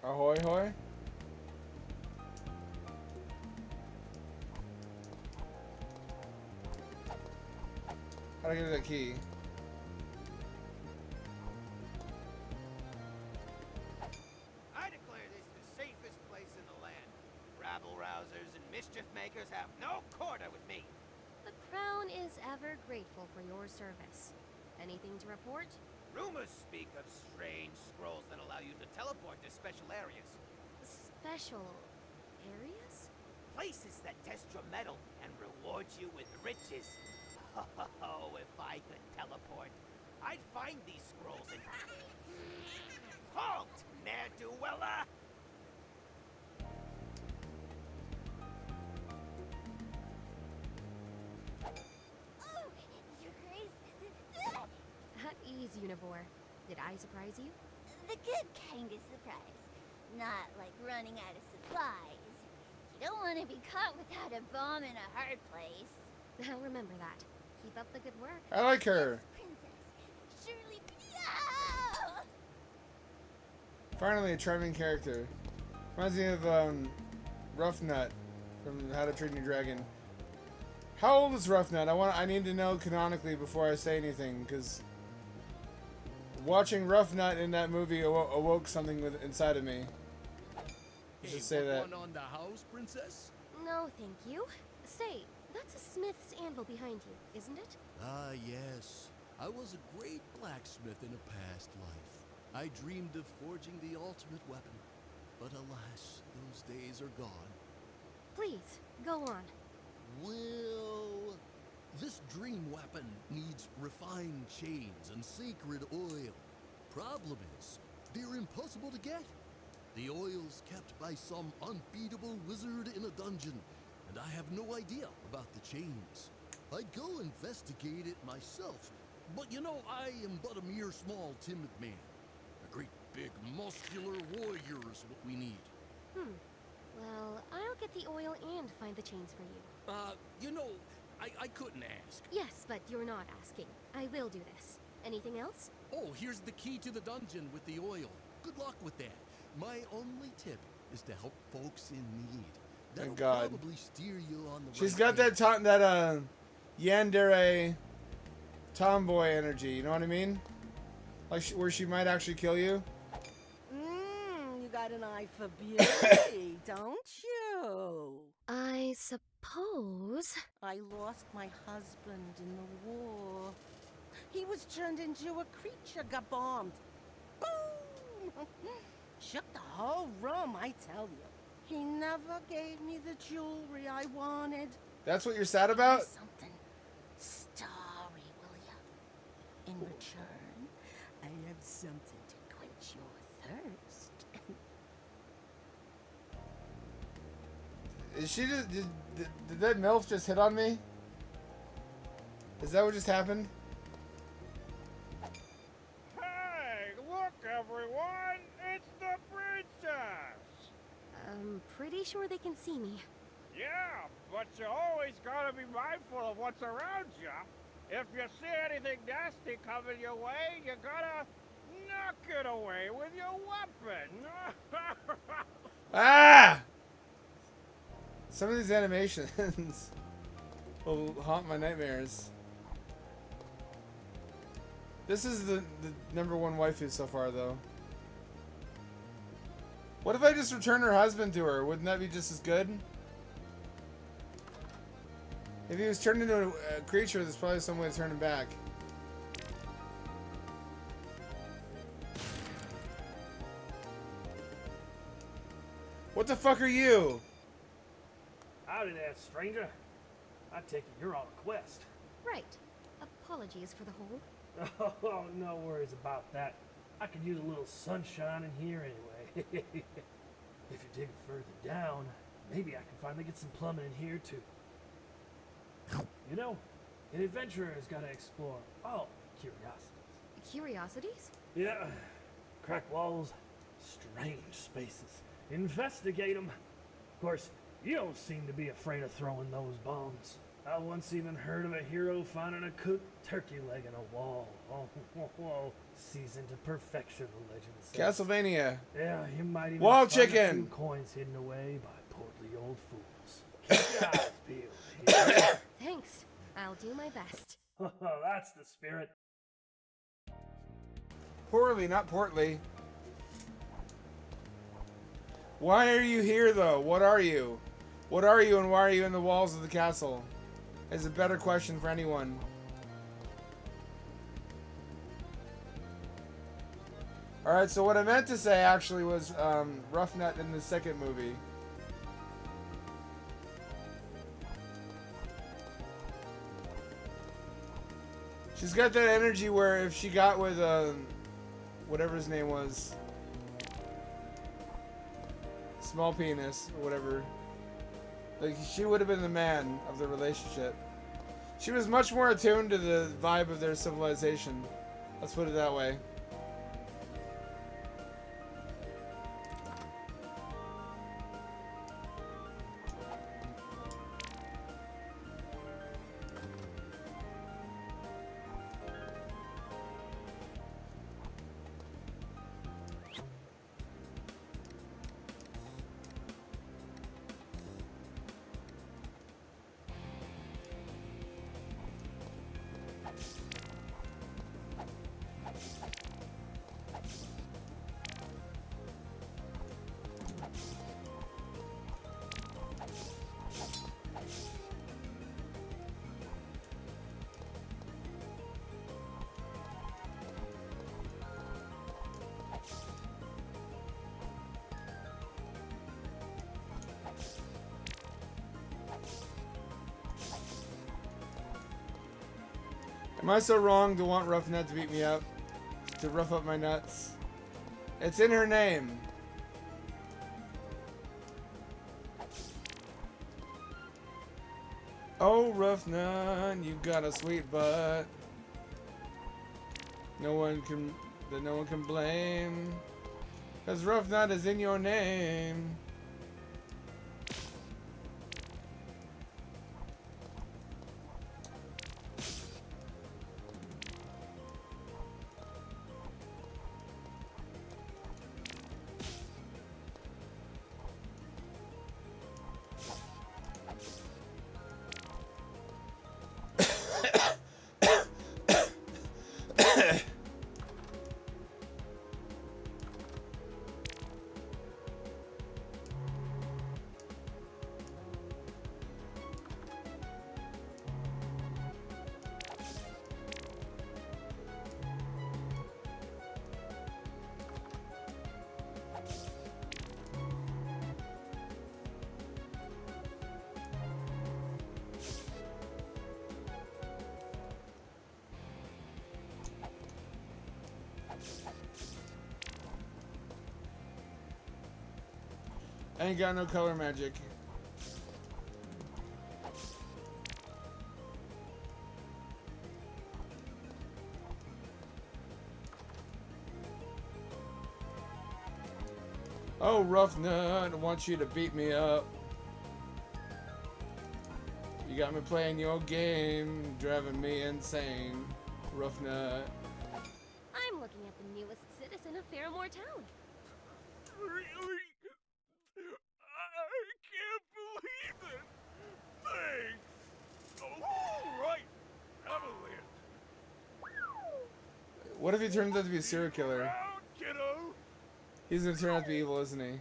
Ahoy, hoy. How do I get that key? I declare this the safest place in the land. Rabble-rousers and mischief-makers have no quarter with me. The Crown is ever grateful for your service. Anything to report? Rumors speak of strange scrolls that allow you to teleport to special areas. Special areas? Places that test your mettle and reward you with riches. Oh, if I could teleport, I'd find these scrolls and... Halt, ne'er-do-weller! Oh, you're crazy. At ease, Univore. Did I surprise you? The good kind of surprise. Not like running out of supplies. You don't want to be caught without a bomb in a hard place. I'll remember that. Keep up the good work. I like her. Princess, surely... No! Finally, a charming character. Reminds me of Rough Nut from How to Train Your Dragon. How old is Rough Nut? I need to know canonically before I say anything, because watching Rough Nut in that movie awoke something inside of me. Let's just say that. One on the house, princess? No, thank you. Say, that's a smith's anvil behind you, isn't it? Ah, yes. I was a great blacksmith in a past life. I dreamed of forging the ultimate weapon. But alas, those days are gone. Please, go on. Well, this dream weapon needs refined chains and sacred oil. Problem is, they're impossible to get. The oil's kept by some unbeatable wizard in a dungeon, and I have no idea about the chains. I'd go investigate it myself, but you know, I am but a mere small, timid man. A great big, muscular warrior is what we need. Well, I'll get the oil and find the chains for you. You know, I couldn't ask. Yes, but you're not asking. I will do this. Anything else? Oh, here's the key to the dungeon with the oil. Good luck with that. My only tip is to help folks in need. That'll Thank God. probably steer you on the She's right got path. that yandere tomboy energy. You know what I mean? Like where she might actually kill you. You got an eye for beauty, don't you? I suppose. I lost my husband in the war. He was turned into a creature, got bombed. Boom! Shook the whole room, I tell you. He never gave me the jewelry I wanted. That's what you're sad about? Something starry, will ya? In return, I have something to quench your thirst. Is she just did that MILF just hit on me? Is that what just happened? Hey, look everyone! It's the princess! I'm pretty sure they can see me. Yeah, but you always gotta be mindful of what's around you. If you see anything nasty coming your way, you gotta knock it away with your weapon. Ah! Some of these animations will haunt my nightmares. This is the #1 waifu so far, though. What if I just return her husband to her? Wouldn't that be just as good? If he was turned into a creature, there's probably some way to turn him back. What the fuck are you? Howdy there, stranger. I take it you're on a quest. Right. Apologies for the hold. Oh, no worries about that. I could use a little sunshine in here anyway. If you dig further down, maybe I can finally get some plumbing in here too. You know, an adventurer has got to explore all curiosities. Curiosities? Yeah, cracked walls, strange spaces. Investigate them. Of course, You don't seem to be afraid of throwing those bombs. I once even heard of a hero finding a cooked turkey leg in a wall. Oh, seasoned to perfection, the legend says. Castlevania. Yeah, you might even Wall find chicken. a few coins hidden away by portly old fools. Keep your eyes peeled. Thanks. I'll do my best. That's the spirit. Poorly, not portly. Why are you here, though? What are you? What are you, and why are you in the walls of the castle? Is a better question for anyone. Alright, so what I meant to say actually was Roughnut in the second movie. She's got that energy where if she got with whatever his name was, small penis or whatever, like she would have been the man of the relationship. She was much more attuned to the vibe of their civilization. Let's put it that way. Am I so wrong to want Roughnut to beat me up? To rough up my nuts? It's in her name. Oh, Roughnut, you got a sweet butt. No one can blame. 'Cause Roughnut is in your name. I ain't got no color magic. Oh, Roughnut, I want you to beat me up. You got me playing your game, driving me insane. Roughnut. I'm looking at the newest citizen of Fairmore Town. Really? I can't believe it! Thanks! Oh, right! Avalanche! What if he turns out to be a serial killer? Out, kiddo! He's gonna turn out to be evil, isn't he?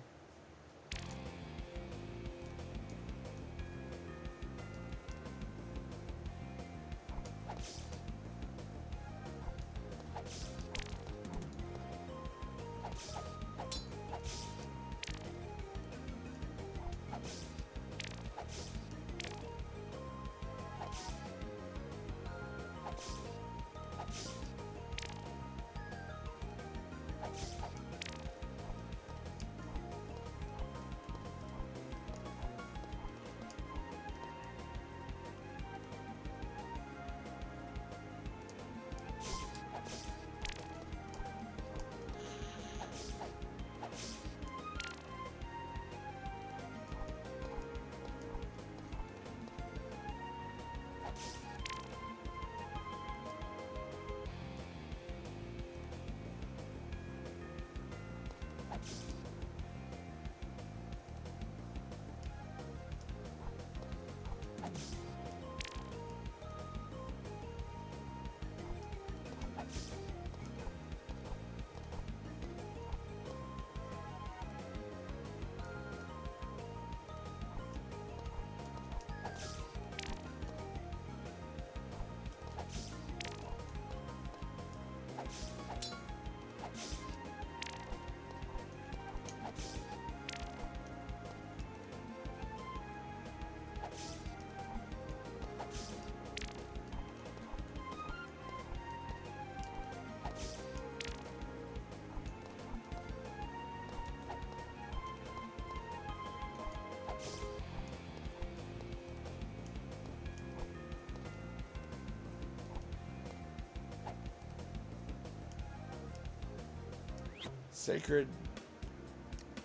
Sacred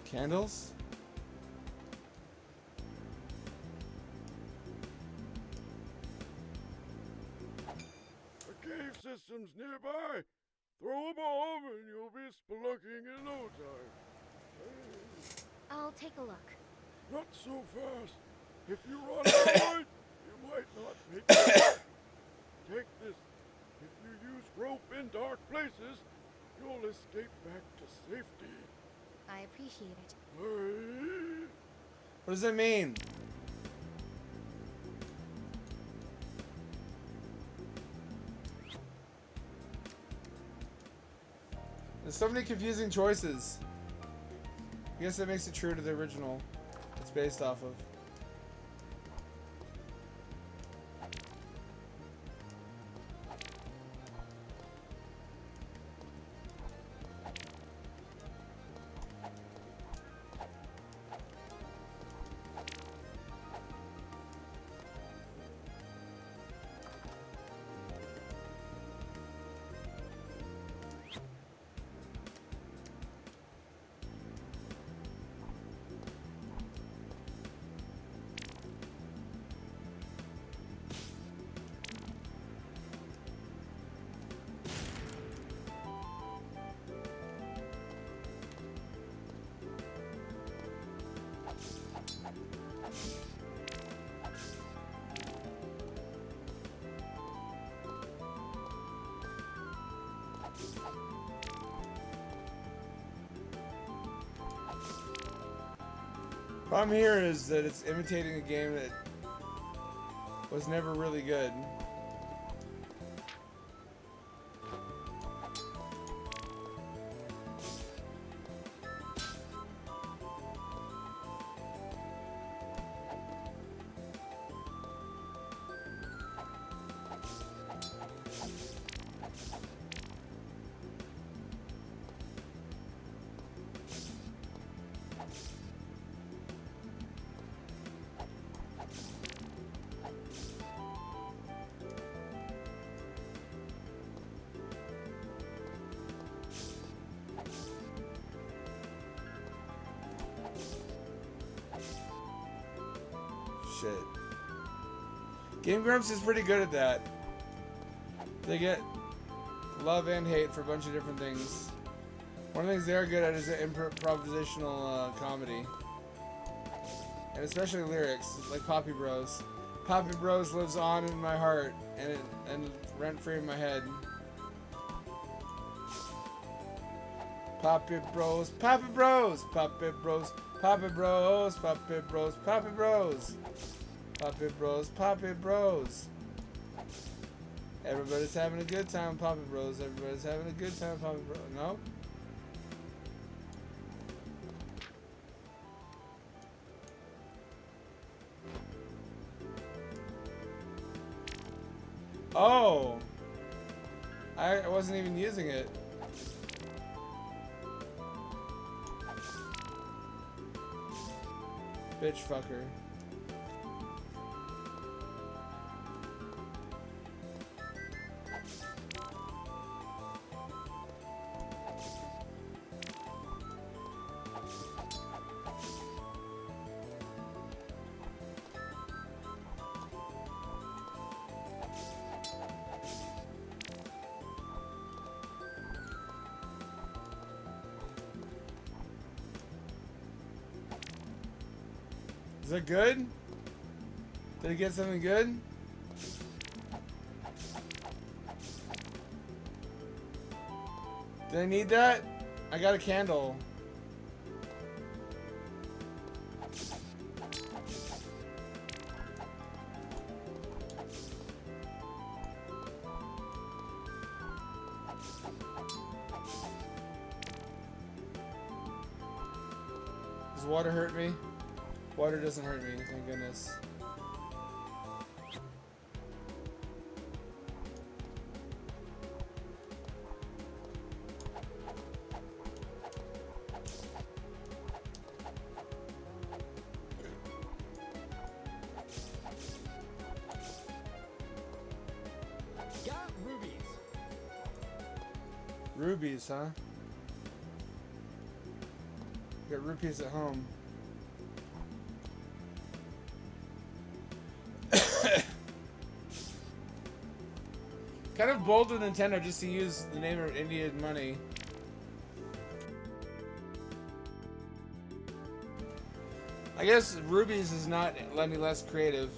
candles? A cave system's nearby. Throw a bomb and you'll be spelunking in no time. I'll take a look. Not so fast. If you run forward, you might not make it. Take this. If you use rope in dark places, you'll escape back to safety. I appreciate it. Hurry. What does that mean? There's so many confusing choices. I guess that makes it true to the original it's based off of. Problem here is that it's imitating a game that was never really good. Shit. Game Grumps is pretty good at that. They get love and hate for a bunch of different things. One of the things they're good at is improvisational comedy. And especially lyrics, like Poppy Bros. Poppy Bros lives on in my heart and rent-free in my head. Poppy Bros, Poppy Bros, Poppy Bros, Poppy Bros, Poppy Bros, Poppy Bros. Poppy Bros, Poppy Bros. Everybody's having a good time, Poppy Bros. Everybody's having a good time, Poppy Bros. No? Oh! I wasn't even using it. Bitch fucker. Is that good? Did he get something good? Did I need that? I got a candle. Does water hurt me? Water doesn't hurt me, thank goodness. Got rubies. Rubies, huh? Got rupees at home. Kind of bold of Nintendo just to use the name of Indian money. I guess rubies is not any less creative.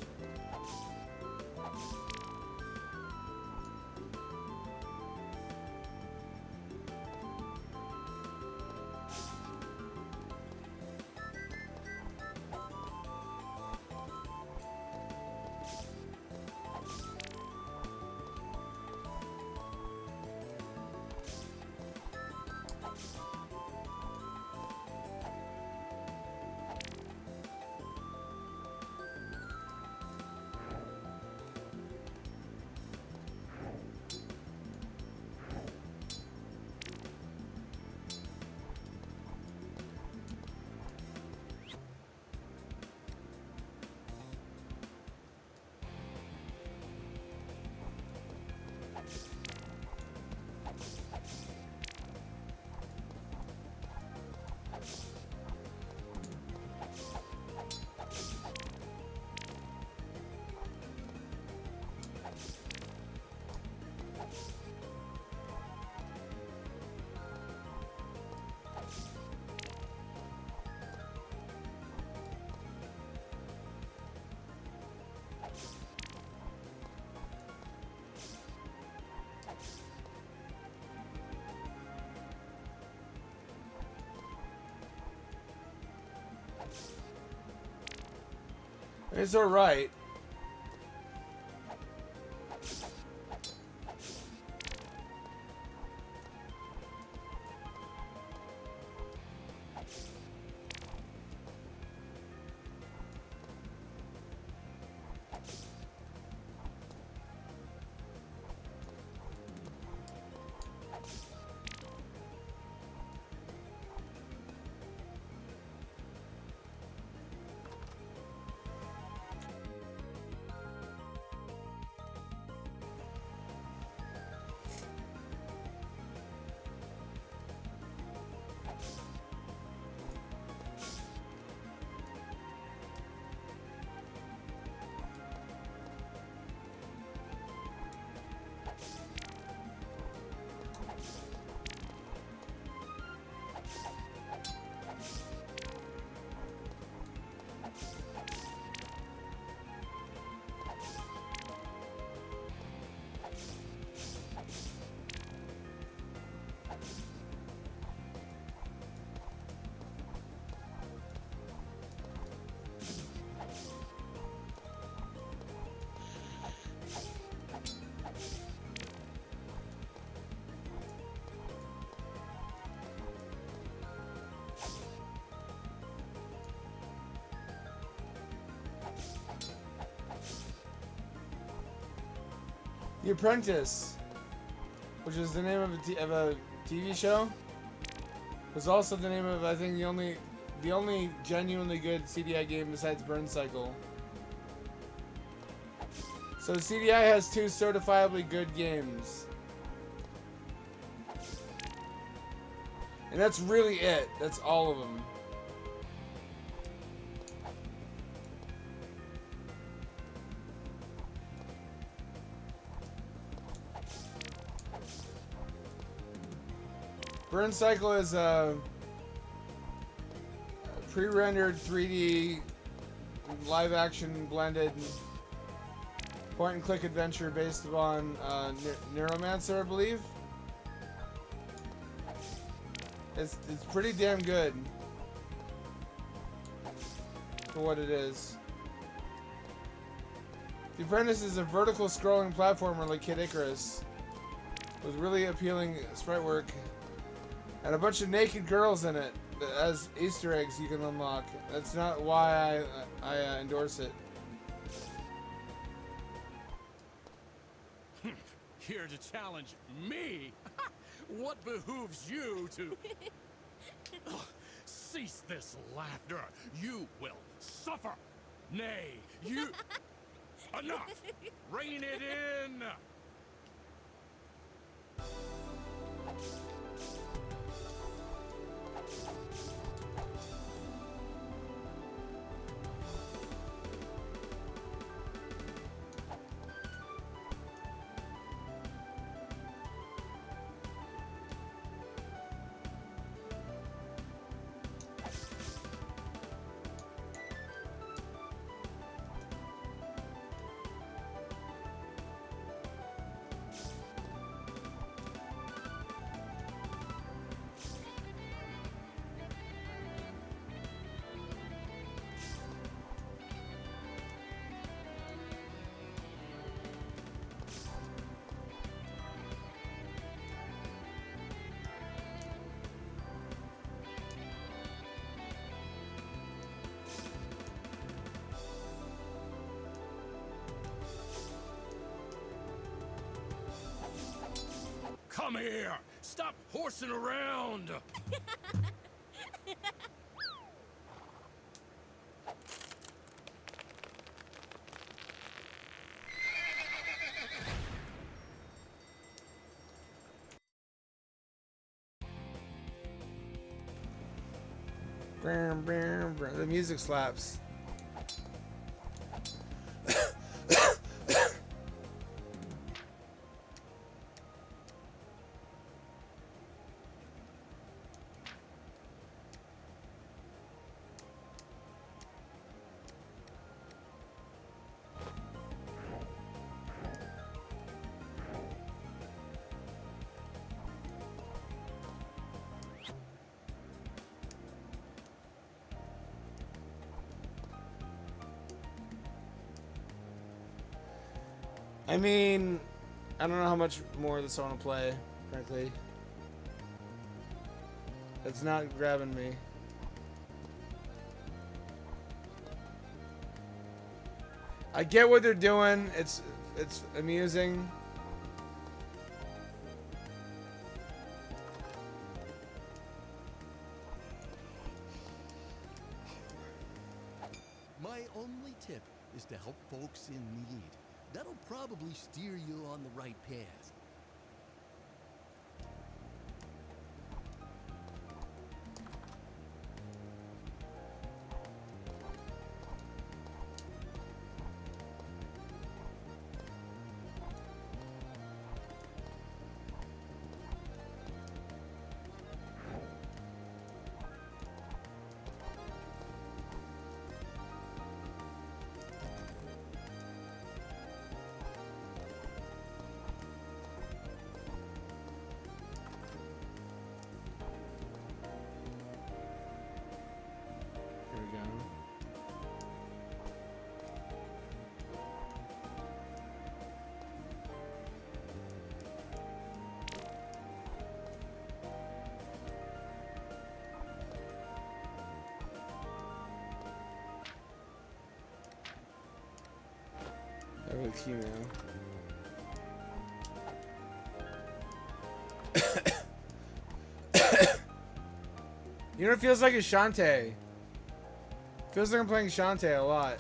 It's alright. The Apprentice, which is the name of a TV show, was also the name of, I think, the only genuinely good CDI game besides Burn Cycle. So CDI has 2 certifiably good games. And that's really it. That's all of them. Burn Cycle is a pre-rendered 3D live-action blended point-and-click adventure based upon Neuromancer, I believe. It's pretty damn good for what it is. The Apprentice is a vertical scrolling platformer like Kid Icarus, with really appealing sprite work and a bunch of naked girls in it as Easter eggs you can unlock. That's not why I endorse it. Here to challenge me? What behooves you to... Ugh, cease this laughter. You will suffer. Nay, you... Enough! Rein it in! Come here! Stop horsing around! The music slaps. I mean, I don't know how much more of this I want to play, frankly. It's not grabbing me. I get what they're doing. It's amusing. My only tip is to help folks in need. That'll probably steer you on the right path. Here we go. I have a key now. You know, it feels like a Shantae. Feels like I'm playing Shantae a lot.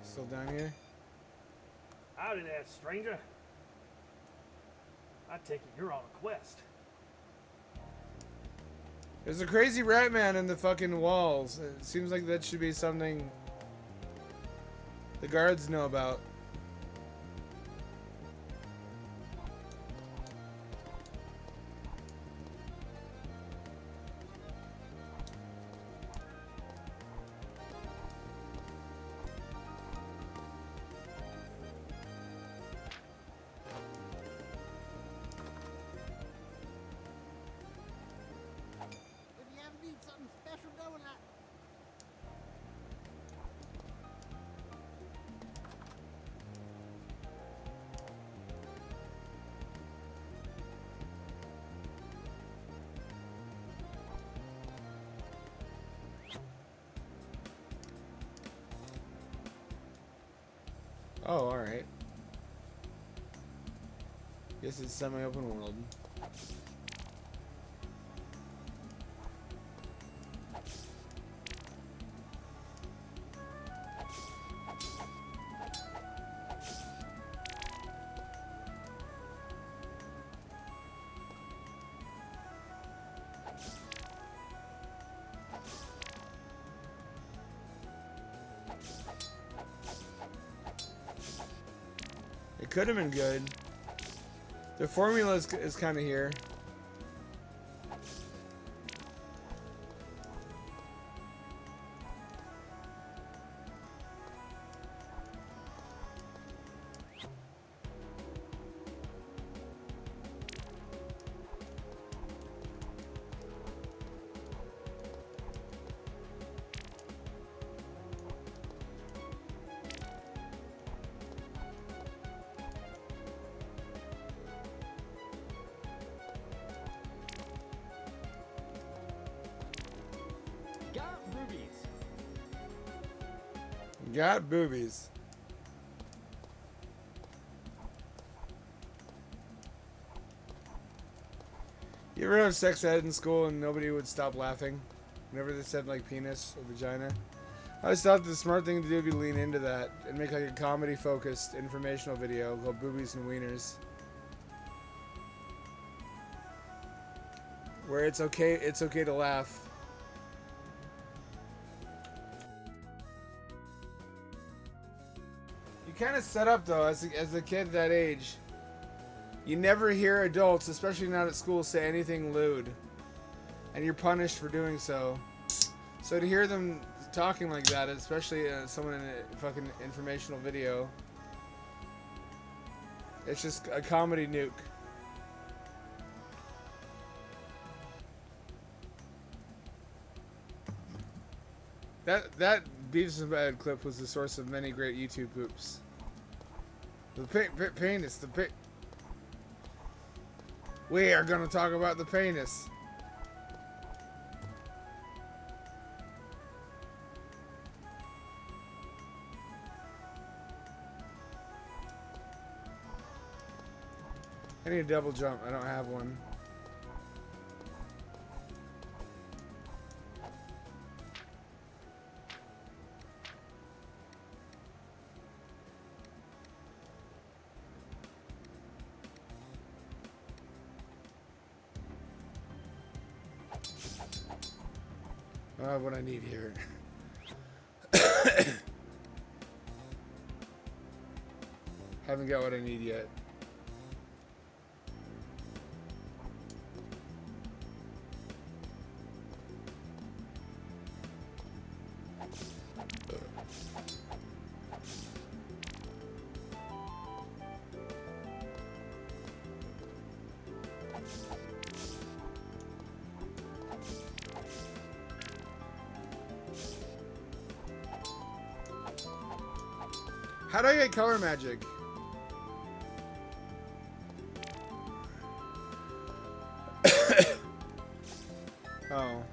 Still down here? Howdy there, stranger. I take it you're on a quest. There's a crazy rat man in the fucking walls. It seems like that should be something the guards know about. If you ever need something special going like... Oh, alright. Guess it's semi-open world. It could have been good. The formula is kind of here. Got boobies. You ever have sex ed in school and nobody would stop laughing? Whenever they said like penis or vagina? I always thought the smart thing to do would be lean into that and make like a comedy focused informational video called Boobies and Wieners. Where it's okay to laugh. You kind of set up though as a kid that age. You never hear adults, especially not at school, say anything lewd. And you're punished for doing so. So to hear them talking like that, especially someone in a fucking informational video, it's just a comedy nuke. That Beavis and Bad clip was the source of many great YouTube poops. The penis, we are gonna talk about the penis. I need a double jump. I don't have one. I don't have what I need here. Haven't got what I need yet. How do I get color magic? Oh.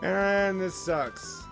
And this sucks.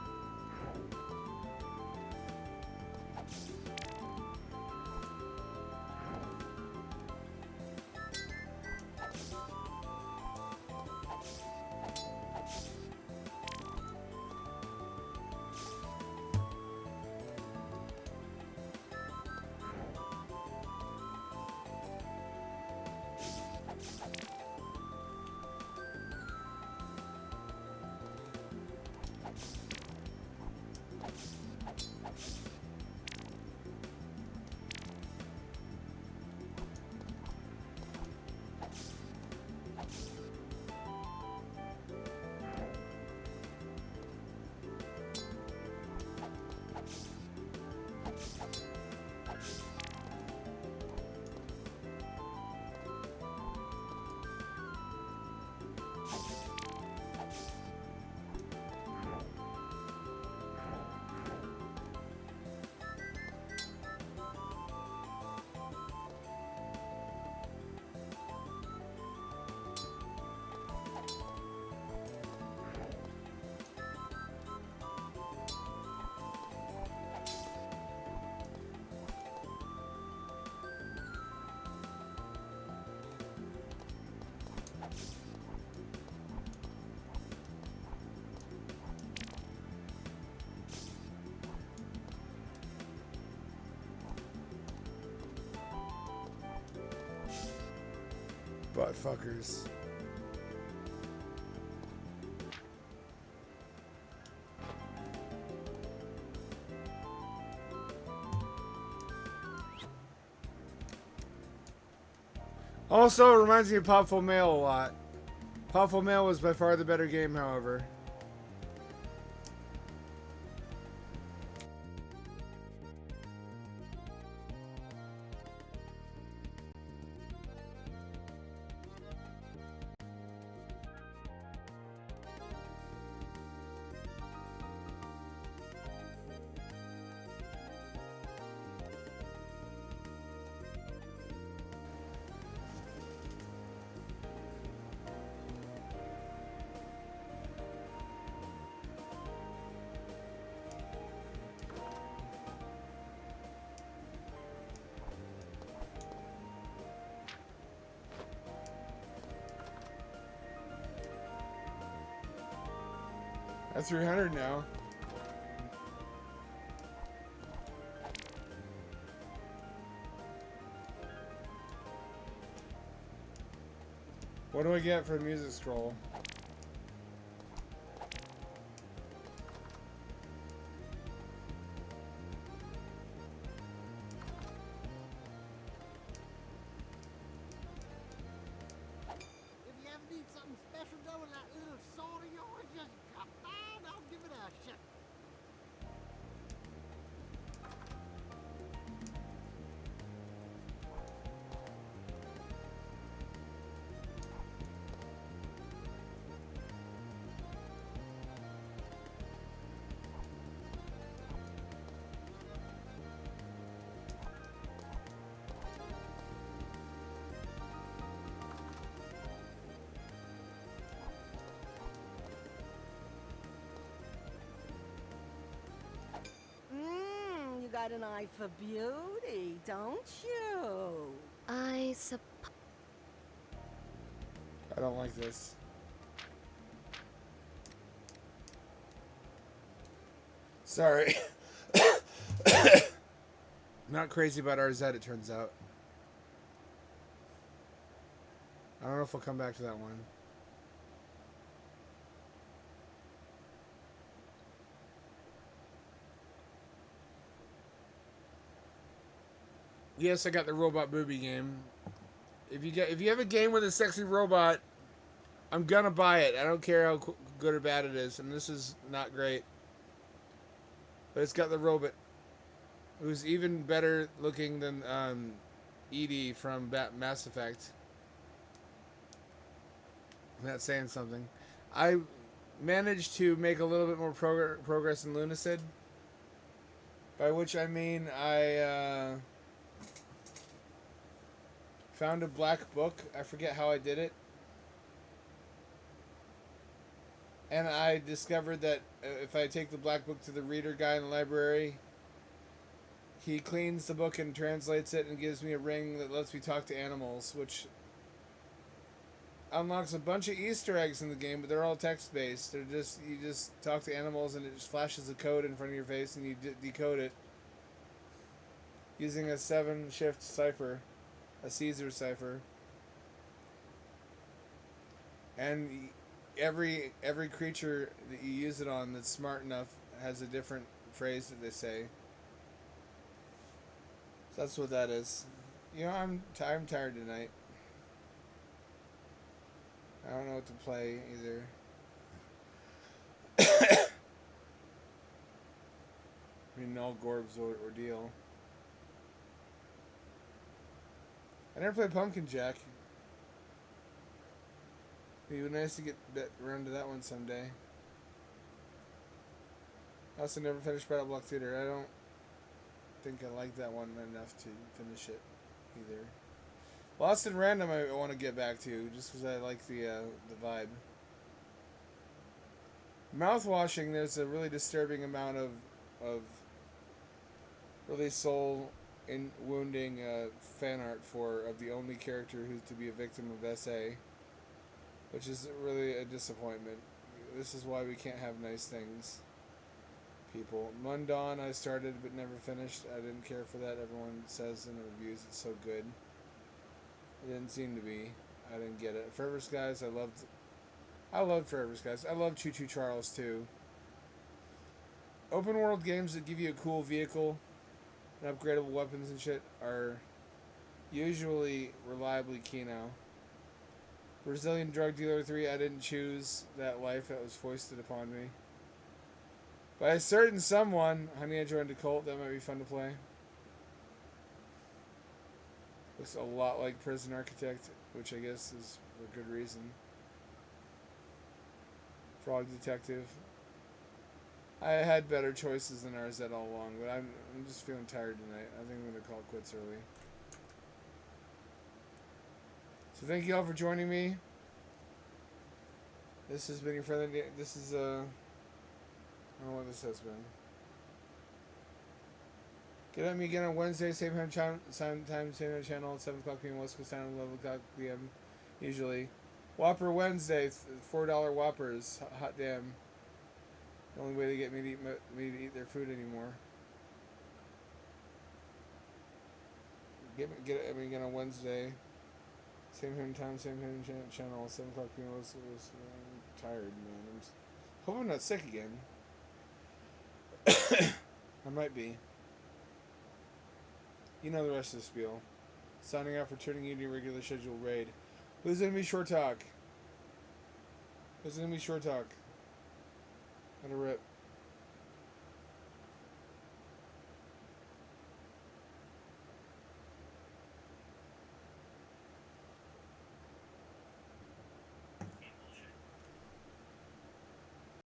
Butt fuckers. Also, it reminds me of Popful Mail a lot. Popful Mail was by far the better game, however. That's 300 now. What do I get for a music scroll? If you ever need something special done with that little sword of yours, just drop by and I'll give it a shot. You got an eye for beauty, don't you? I suppose. I don't like this. Sorry. Not crazy about RZ, it turns out. I don't know if we'll come back to that one. Yes, I got the robot booby game. If you have a game with a sexy robot, I'm gonna buy it. I don't care how good or bad it is, and this is not great. But it's got the robot, who's even better looking than Edie from Mass Effect. I'm not saying something. I managed to make a little bit more progress in Lunistice, by which I mean I found a black book. I forget how I did it. And I discovered that if I take the black book to the reader guy in the library, he cleans the book and translates it and gives me a ring that lets me talk to animals, which unlocks a bunch of Easter eggs in the game, but they're all text-based. They're just, you just talk to animals and it just flashes a code in front of your face and you decode it using a 7-shift cipher. A Caesar cipher, and every creature that you use it on that's smart enough has a different phrase that they say. So that's what that is. You know, I'm tired tonight. I don't know what to play either. I mean, Null Gorb's ordeal. I never played Pumpkin Jack. It'd be nice to get around to that one someday. I also never finished Battle Block Theater. I don't think I like that one enough to finish it either. Lost in Random I want to get back to, just because I like the vibe. Mouthwashing, there's a really disturbing amount of really soul in wounding fan art of the only character who's to be a victim of SA, which is really a disappointment. This is why we can't have nice things, people. Mundawn I started but never finished. I didn't care for that. Everyone says in the reviews it's so good. It didn't seem to be. I didn't get it. Forever Skies, I loved Forever Skies. I love Choo Choo Charles too. Open world games that give you a cool vehicle and upgradable weapons and shit are usually reliably Kino. Brazilian Drug Dealer 3, I didn't choose that life that was foisted upon me. By a certain someone, Honey, I Joined a Cult, that might be fun to play. Looks a lot like Prison Architect, which I guess is for good reason. Frog Detective. I had better choices than RZ all along, but I'm just feeling tired tonight. I think I'm going to call it quits early. So thank you all for joining me. This has been your friendly... This is, I don't know what this has been. Get at me again on Wednesday, same time, same channel, at 7 o'clock p.m. West Coast time, 11 o'clock p.m. usually. Whopper Wednesday, $4 Whoppers. Hot damn. The only way to get me to eat their food anymore. Get at me again on Wednesday. Same time, same channel, 7 o'clock p.m. I'm tired, man. Hope I'm not sick again. I might be. You know the rest of the spiel. Signing out for turning you to your regular scheduled raid. Who's gonna be Short Talk? Who's gonna be Short Talk? Let a rip.